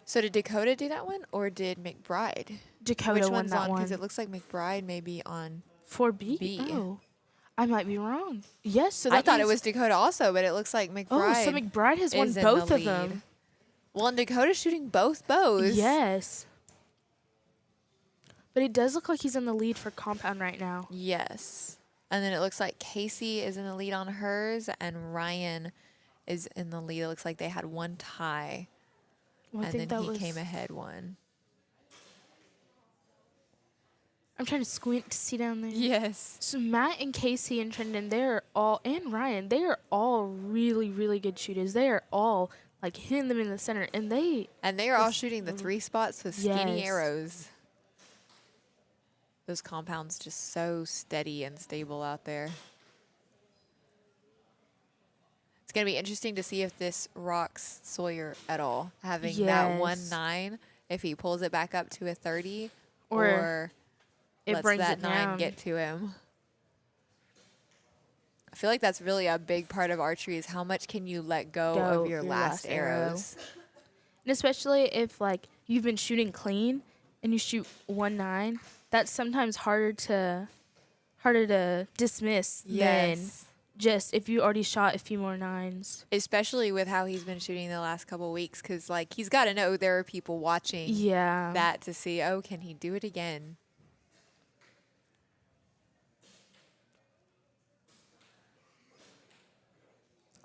Speaker 3: So did Dakota do that one, or did McBride?
Speaker 1: Dakota
Speaker 3: Which
Speaker 1: won
Speaker 3: one's
Speaker 1: that
Speaker 3: on?
Speaker 1: one.
Speaker 3: Because it looks like McBride may be on.
Speaker 1: 4B?
Speaker 3: B.
Speaker 1: Oh, I might be wrong. Yes, so
Speaker 3: I
Speaker 1: that
Speaker 3: thought it
Speaker 1: means-
Speaker 3: was Dakota also, but it looks like McBride.
Speaker 1: Oh, so McBride has won
Speaker 3: is in
Speaker 1: both
Speaker 3: the
Speaker 1: of them.
Speaker 3: lead. Well, and Dakota's shooting both bows.
Speaker 1: Yes. But it does look like he's in the lead for compound right now.
Speaker 3: Yes. And then it looks like Casey is in the lead on hers, and Ryan is in the lead. It looks like they had one tie,
Speaker 1: Well, I
Speaker 3: and
Speaker 1: think
Speaker 3: then
Speaker 1: that
Speaker 3: he
Speaker 1: was.
Speaker 3: came ahead one.
Speaker 1: I'm trying to squint to see down there.
Speaker 3: Yes.
Speaker 1: So Matt and Casey and Trendon, they're all, and Ryan, they are all really, really good shooters. They are all like hitting them in the center, and they.
Speaker 3: And they are all shooting the 3 spots with skinny
Speaker 1: Yes.
Speaker 3: arrows. Those compounds just so steady and stable out there. It's going to be interesting to see if this rocks Sawyer at all. Having that
Speaker 1: Yes.
Speaker 3: 1-9, if he pulls it back up to a 30,
Speaker 1: Or
Speaker 3: or
Speaker 1: it
Speaker 3: lets
Speaker 1: brings
Speaker 3: that
Speaker 1: it
Speaker 3: 9
Speaker 1: down.
Speaker 3: get to him. I feel like that's really a big part of archery is how much can you let go of your last arrows.
Speaker 1: And especially if like you've been shooting clean and you shoot 1-9, that's sometimes harder to dismiss than
Speaker 3: Yes.
Speaker 1: just if you already shot a few more 9s.
Speaker 3: Especially with how he's been shooting the last couple weeks, because like he's got to know there are people watching
Speaker 1: Yeah.
Speaker 3: that to see, oh, can he do it again?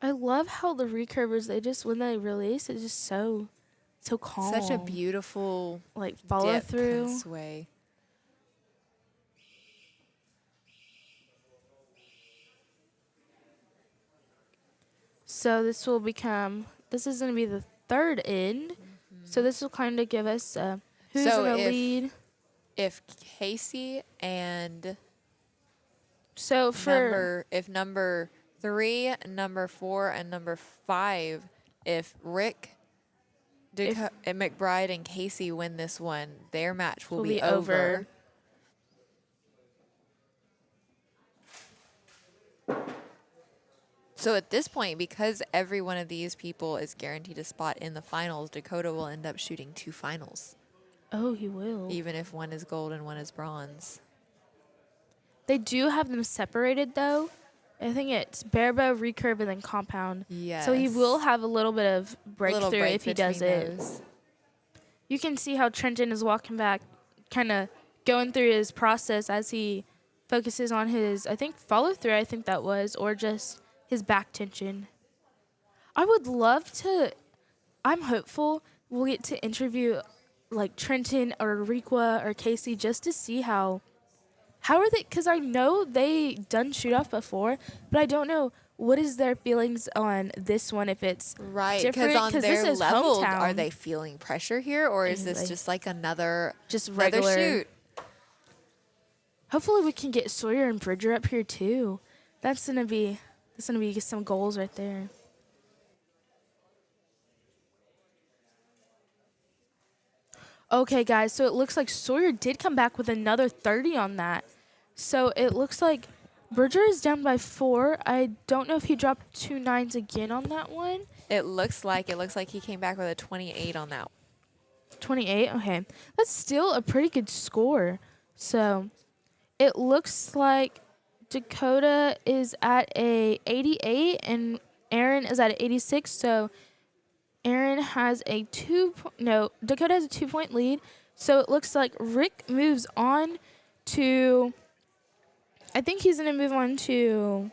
Speaker 1: I love how the recurvers, they just, when they release, it's just so calm.
Speaker 3: Such a beautiful
Speaker 1: like follow
Speaker 3: dip
Speaker 1: through.
Speaker 3: and sway.
Speaker 1: So this is going to be the third end. So this will kind of give us who's
Speaker 3: So
Speaker 1: in the
Speaker 3: if-
Speaker 1: lead.
Speaker 3: If Casey and
Speaker 1: So for
Speaker 3: number 3, number 4, and number 5, if Rick, and McBride, and Casey win this one, their match will be over. So at this point, because every one of these people is guaranteed a spot in the finals, Dakota will end up shooting 2 finals,
Speaker 1: oh, he will.
Speaker 3: even if one is gold and one is bronze.
Speaker 1: They do have them separated though. I think it's barebow, recurve, and then compound. So he will
Speaker 3: Yes.
Speaker 1: have a little bit of breakthrough
Speaker 3: break
Speaker 1: if he does
Speaker 3: between
Speaker 1: it.
Speaker 3: those.
Speaker 1: You can see how Trenton is walking back, kind of going through his process as he focuses on his, I think, follow through, I think that was, or just his back tension. I would love to, I'm hopeful we'll get to interview like Trenton or Requa or Casey just to see how are they, because I know they done shoot off before, but I don't know what is their feelings on this one, if it's
Speaker 3: Right,
Speaker 1: different,
Speaker 3: because on
Speaker 1: 'cause
Speaker 3: their
Speaker 1: this is
Speaker 3: level, are
Speaker 1: hometown.
Speaker 3: they feeling pressure here, or is this
Speaker 1: Like,
Speaker 3: just like another
Speaker 1: regular
Speaker 3: shoot?
Speaker 1: Hopefully we can get Sawyer and Bridger up here too. That's gonna be some goals right there. Okay, guys, so it looks like Sawyer did come back with another 30 on that. So it looks like Bridger is down by 4. I don't know if he dropped 2 9s again on that one.
Speaker 3: It looks like he came back with a 28 on that.
Speaker 1: 28. Okay, that's still a pretty good score. So it looks like Dakota is at a 88 and Aaron is at a 86. So Aaron has a Dakota has a 2-point lead. So it looks like Rick moves on to, I think he's going to move on to,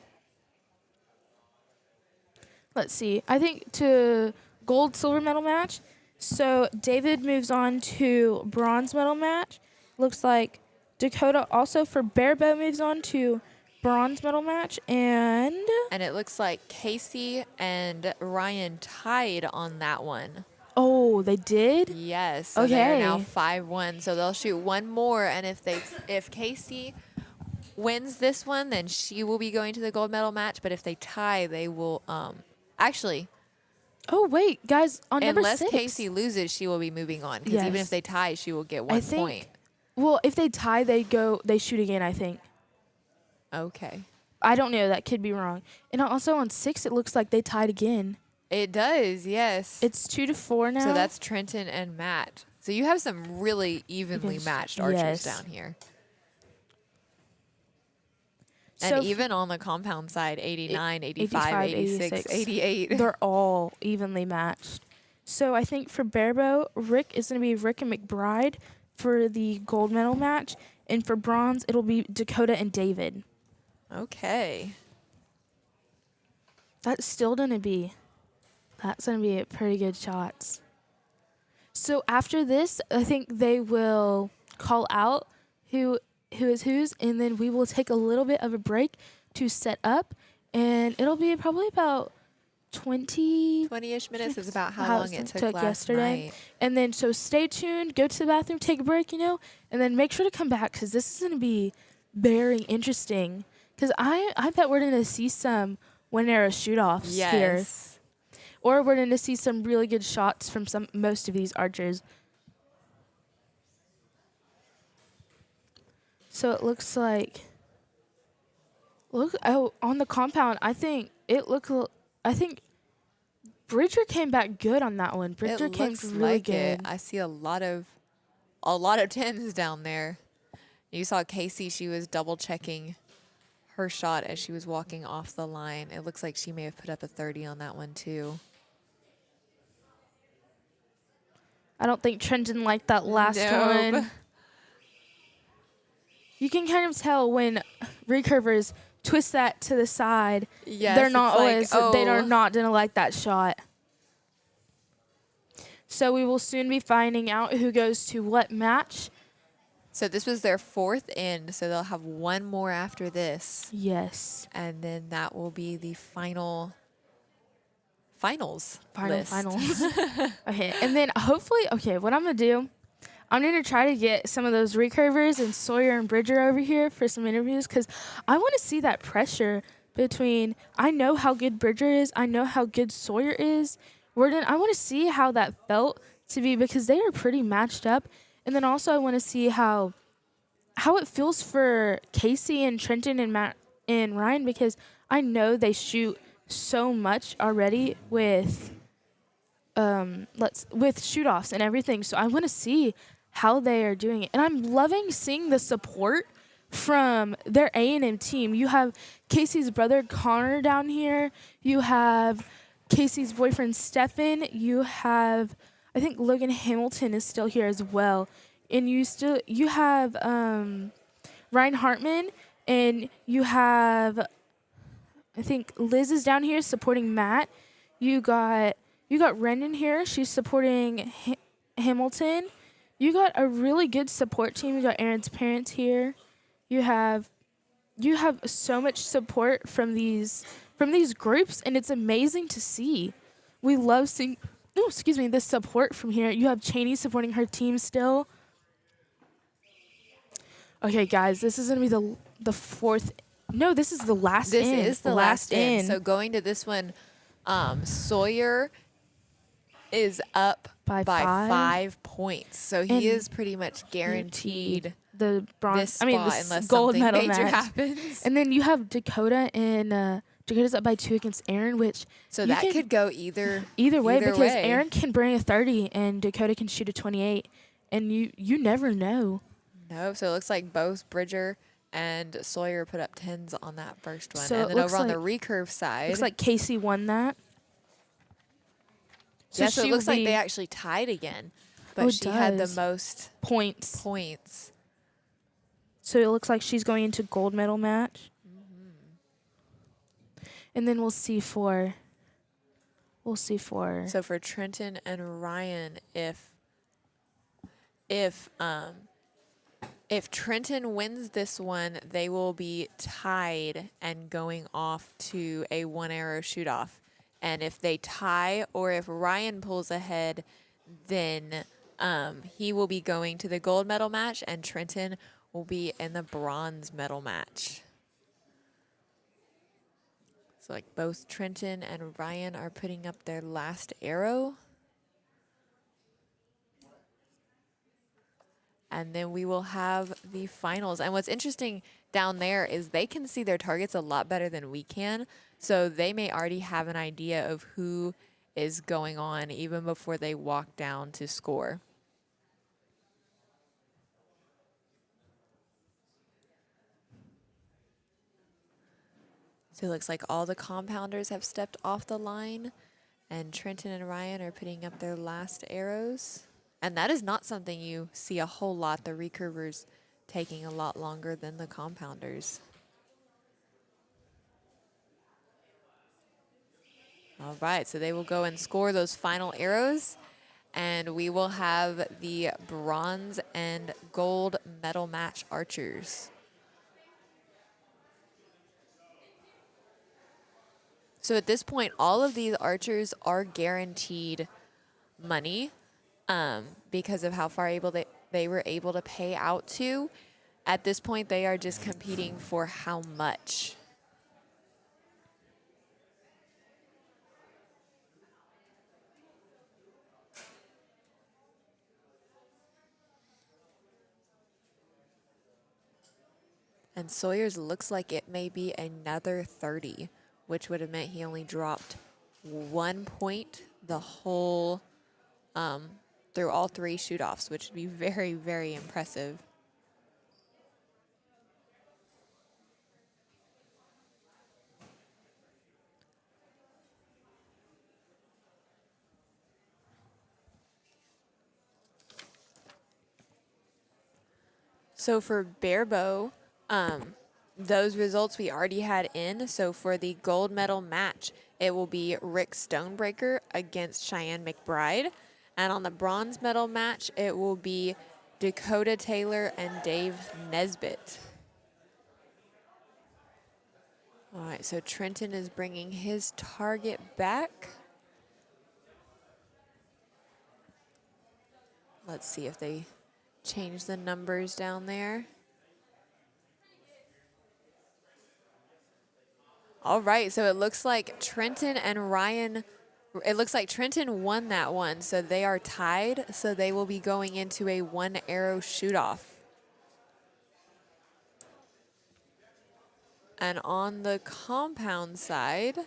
Speaker 1: let's see, I think to gold, silver medal match. So David moves on to bronze medal match. Looks like Dakota also for barebow moves on to bronze medal match. And
Speaker 3: And it looks like Casey and Ryan tied on that one.
Speaker 1: oh, they did?
Speaker 3: Yes. So they're now
Speaker 1: Okay.
Speaker 3: 5-1. So they'll shoot one more, and if Casey wins this one, then she will be going to the gold medal match. But if they tie, they will actually,
Speaker 1: Oh, wait, guys, on number
Speaker 3: unless
Speaker 1: 6.
Speaker 3: Casey loses, she will be moving on. Because even
Speaker 1: Yes.
Speaker 3: if they tie, she will get 1
Speaker 1: I think,
Speaker 3: point.
Speaker 1: well, if they tie, they shoot again, I think.
Speaker 3: Okay.
Speaker 1: I don't know, that could be wrong. And also on 6, it looks like they tied again.
Speaker 3: It does, yes.
Speaker 1: It's 2-4 now.
Speaker 3: So that's Trenton and Matt. So you have some really evenly matched archers
Speaker 1: Yes.
Speaker 3: down here.
Speaker 1: So
Speaker 3: And even on the compound side, 89, 85, 86, 88.
Speaker 1: They're all evenly matched. So I think for barebow, Rick is going to be Rick and McBride for the gold medal match. And for bronze, it'll be Dakota and David.
Speaker 3: Okay.
Speaker 1: That's going to be pretty good shots. So after this, I think they will call out who is whose, and then we will take a little bit of a break to set up, and it'll be probably about
Speaker 3: 20-ish minutes is about how long it took last
Speaker 1: yesterday.
Speaker 3: night.
Speaker 1: And then so stay tuned, go to the bathroom, take a break, and then make sure to come back because this is going to be very interesting. Because I bet we're going to see some one arrow shoot-offs here.
Speaker 3: Yes.
Speaker 1: Or we're going to see some really good shots from most of these archers. So it looks like, on the compound, I think Bridger came back good on that one. Bridger
Speaker 3: It
Speaker 1: came
Speaker 3: looks
Speaker 1: really
Speaker 3: like
Speaker 1: good.
Speaker 3: it. I see a lot of 10s down there. You saw Casey, she was double checking her shot as she was walking off the line. It looks like she may have put up a 30 on that one too.
Speaker 1: I don't think Trenton liked that last
Speaker 3: Nope.
Speaker 1: one. You can kind of tell when recurvers twist that to the side.
Speaker 3: Yes,
Speaker 1: they're
Speaker 3: it's
Speaker 1: not
Speaker 3: like,
Speaker 1: always. They are
Speaker 3: oh.
Speaker 1: not gonna like that shot. So we will soon be finding out who goes to what match.
Speaker 3: So this was their 4th end, so they'll have one more after this.
Speaker 1: Yes.
Speaker 3: And then that will be the final finals list.
Speaker 1: Finals. Okay, and then hopefully, okay, what I'm gonna do, I'm gonna try to get some of those recurvers and Sawyer and Bridger over here for some interviews because I want to see that pressure between. I know how good Bridger is. I know how good Sawyer is. Worden, I want to see how that felt to be because they are pretty matched up, and then also I want to see how it feels for Casey and Trenton and Matt and Ryan because I know they shoot so much already with with shoot offs and everything. So I want to see how they are doing it. And I'm loving seeing the support from their A&M team. You have Casey's brother Connor down here. You have Casey's boyfriend Stefan. You have I think Logan Hamilton is still here as well. And you have Ryan Hartman and you have I think Liz is down here supporting Matt. You got Rendon here. She's supporting Hamilton. You got a really good support team. You got Aaron's parents here. You have so much support from these groups, and it's amazing to see. We love seeing. Oh, excuse me. The support from here. You have Cheney supporting her team still. Okay, guys, this is gonna be the fourth. No, this is the last
Speaker 3: This
Speaker 1: in.
Speaker 3: is the last in. So going to this one, Sawyer is up
Speaker 1: By
Speaker 3: by
Speaker 1: five.
Speaker 3: 5 points. So
Speaker 1: And
Speaker 3: he is pretty much guaranteed
Speaker 1: the bronze.
Speaker 3: this spot
Speaker 1: the
Speaker 3: unless
Speaker 1: gold
Speaker 3: something
Speaker 1: medal
Speaker 3: major
Speaker 1: match.
Speaker 3: happens.
Speaker 1: And then you have Dakota and Dakota's up by 2 against Aaron, which
Speaker 3: So
Speaker 1: you
Speaker 3: that
Speaker 1: can-
Speaker 3: could go either
Speaker 1: either way because
Speaker 3: way.
Speaker 1: Aaron can bring a 30 and Dakota can shoot a 28, and you never know.
Speaker 3: No, so it looks like both Bridger and Sawyer put up 10s on that first one.
Speaker 1: So
Speaker 3: and
Speaker 1: it
Speaker 3: then
Speaker 1: looks
Speaker 3: over on the
Speaker 1: like-
Speaker 3: recurve side.
Speaker 1: Looks like Casey won that.
Speaker 3: So it
Speaker 1: she
Speaker 3: looks
Speaker 1: will
Speaker 3: like
Speaker 1: be
Speaker 3: they actually tied again. But
Speaker 1: Oh, it
Speaker 3: she had the
Speaker 1: does.
Speaker 3: most
Speaker 1: points.
Speaker 3: points.
Speaker 1: So it looks like she's going into gold medal match. And then we'll see for.
Speaker 3: So for Trenton and Ryan, if Trenton wins this one, they will be tied and going off to a 1-arrow shoot off. And if they tie or if Ryan pulls ahead, then he will be going to the gold medal match and Trenton will be in the bronze medal match. So like both Trenton and Ryan are putting up their last arrow. And then we will have the finals. And what's interesting down there is they can see their targets a lot better than we can. So they may already have an idea of who is going on even before they walk down to score. So it looks like all the compounders have stepped off the line and Trenton and Ryan are putting up their last arrows. And that is not something you see a whole lot. The recurvers taking a lot longer than the compounders. All right, so they will go and score those final arrows. And we will have the bronze and gold medal match archers. So at this point, all of these archers are guaranteed money because of how far they were able to pay out to. At this point, they are just competing for how much. And Sawyer's looks like it may be another 30, which would have meant he only dropped 1 point the whole through all 3 shoot-offs, which would be very, very impressive. So for Barebow, those results we already had in. So for the gold medal match, it will be Rick Stonebreaker against Cheyenne McBride. And on the bronze medal match, it will be Dakota Taylor and Dave Nesbitt. All right, so Trenton is bringing his target back. Let's see if they change the numbers down there. All right, so it looks like Trenton and Ryan, it looks like Trenton won that one, so they are tied, so they will be going into a 1 arrow shoot-off. And on the compound side,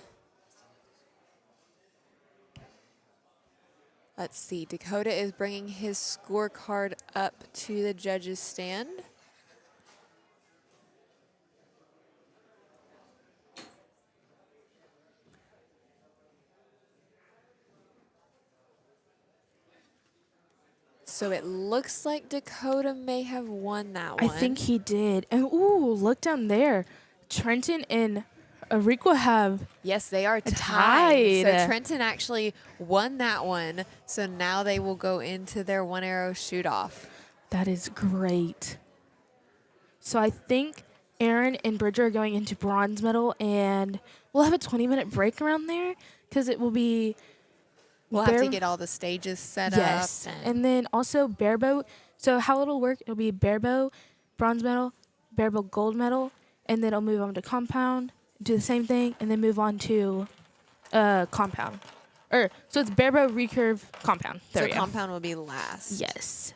Speaker 3: let's see, Dakota is bringing his scorecard up to the judges' stand. So it looks like Dakota may have won that one.
Speaker 1: I think he did. And ooh, look down there. Trenton and Ariqua have
Speaker 3: Yes, they are tied.
Speaker 1: tied.
Speaker 3: So Trenton actually won that one. So now they will go into their 1 arrow shoot off.
Speaker 1: that is great. So I think Aaron and Bridger are going into bronze medal, and we'll have a 20-minute break around there because it will be
Speaker 3: We'll have to
Speaker 1: bare-
Speaker 3: get all the stages set
Speaker 1: yes,
Speaker 3: up.
Speaker 1: and then also bareboat. So how it'll work? It'll be bareboat, bronze medal, bareboat gold medal, and then it'll move on to compound, do the same thing, and then move on to compound. So it's bareboat, recurve, compound. There
Speaker 3: So
Speaker 1: we go.
Speaker 3: compound will be last.
Speaker 1: Yes.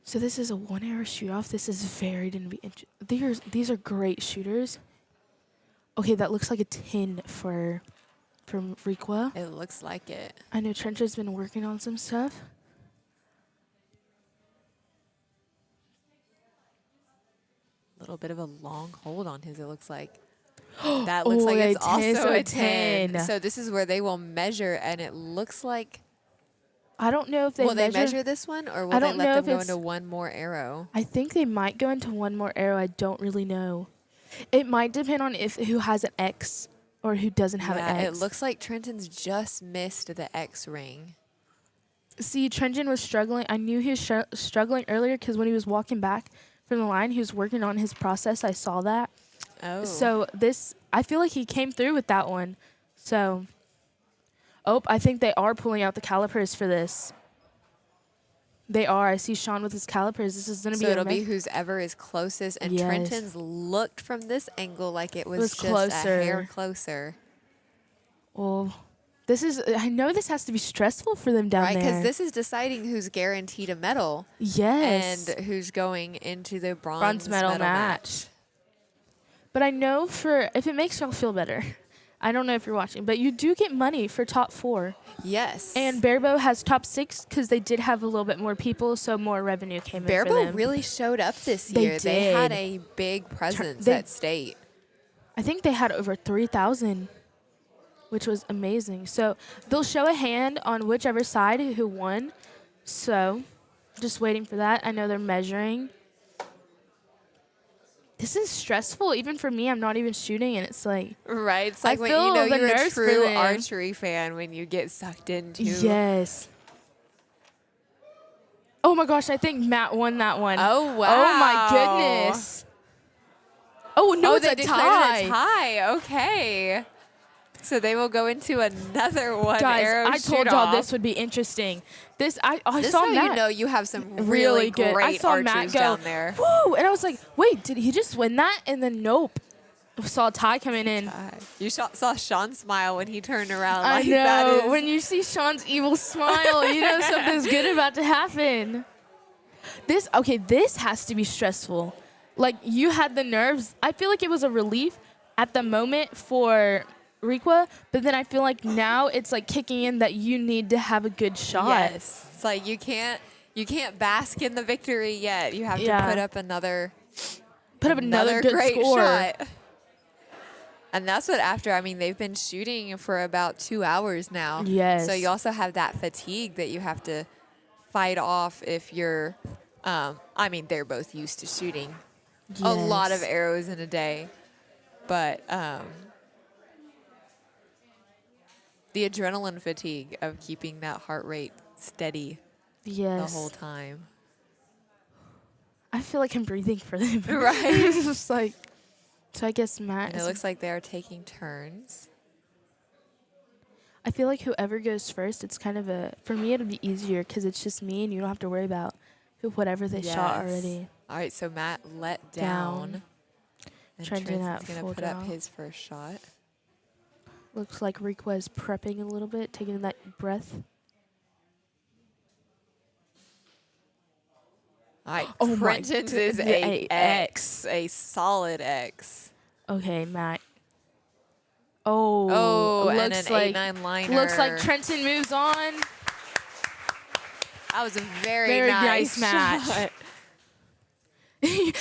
Speaker 1: So this is a 1 arrow shoot off. This is very going to be interesting. These are great shooters. Okay, that looks like a 10 from Requa.
Speaker 3: It looks like it.
Speaker 1: I know Trencher's been working on some stuff.
Speaker 3: A little bit of a long hold on his, it looks like. That looks like
Speaker 1: Oh,
Speaker 3: it's
Speaker 1: a 10,
Speaker 3: also
Speaker 1: so
Speaker 3: a
Speaker 1: a
Speaker 3: 10.
Speaker 1: 10.
Speaker 3: So this is where they will measure, and it looks like,
Speaker 1: I don't know if they
Speaker 3: will they measure this one, or will
Speaker 1: I
Speaker 3: they
Speaker 1: don't know
Speaker 3: let
Speaker 1: if
Speaker 3: them go
Speaker 1: it's-
Speaker 3: into one more arrow?
Speaker 1: I think they might go into one more arrow. I don't really know. It might depend on who has an X or who doesn't have
Speaker 3: Yeah,
Speaker 1: an X.
Speaker 3: it looks like Trenton's just missed the X ring.
Speaker 1: See, Trenton was struggling. I knew he was struggling earlier because when he was walking back from the line, he was working on his process. I saw that.
Speaker 3: Oh.
Speaker 1: So I feel like he came through with that one. So, I think they are pulling out the calipers for this. They are. I see Sean with his calipers. This is going to
Speaker 3: So
Speaker 1: be
Speaker 3: it'll be who's ever is closest, and
Speaker 1: Yes.
Speaker 3: Trenton's looked from this angle like it was just
Speaker 1: closer.
Speaker 3: a hair closer.
Speaker 1: Well, I know this has to be stressful for them down
Speaker 3: Right,
Speaker 1: there.
Speaker 3: because this is deciding who's guaranteed a medal
Speaker 1: Yes.
Speaker 3: and who's going into the
Speaker 1: bronze medal match. But I know if it makes y'all feel better, I don't know if you're watching, but you do get money for top 4.
Speaker 3: Yes.
Speaker 1: And Barebow has top 6 because they did have a little bit more people, so more revenue came in for
Speaker 3: Barebow
Speaker 1: them.
Speaker 3: really showed up this
Speaker 1: They
Speaker 3: year. They had
Speaker 1: did.
Speaker 3: a big presence
Speaker 1: they-
Speaker 3: at state.
Speaker 1: I think they had over 3,000, which was amazing. So they'll show a hand on whichever side who won. So just waiting for that. I know they're measuring. This is stressful, even for me. I'm not even shooting, and it's like,
Speaker 3: Right. It's
Speaker 1: I
Speaker 3: like when
Speaker 1: feel
Speaker 3: you know
Speaker 1: the
Speaker 3: you're a
Speaker 1: nerves for
Speaker 3: true
Speaker 1: them.
Speaker 3: archery fan when you get sucked into.
Speaker 1: yes. Oh my gosh, I think Matt won that one.
Speaker 3: Oh wow.
Speaker 1: Oh my goodness. Oh no, it's
Speaker 3: they
Speaker 1: a
Speaker 3: declared
Speaker 1: tie.
Speaker 3: it a tie. Okay. So they will go into another one
Speaker 1: Guys,
Speaker 3: arrow
Speaker 1: I told
Speaker 3: shoot-off.
Speaker 1: y'all this would be interesting. I
Speaker 3: This
Speaker 1: saw
Speaker 3: is how
Speaker 1: Matt.
Speaker 3: you know you have some
Speaker 1: Really
Speaker 3: really
Speaker 1: good.
Speaker 3: great
Speaker 1: I saw Matt
Speaker 3: archers
Speaker 1: go,
Speaker 3: down there.
Speaker 1: woo! And I was like, wait, did he just win that? And then nope. I saw a tie coming in.
Speaker 3: You saw Sean smile when he turned around.
Speaker 1: I
Speaker 3: Like, that
Speaker 1: know.
Speaker 3: is-
Speaker 1: When you see Sean's evil smile, you know something's good about to happen. This has to be stressful. Like, you had the nerves. I feel like it was a relief at the moment for Requa, but then I feel like now it's like kicking in that you need to have a good shot.
Speaker 3: Yes. It's like you can't bask in the victory yet. You have
Speaker 1: Yeah.
Speaker 3: to put up another
Speaker 1: Another good
Speaker 3: great
Speaker 1: score.
Speaker 3: shot. And that's what they've been shooting for about 2 hours now.
Speaker 1: Yes.
Speaker 3: So you also have that fatigue that you have to fight off if you're, they're both used to shooting a lot of
Speaker 1: Yes.
Speaker 3: arrows in a day. But the adrenaline fatigue of keeping that heart rate steady
Speaker 1: Yes.
Speaker 3: the whole time.
Speaker 1: I feel like I'm breathing for them.
Speaker 3: Right.
Speaker 1: It's just like, so I guess Matt
Speaker 3: And it
Speaker 1: is,
Speaker 3: looks like they are taking turns.
Speaker 1: I feel like whoever goes first, it's kind of for me, it'll be easier because it's just me and you don't have to worry about whatever they shot
Speaker 3: Yes.
Speaker 1: already.
Speaker 3: All right, so Matt let down. And
Speaker 1: Trenton
Speaker 3: Trenton's
Speaker 1: at
Speaker 3: going
Speaker 1: full
Speaker 3: to put up
Speaker 1: draw.
Speaker 3: his first shot.
Speaker 1: Looks like Riqua is prepping a little bit, taking that breath.
Speaker 3: All right,
Speaker 1: Oh my
Speaker 3: Trenton's
Speaker 1: d-
Speaker 3: is
Speaker 1: the
Speaker 3: a X, a solid X.
Speaker 1: Okay, Matt. Oh,
Speaker 3: Oh, and
Speaker 1: looks
Speaker 3: an
Speaker 1: like
Speaker 3: 8-9 liner.
Speaker 1: looks like Trenton moves on.
Speaker 3: That was a very,
Speaker 1: Very nice match.
Speaker 3: shot.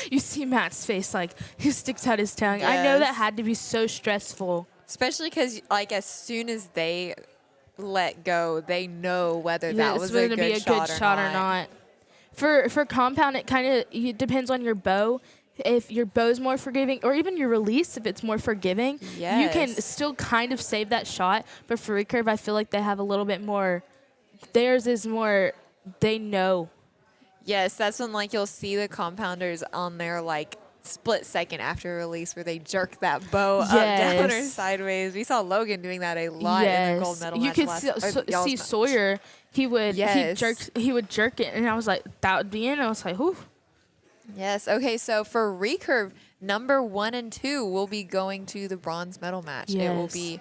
Speaker 1: You see Matt's face, like he sticks out his tongue. I know that
Speaker 3: Yes.
Speaker 1: had to be so stressful.
Speaker 3: Especially because, like, as soon as they let go, they know whether that
Speaker 1: It's
Speaker 3: was
Speaker 1: going
Speaker 3: a
Speaker 1: to
Speaker 3: good
Speaker 1: be a
Speaker 3: shot,
Speaker 1: good shot or not. For compound, it kind of depends on your bow. If your bow's more forgiving, or even your release, if it's more forgiving, you can
Speaker 3: Yes.
Speaker 1: still kind of save that shot. But for recurve, I feel like they have a little bit more. Theirs is more. They know.
Speaker 3: Yes, that's when, like, you'll see the compounders on their, like, split second after release where they jerk that bow up, down, or
Speaker 1: Yes.
Speaker 3: sideways. We saw Logan doing that a lot in the gold medal
Speaker 1: you
Speaker 3: match
Speaker 1: could
Speaker 3: last,
Speaker 1: see Sawyer. He would
Speaker 3: Yes.
Speaker 1: he would jerk it, and I was like, that would be in. I was like, whew.
Speaker 3: Yes. Okay. So for recurve, number 1 and 2 will be going to the bronze medal match. It will
Speaker 1: Yes.
Speaker 3: be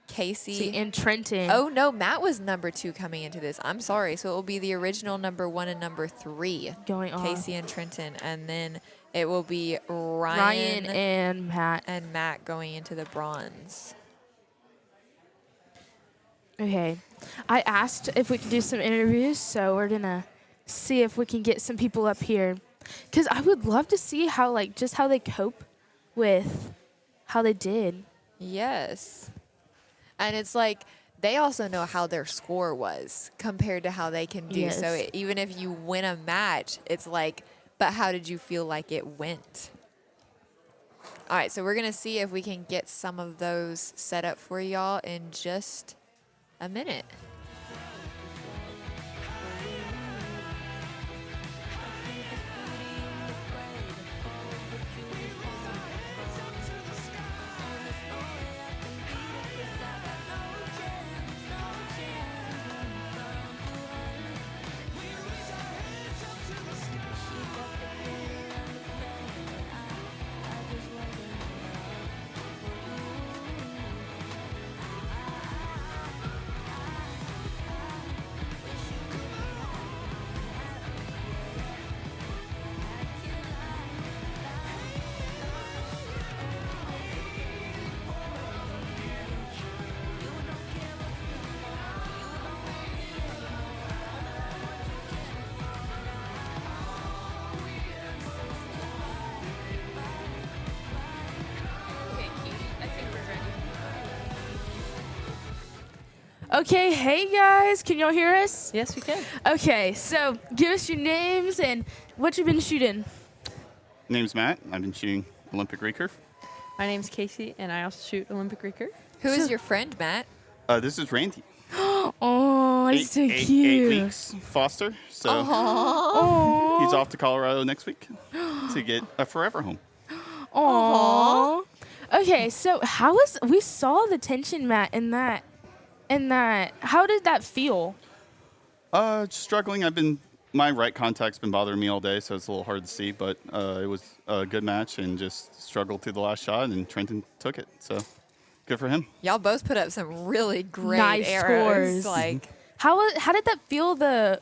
Speaker 3: Casey.
Speaker 1: See, and Trenton.
Speaker 3: Oh no, Matt was number 2 coming into this. I'm sorry. So it will be the original number 1 and number 3
Speaker 1: going on.
Speaker 3: Casey and Trenton, and then it will be
Speaker 1: Ryan and Matt.
Speaker 3: and Matt going into the bronze.
Speaker 1: Okay. I asked if we could do some interviews, so we're going to see if we can get some people up here. Because I would love to see how, like, just how they cope with how they did.
Speaker 3: Yes. And it's like they also know how their score was compared to how they can do. So
Speaker 1: Yes.
Speaker 3: even if you win a match, it's like, but how did you feel like it went? All right, so we're going to see if we can get some of those set up for y'all in just a minute.
Speaker 1: Okay, hey guys, can y'all hear us?
Speaker 8: Yes, we can.
Speaker 1: Okay, so give us your names and what you've been shooting.
Speaker 9: Name's Matt. I've been shooting Olympic recurve.
Speaker 8: My name's Casey, and I also shoot Olympic recurve.
Speaker 3: Who is your friend, Matt?
Speaker 9: This is Randy.
Speaker 1: Oh, it's so
Speaker 9: eight
Speaker 1: cute.
Speaker 9: weeks foster. So
Speaker 1: Oh,
Speaker 9: he's off to Colorado next week to get a forever home.
Speaker 1: Aww. Okay, so we saw the tension, Matt, in that. How did that feel?
Speaker 9: Struggling. My right contact's been bothering me all day, so it's a little hard to see. But it was a good match, and just struggled through the last shot, and Trenton took it. So good for him.
Speaker 3: Y'all both put up some really great
Speaker 1: Nice
Speaker 3: arrows.
Speaker 1: scores.
Speaker 3: Like,
Speaker 1: How did that feel the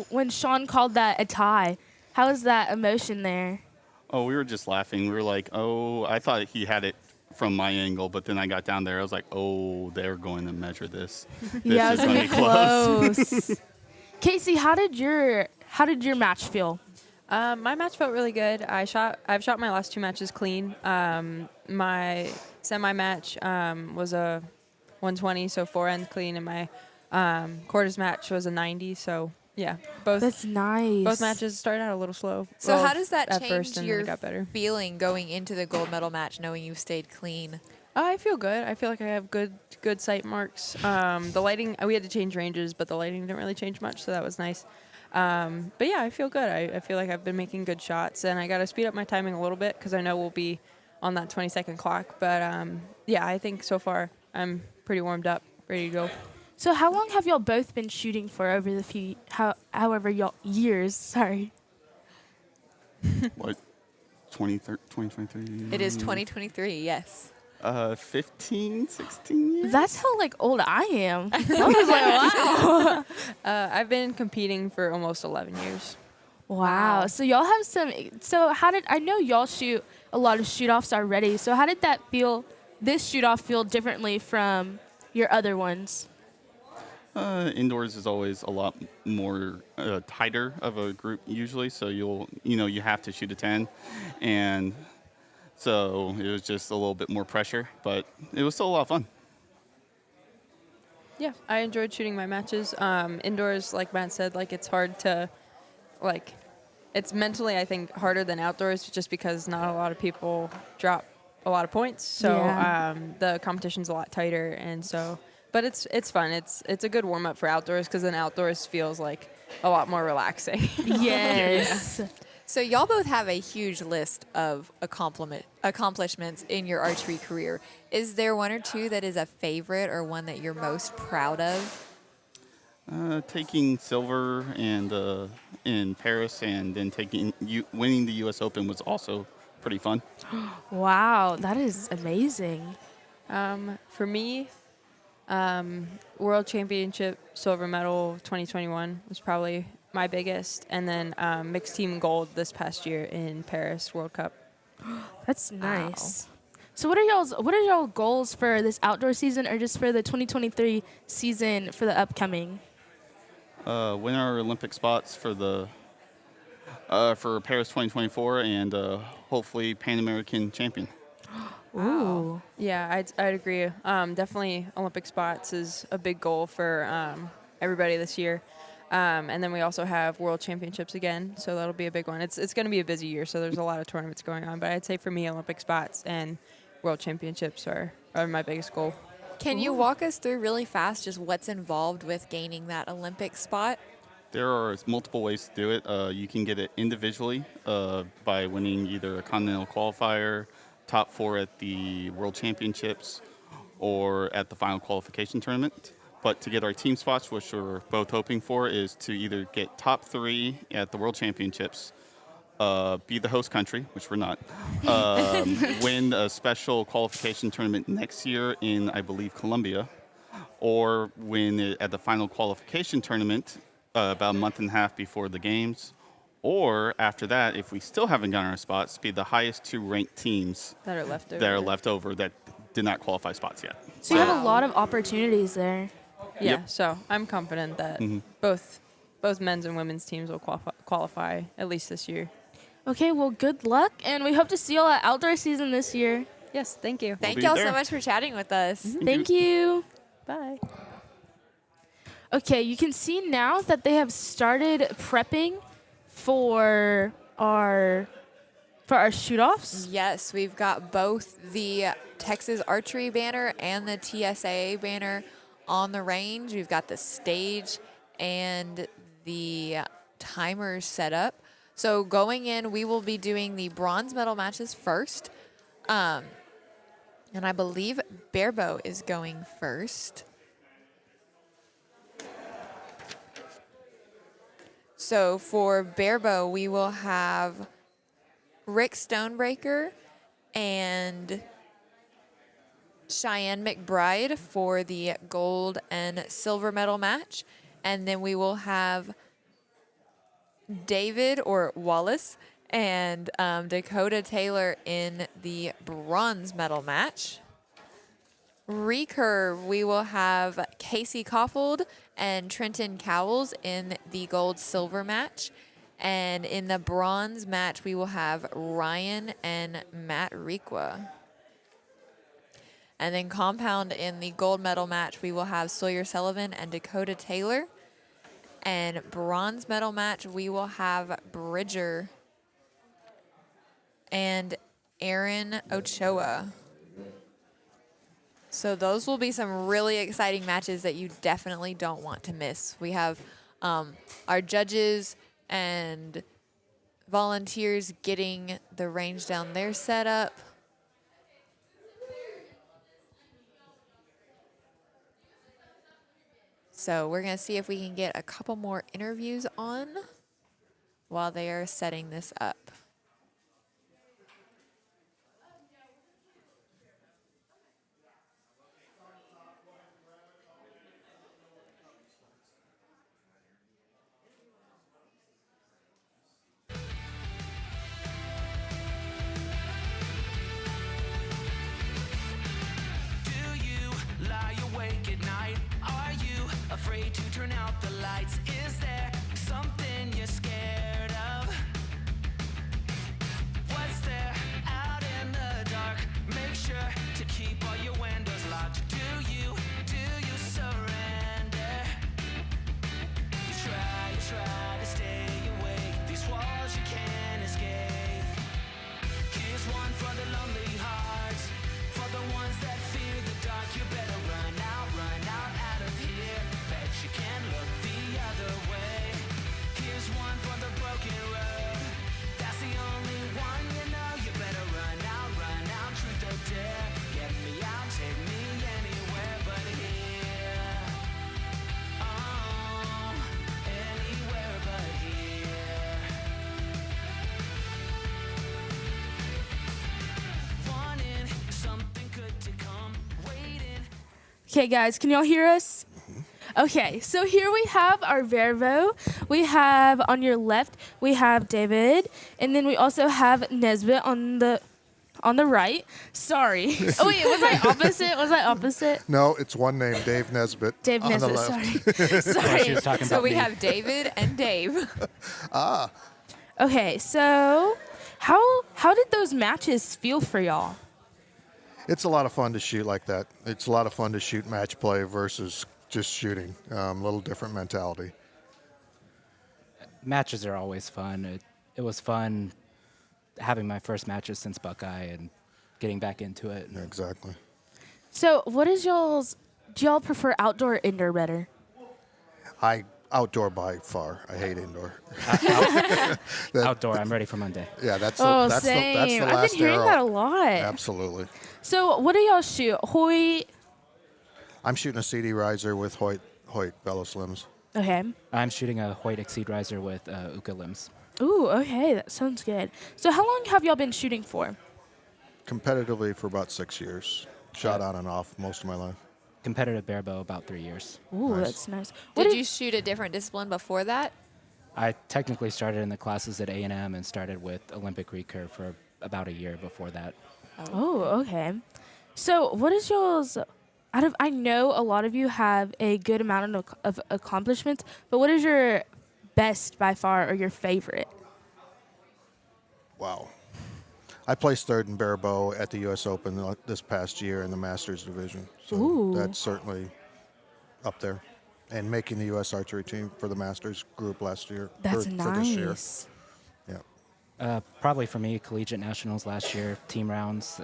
Speaker 1: when Sean called that a tie? How was that emotion there?
Speaker 9: Oh, we were just laughing. We were like, oh, I thought he had it from my angle, but then I got down there. I was like, oh, they're going to measure this.
Speaker 1: Yeah, it
Speaker 9: This
Speaker 1: was
Speaker 9: is going to be close.
Speaker 1: close. Casey, how did your match feel?
Speaker 8: My match felt really good. I've shot my last 2 matches clean. My semi match was a 120, so 4 ends clean, and my quarters match was a 90. So yeah,
Speaker 1: That's nice.
Speaker 8: both matches started out a little slow.
Speaker 3: so
Speaker 8: Well,
Speaker 3: how does that
Speaker 8: at
Speaker 3: change
Speaker 8: first, and then
Speaker 3: your
Speaker 8: it got better?
Speaker 3: feeling going into the gold medal match, knowing you stayed clean?
Speaker 8: I feel good. I feel like I have good sight marks. The lighting, we had to change ranges, but the lighting didn't really change much, so that was nice. But yeah, I feel good. I feel like I've been making good shots, and I got to speed up my timing a little bit because I know we'll be on that 20-second clock. But yeah, I think so far I'm pretty warmed up, ready to go.
Speaker 1: So how long have y'all both been shooting for over the however y'all years? Sorry.
Speaker 9: What? 2023?
Speaker 3: It is 2023, yes.
Speaker 9: 15, 16 years?
Speaker 1: That's how like old I am. I was like, wow.
Speaker 8: I've been competing for almost 11 years.
Speaker 1: Wow. So y'all have some. So I know y'all shoot a lot of shoot offs already. So how did that feel? This shoot off feel differently from your other ones?
Speaker 9: Indoors is always a lot more tighter of a group usually, so you have to shoot a 10, and so it was just a little bit more pressure, but it was still a lot of fun.
Speaker 8: Yeah, I enjoyed shooting my matches. Indoors, like Matt said, like it's hard to, like, it's mentally I think harder than outdoors just because not a lot of people drop a lot of points, so
Speaker 1: Yeah.
Speaker 8: the competition's a lot tighter, and so. But it's fun. It's a good warm up for outdoors because then outdoors feels like a lot more relaxing.
Speaker 1: Yes.
Speaker 3: So y'all both have a huge list of accomplishments in your archery career. Is there one or two that is a favorite or one that you're most proud of?
Speaker 9: Taking silver and in Paris, and then winning the U.S. Open was also pretty fun.
Speaker 1: Wow, that is amazing.
Speaker 8: For me, World Championship silver medal 2021 was probably my biggest, and then mixed team gold this past year in Paris World Cup.
Speaker 1: That's nice. So what are y'all goals for this outdoor season, or just for the 2023 season for the upcoming?
Speaker 9: Win our Olympic spots for Paris 2024, and hopefully Pan American champion.
Speaker 1: Ooh.
Speaker 8: Yeah, I'd agree. Definitely Olympic spots is a big goal for everybody this year. And then we also have World Championships again, so that'll be a big one. It's going to be a busy year, so there's a lot of tournaments going on. But I'd say for me, Olympic spots and World Championships are my biggest goal.
Speaker 3: Can you walk us through really fast just what's involved with gaining that Olympic spot?
Speaker 9: There are multiple ways to do it. You can get it individually by winning either a continental qualifier, top 4 at the World Championships, or at the final qualification tournament. But to get our team spots, which we're both hoping for, is to either get top 3 at the World Championships, be the host country, which we're not, win a special qualification tournament next year in, I believe, Colombia, or win it at the final qualification tournament about a month and a half before the games, or after that, if we still haven't gotten our spots, be the highest 2 ranked teams
Speaker 8: That are left over.
Speaker 9: that did not qualify spots yet.
Speaker 1: So you have a lot of opportunities there.
Speaker 8: Yeah,
Speaker 9: Yep.
Speaker 8: so I'm confident that both men's and women's teams will qualify at least this year.
Speaker 1: Okay, well, good luck, and we hope to see y'all at outdoor season this year.
Speaker 8: Yes, thank you.
Speaker 3: Thank
Speaker 9: be
Speaker 3: y'all
Speaker 9: there.
Speaker 3: so much for chatting with us.
Speaker 1: Thank you.
Speaker 8: Bye.
Speaker 1: Okay, you can see now that they have started prepping for our shoot-offs.
Speaker 3: Yes, we've got both the Texas Archery banner and the TSAA banner on the range. We've got the stage and the timers set up. So going in, we will be doing the bronze medal matches first. And I believe Barebow is going first. So for Barebow, we will have Rick Stonebreaker and Cheyenne McBride for the gold and silver medal match. And then we will have David or Wallace and Dakota Taylor in the bronze medal match. Recurve, we will have Casey Koffold and Trenton Cowles in the gold-silver match. And in the bronze match, we will have Ryan and Matt Requa. And then compound in the gold medal match, we will have Sawyer Sullivan and Dakota Taylor. And bronze medal match, we will have Bridger and Aaron Ochoa. So those will be some really exciting matches that you definitely don't want to miss. We have our judges and volunteers getting the range down there set up. So we're going to see if we can get a couple more interviews on while they are setting this up.
Speaker 10: Do you lie awake at night? Are you afraid to turn out the lights? Is there something you're scared of? What's there out in the dark? Make sure to keep all your windows locked. Do you surrender? You try to stay awake. These walls you can't escape. Here's one for the lonely hearts, for the ones that fear the dark. You better run out of here. Bet you can't look the other way. Here's one for the broken road. That's the only one you know. You better run out, truth or dare. Get me out, take me anywhere but here. Oh, anywhere but here. Wanting something good to come, waiting.
Speaker 1: Okay, guys, can y'all hear us? Okay, so here we have our Vervo. We have on your left, we have David, and then we also have Nesbitt on the right. Sorry. Oh wait, was I opposite? Was I opposite?
Speaker 11: No, it's one name, Dave Nesbitt.
Speaker 1: Dave
Speaker 11: on the
Speaker 1: Nesbitt.
Speaker 11: left.
Speaker 1: Sorry.
Speaker 12: She was talking
Speaker 3: So
Speaker 12: about
Speaker 3: we
Speaker 12: me.
Speaker 3: have David and Dave.
Speaker 1: Okay, so how did those matches feel for y'all?
Speaker 11: It's a lot of fun to shoot like that. It's a lot of fun to shoot match play versus just shooting. A little different mentality.
Speaker 12: Matches are always fun. It was fun having my first matches since Buckeye and getting back into it.
Speaker 11: Yeah, exactly.
Speaker 1: So what is y'all's? Do y'all prefer outdoor or indoor better?
Speaker 11: Outdoor by far. I hate indoor.
Speaker 12: Outdoor, I'm ready for Monday.
Speaker 11: Yeah, that's
Speaker 1: Oh,
Speaker 11: the
Speaker 1: same.
Speaker 11: last
Speaker 1: I've been hearing
Speaker 11: arrow.
Speaker 1: that a lot.
Speaker 11: Absolutely.
Speaker 1: So what do y'all shoot? Hoyt.
Speaker 11: I'm shooting a CD riser with Hoyt Bellow Slims.
Speaker 1: Okay.
Speaker 12: I'm shooting a Hoyt Exceed Riser with Uka limbs.
Speaker 1: Ooh, okay, that sounds good. So how long have y'all been shooting for?
Speaker 11: Competitively for about 6 years. Shot on and off most of my life.
Speaker 12: Competitive barebow about 3 years.
Speaker 1: Ooh,
Speaker 11: Nice.
Speaker 1: that's nice. What
Speaker 3: Did
Speaker 1: did
Speaker 3: you shoot a different discipline before that?
Speaker 12: I technically started in the classes at A&M and started with Olympic recurve for about a year before that.
Speaker 1: Oh, okay. So what is y'all's? I know a lot of you have a good amount of accomplishments, but what is your best by far or your favorite?
Speaker 11: Wow. I placed third in barebow at the U.S. Open this past year in the Masters division. So
Speaker 1: Ooh.
Speaker 11: that's certainly up there. And making the U.S. archery team for the Masters group last year.
Speaker 1: That's
Speaker 11: for this year.
Speaker 1: nice.
Speaker 11: Yeah.
Speaker 12: Probably for me, collegiate nationals last year, team rounds,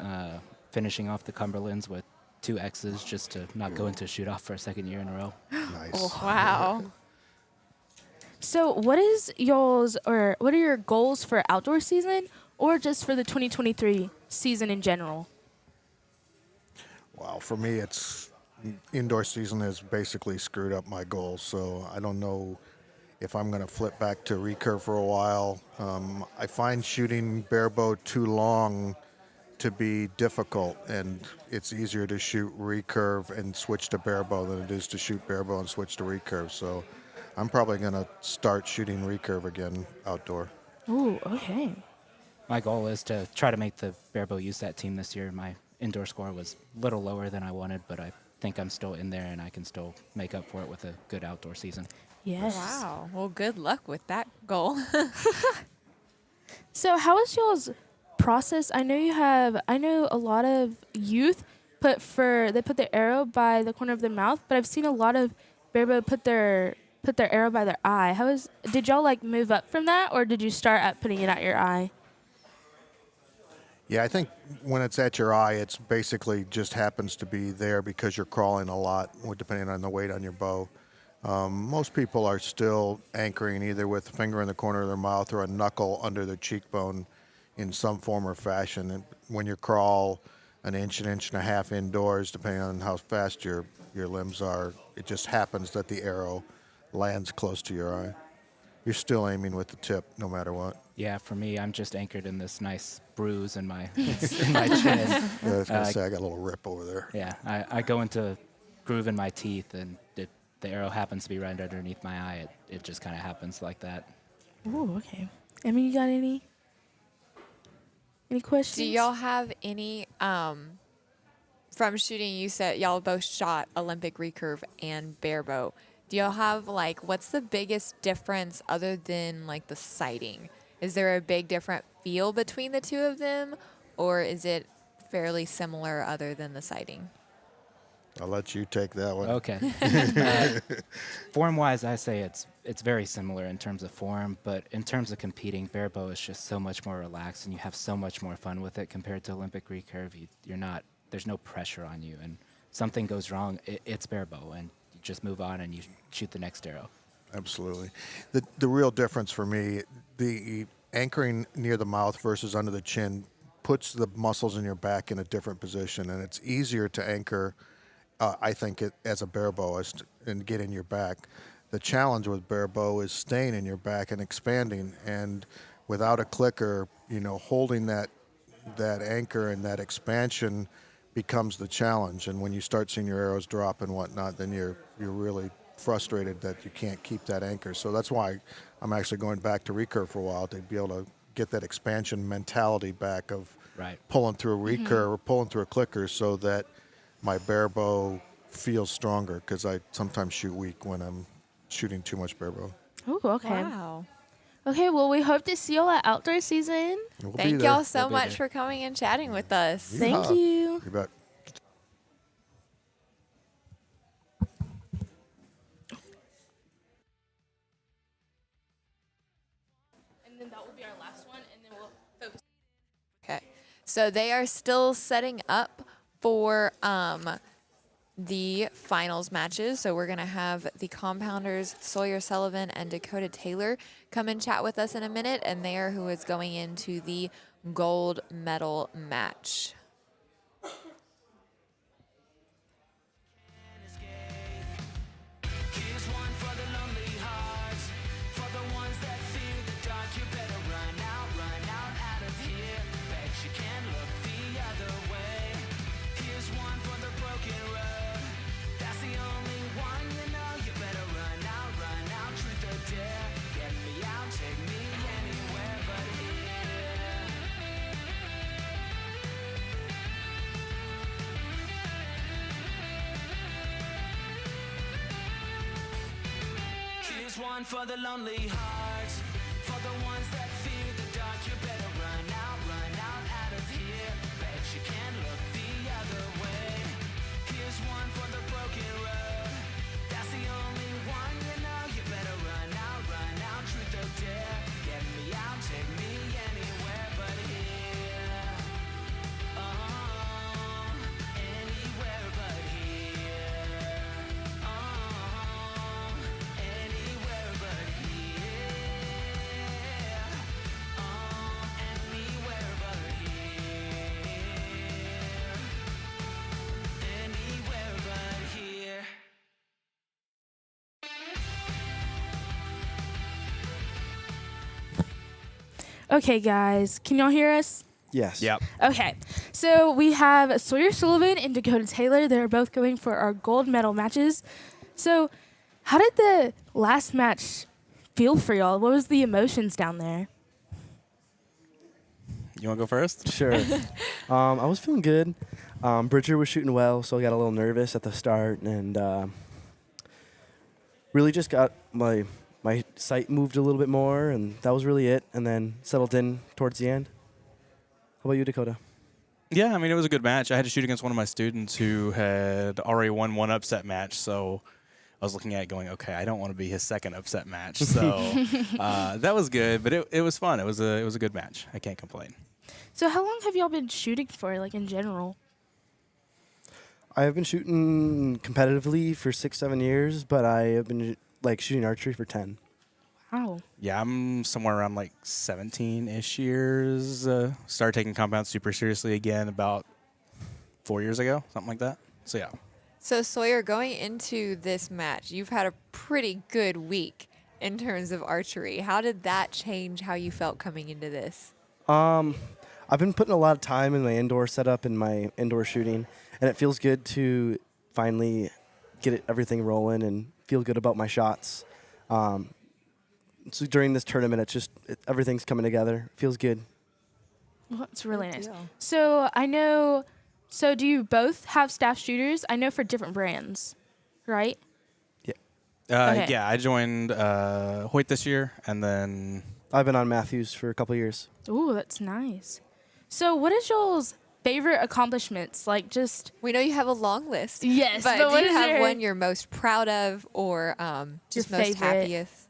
Speaker 12: finishing off the Cumberlands with 2 X's just to not go into shoot off for a second year in a row.
Speaker 11: Nice.
Speaker 3: Wow.
Speaker 1: So what is y'all's or what are your goals for outdoor season or just for the 2023 season in general?
Speaker 11: Wow. For me, it's indoor season has basically screwed up my goals. So I don't know if I'm going to flip back to recurve for a while. I find shooting barebow too long to be difficult, and it's easier to shoot recurve and switch to barebow than it is to shoot barebow and switch to recurve. So I'm probably going to start shooting recurve again outdoor.
Speaker 1: Ooh, okay.
Speaker 12: My goal is to try to make the barebow USAT team this year. My indoor score was a little lower than I wanted, but I think I'm still in there and I can still make up for it with a good outdoor season.
Speaker 1: Yes.
Speaker 3: Wow. Well, good luck with that goal.
Speaker 1: So how is y'all's process? I know a lot of youth put their arrow by the corner of their mouth, but I've seen a lot of barebow put their arrow by their eye. Did y'all like move up from that, or did you start at putting it at your eye?
Speaker 11: Yeah, I think when it's at your eye, it's basically just happens to be there because you're crawling a lot, depending on the weight on your bow. Most people are still anchoring either with a finger in the corner of their mouth or a knuckle under their cheekbone in some form or fashion. And when you crawl an inch and a half indoors, depending on how fast you're your limbs are. It just happens that the arrow lands close to your eye. You're still aiming with the tip no matter what.
Speaker 12: Yeah, for me, I'm just anchored in this nice bruise in my in my chin.
Speaker 11: Yeah, I was going to say, I got a little rip over there.
Speaker 12: Yeah, I go into groove in my teeth, and the arrow happens to be right underneath my eye. It just kind of happens like that.
Speaker 1: Ooh, okay. Emmy, you got any questions?
Speaker 3: Do y'all have any from shooting? You said y'all both shot Olympic recurve and barebow. Do y'all have like what's the biggest difference other than like the sighting? Is there a big different feel between the two of them, or is it fairly similar other than the sighting?
Speaker 11: I'll let you take that one.
Speaker 12: Okay. Form-wise, I say it's very similar in terms of form, but in terms of competing, barebow is just so much more relaxed, and you have so much more fun with it compared to Olympic recurve. There's no pressure on you, and something goes wrong, it's barebow, and you just move on and you shoot the next arrow.
Speaker 11: Absolutely. The real difference for me, the anchoring near the mouth versus under the chin puts the muscles in your back in a different position, and it's easier to anchor, I think, as a barebow and get in your back. The challenge with barebow is staying in your back and expanding, and without a clicker, holding that anchor and that expansion becomes the challenge. And when you start seeing your arrows drop and whatnot, then you're really frustrated that you can't keep that anchor. So that's why I'm actually going back to recurve for a while, to be able to get that expansion mentality back of pulling through a recurve or pulling through a clicker, so that my barebow feels stronger, because I sometimes shoot weak when I'm shooting too much barebow.
Speaker 1: Ooh, okay.
Speaker 3: Wow.
Speaker 1: Okay, well, we hope to see y'all at outdoor season.
Speaker 11: We'll be
Speaker 3: Thank
Speaker 11: there.
Speaker 3: y'all so much for coming and chatting with us.
Speaker 1: Thank you.
Speaker 11: You bet.
Speaker 1: And then that will be our last one, and then we'll focus.
Speaker 3: Okay. So they are still setting up for the finals matches. So we're going to have the compounders, Sawyer Sullivan and Dakota Taylor, come and chat with us in a minute, and they are who is going into the gold medal match.
Speaker 10: Here's one for the lonely hearts, for the ones that fear the dark. You better run out of here. Bet you can't look the other way. Here's one for the broken road. That's the only one you know. You better run out, truth or dare. Get me out, take me anywhere but here. Here's one for the lonely hearts, for the ones that fear the dark. You better run out of here. Bet you can't look the other way. Here's one for the broken road. That's the only one you know. You better run out, truth or dare. Get me out, take me anywhere but here. Oh, anywhere but here. Oh, anywhere but here. Oh, anywhere but here. Anywhere but here.
Speaker 1: Okay, guys, can y'all hear us?
Speaker 13: Yes.
Speaker 5: Yep.
Speaker 1: Okay, so we have Sawyer Sullivan and Dakota Taylor. They're both going for our gold medal matches. So, how did the last match feel for y'all? What was the emotions down there?
Speaker 13: You want to go first?
Speaker 14: Sure. I was feeling good. Bridger was shooting well, so I got a little nervous at the start, and really just got my sight moved a little bit more, and that was really it, and then settled in towards the end. How about you, Dakota?
Speaker 13: Yeah, I mean, it was a good match. I had to shoot against one of my students who had already won one upset match, so I was looking at it going, okay, I don't want to be his second upset match. So that was good, but it was fun. It was a good match. I can't complain.
Speaker 1: So, how long have y'all been shooting for, like, in general?
Speaker 14: I have been shooting competitively for 6-7 years, but I have been shooting archery for 10.
Speaker 1: Wow.
Speaker 13: Yeah, I'm somewhere around like 17-ish years. Started taking compounds super seriously again about 4 years ago, something like that. So, yeah.
Speaker 3: So Sawyer, going into this match, you've had a pretty good week in terms of archery. How did that change how you felt coming into this?
Speaker 14: I've been putting a lot of time in my indoor setup and my indoor shooting, and it feels good to finally get everything rolling and feel good about my shots. So during this tournament, everything's coming together. Feels good.
Speaker 1: Well, that's really nice.
Speaker 3: deal.
Speaker 1: So I know. So do you both have staff shooters? I know for different brands, right? Okay.
Speaker 13: Yeah, I joined Hoyt this year, and then
Speaker 14: I've been on Matthews for a couple years.
Speaker 1: Ooh, that's nice. So what is y'all's favorite accomplishments? Like just
Speaker 3: We know you have a long list.
Speaker 1: yes,
Speaker 3: But
Speaker 1: what
Speaker 3: do you
Speaker 1: is
Speaker 3: have
Speaker 1: your-
Speaker 3: one you're most proud of or just
Speaker 1: Your
Speaker 3: most
Speaker 1: favorite?
Speaker 3: happiest?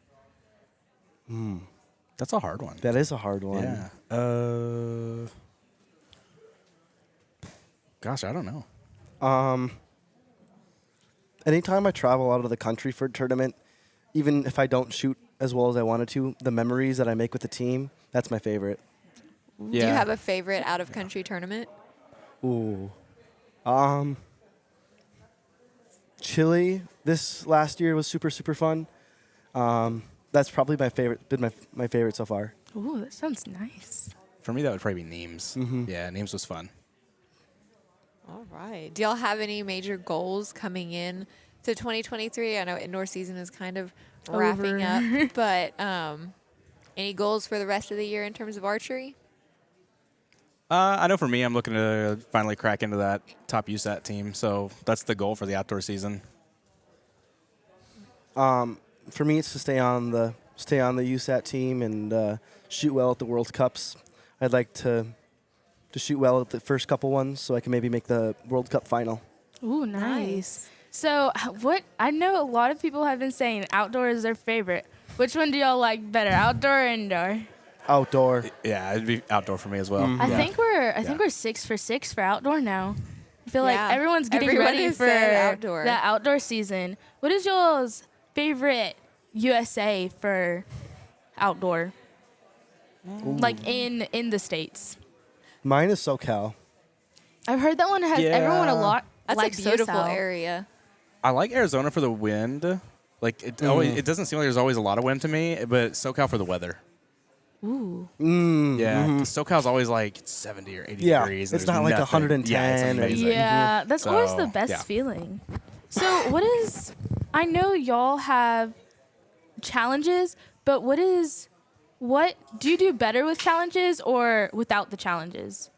Speaker 13: that's a hard one.
Speaker 14: That is a hard one.
Speaker 13: Yeah. Gosh, I don't know.
Speaker 14: Anytime I travel out of the country for a tournament, even if I don't shoot as well as I wanted to, the memories that I make with the team, that's my favorite.
Speaker 3: Do you have a favorite out of country tournament?
Speaker 14: Ooh. Chile this last year was super, super fun. That's probably my favorite, been my favorite so far.
Speaker 1: Ooh, that sounds nice.
Speaker 13: For me, that would probably be Neems.
Speaker 14: Mhm.
Speaker 13: Yeah, Neems was fun.
Speaker 3: All right. Do y'all have any major goals coming in to 2023? I know indoor season is kind of wrapping
Speaker 1: Over.
Speaker 3: up, but any goals for the rest of the year in terms of archery?
Speaker 13: I know for me, I'm looking to finally crack into that top USAT team, so that's the goal for the outdoor season.
Speaker 14: For me, it's to stay on the USAT team and shoot well at the World Cups. I'd like to shoot well at the first couple ones so I can maybe make the World Cup final.
Speaker 1: Ooh, nice. So what I know a lot of people have been saying outdoor is their favorite. Which one do y'all like better, outdoor or indoor?
Speaker 14: Outdoor.
Speaker 13: Yeah, it'd be outdoor for me as well.
Speaker 1: I
Speaker 13: Yeah.
Speaker 1: think we're 6 for 6 for outdoor now. I feel
Speaker 3: Yeah.
Speaker 1: like everyone's getting
Speaker 3: Everyone
Speaker 1: ready
Speaker 3: has
Speaker 1: for
Speaker 3: said outdoor.
Speaker 1: that outdoor season. What is y'all's favorite USA for outdoor? Like in the States.
Speaker 14: Mine is SoCal.
Speaker 1: I've heard that one has everyone a
Speaker 13: Yeah.
Speaker 1: lot
Speaker 3: That's
Speaker 1: likes
Speaker 3: a beautiful
Speaker 1: SoCal.
Speaker 3: area.
Speaker 13: I like Arizona for the wind. Like it always, it doesn't seem like there's always a lot of wind to me, but SoCal for the weather.
Speaker 1: Ooh.
Speaker 13: Yeah, 'cause SoCal's always like 70 or 80
Speaker 14: Yeah,
Speaker 13: degrees. and
Speaker 14: it's
Speaker 13: there's
Speaker 14: not like
Speaker 13: nothing.
Speaker 14: 110
Speaker 13: Yeah, it's
Speaker 14: and-
Speaker 13: amazing.
Speaker 1: Yeah, that's always the
Speaker 13: So,
Speaker 1: best
Speaker 13: yeah.
Speaker 1: feeling. So what is I know y'all have challenges, but what do you do better with challenges or without the challenges?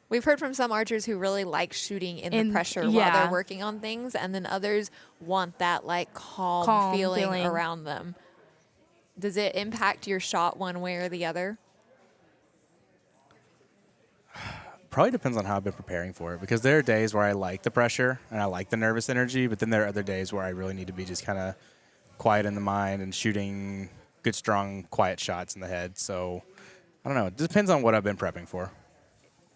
Speaker 3: We've heard from some archers who really like shooting in the pressure while
Speaker 1: yeah.
Speaker 3: they're working on things, and then others want that like calm feeling around them. Does it impact your shot one way or the other?
Speaker 13: Probably depends on how I've been preparing for it, because there are days where I like the pressure and I like the nervous energy, but then there are other days where I really need to be just kind of quiet in the mind and shooting good, strong, quiet shots in the head. So I don't know. It depends on what I've been prepping for.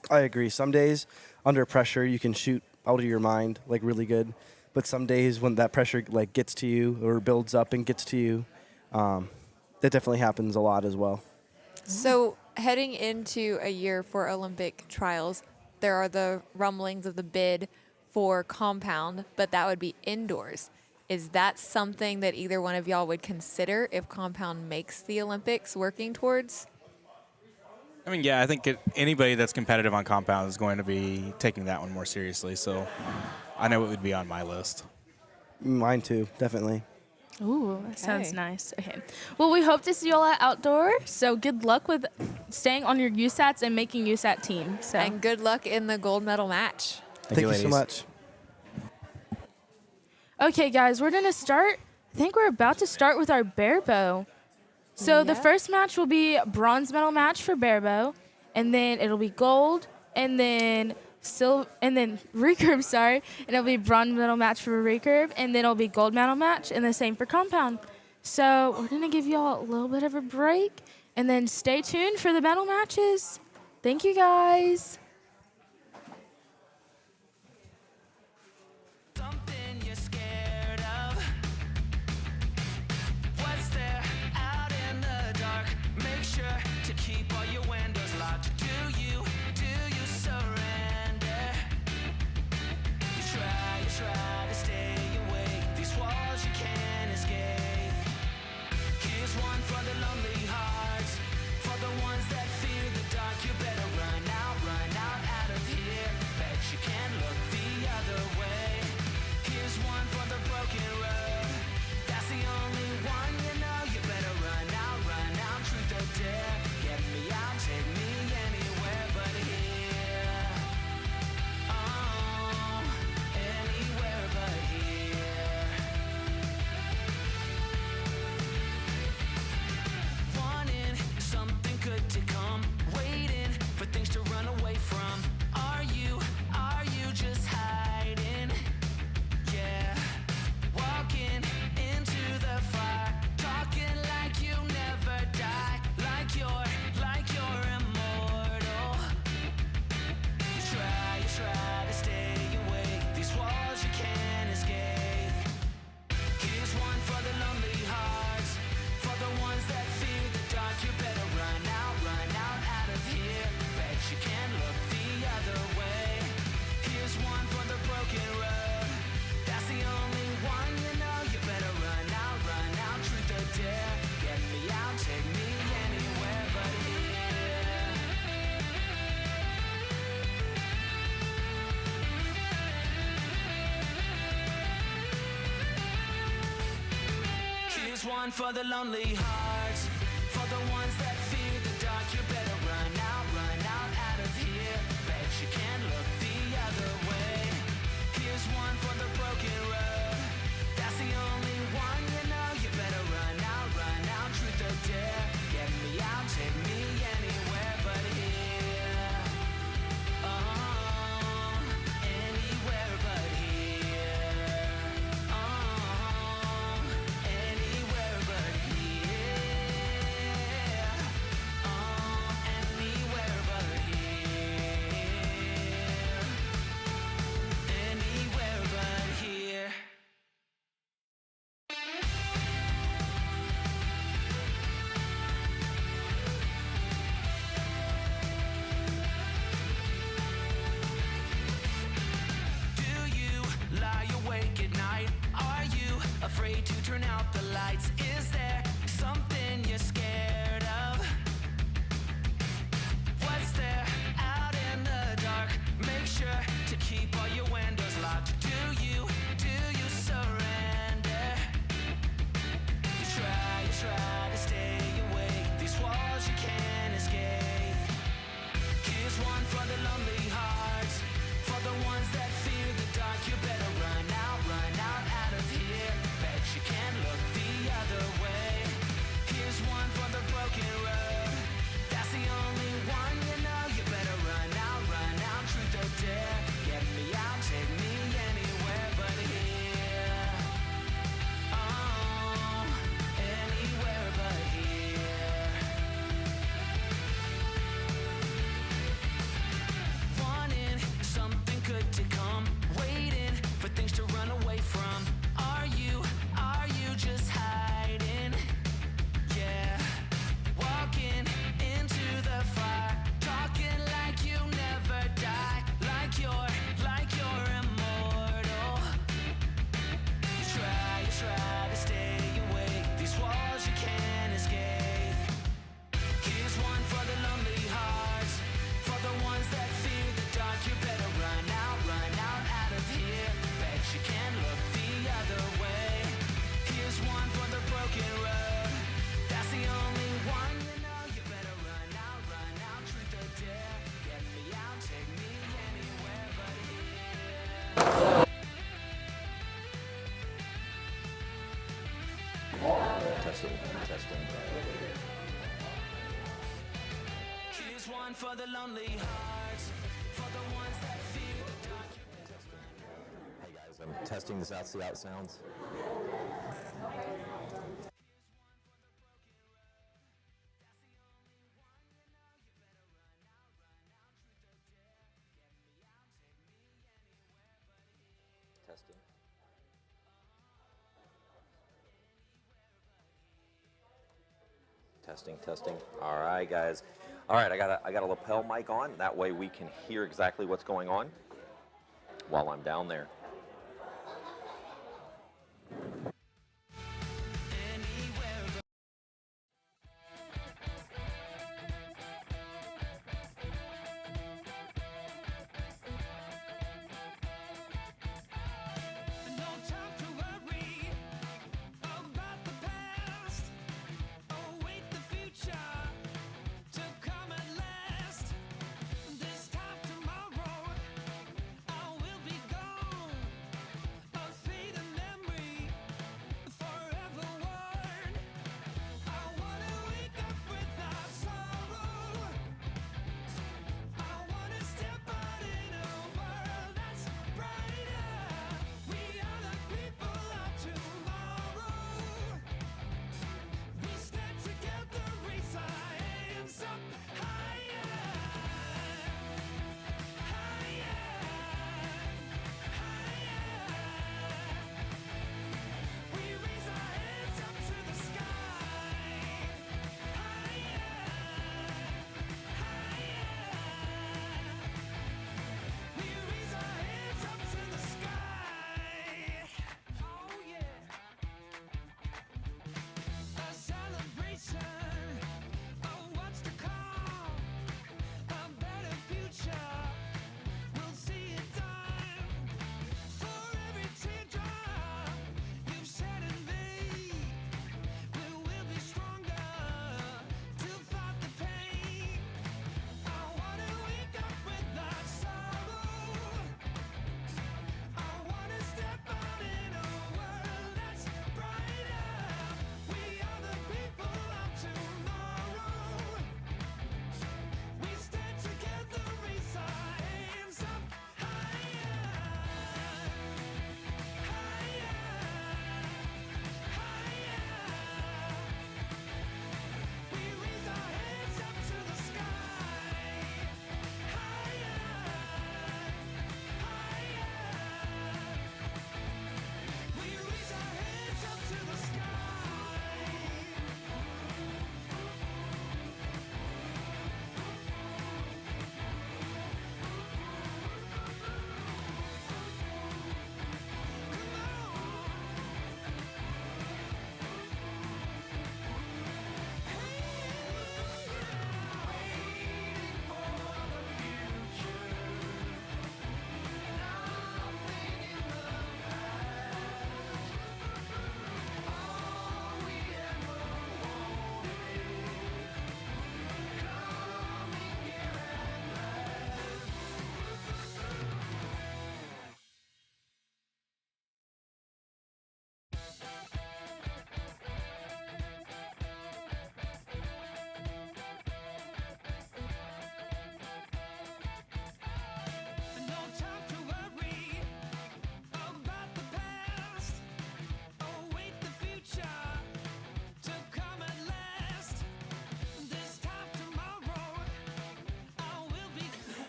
Speaker 14: I agree. Some days under pressure you can shoot out of your mind like really good, but some days when that pressure like gets to you or builds up and gets to you, that definitely happens a lot as well.
Speaker 3: So heading into a year for Olympic trials, there are the rumblings of the bid for compound, but that would be indoors. Is that something that either one of y'all would consider if compound makes the Olympics working towards?
Speaker 13: I mean, yeah, I think anybody that's competitive on compound is going to be taking that one more seriously. So I know it would be on my list.
Speaker 14: Mine too, definitely.
Speaker 1: Ooh, that sounds
Speaker 3: Okay.
Speaker 1: nice. Okay. Well, we hope to see y'all at outdoor. So good luck with staying on your USATs and making USAT team. So
Speaker 3: And good luck in the gold medal match.
Speaker 14: Thank you so
Speaker 13: ladies.
Speaker 14: much.
Speaker 1: Okay, guys, we're gonna start. I think we're about to start with our bear bow. So the
Speaker 3: Yeah.
Speaker 1: first match will be a bronze medal match for bear bow, and then it'll be gold, and then recurve, sorry, and it'll be bronze medal match for recurve, and then it'll be gold medal match, and the same for compound. So we're gonna give y'all a little bit of a break, and then stay tuned for the medal matches. Thank you, guys.
Speaker 10: Something you're scared of. What's there out in the dark? Make sure to keep all your windows locked. Do you surrender? You try Here's one for the lonely hearts, for the ones that fear the dark. You better run out of here. Bet you can't look the other way. Here's one for the broken road. That's the only one you know. You better run out, truth or dare. Get me out, take me anywhere but here. Oh, anywhere but here. Oh, anywhere but here. Oh, anywhere but here. Anywhere but here. Do you lie awake at night? Are you afraid to turn out the lights? Is there something you're scared of? What's there out in the dark? Make sure to keep all your windows locked. Do you surrender? You try to stay awake. These walls you can't escape. Here's one for the lonely hearts, for the ones that fear the dark. You better run out of here. Bet you can't look the other way. Here's one for the broken road. That's the only one you know. You better run out, truth or dare. Get me out, take me anywhere but here. Oh, anywhere but here. Wanting something good to come, waiting for things to run away from. Are you just hiding? Yeah, walking into the fire, talking like you never die, like you're immortal. You try to stay awake. These walls you can't escape. Here's one for the lonely hearts, for the ones that fear the dark. You better run out of here. Bet you can't look the other way. Here's one for the broken road. That's the only one you know. You better run out, truth or dare. Get me out, take me anywhere but here.
Speaker 2: Testing.
Speaker 10: Here's one for the lonely hearts, for the ones that fear the dark.
Speaker 2: Hey guys, I'm testing this out, see how it sounds. Testing. Testing. All right, guys. All right, I got a lapel mic on. That way we can hear exactly what's going on while I'm down there.
Speaker 10: No time to worry about the past. Await the future to come at last. This time tomorrow, I will be gone.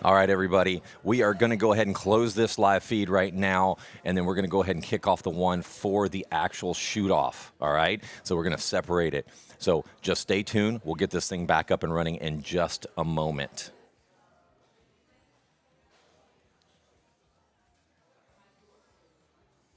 Speaker 2: All right, everybody. We are going to go ahead and close this live feed right now, and then we're going to go ahead and kick off the one for the actual shoot-off. All right? So we're going to separate it. So just stay tuned. We'll get this thing back up and running in just a moment.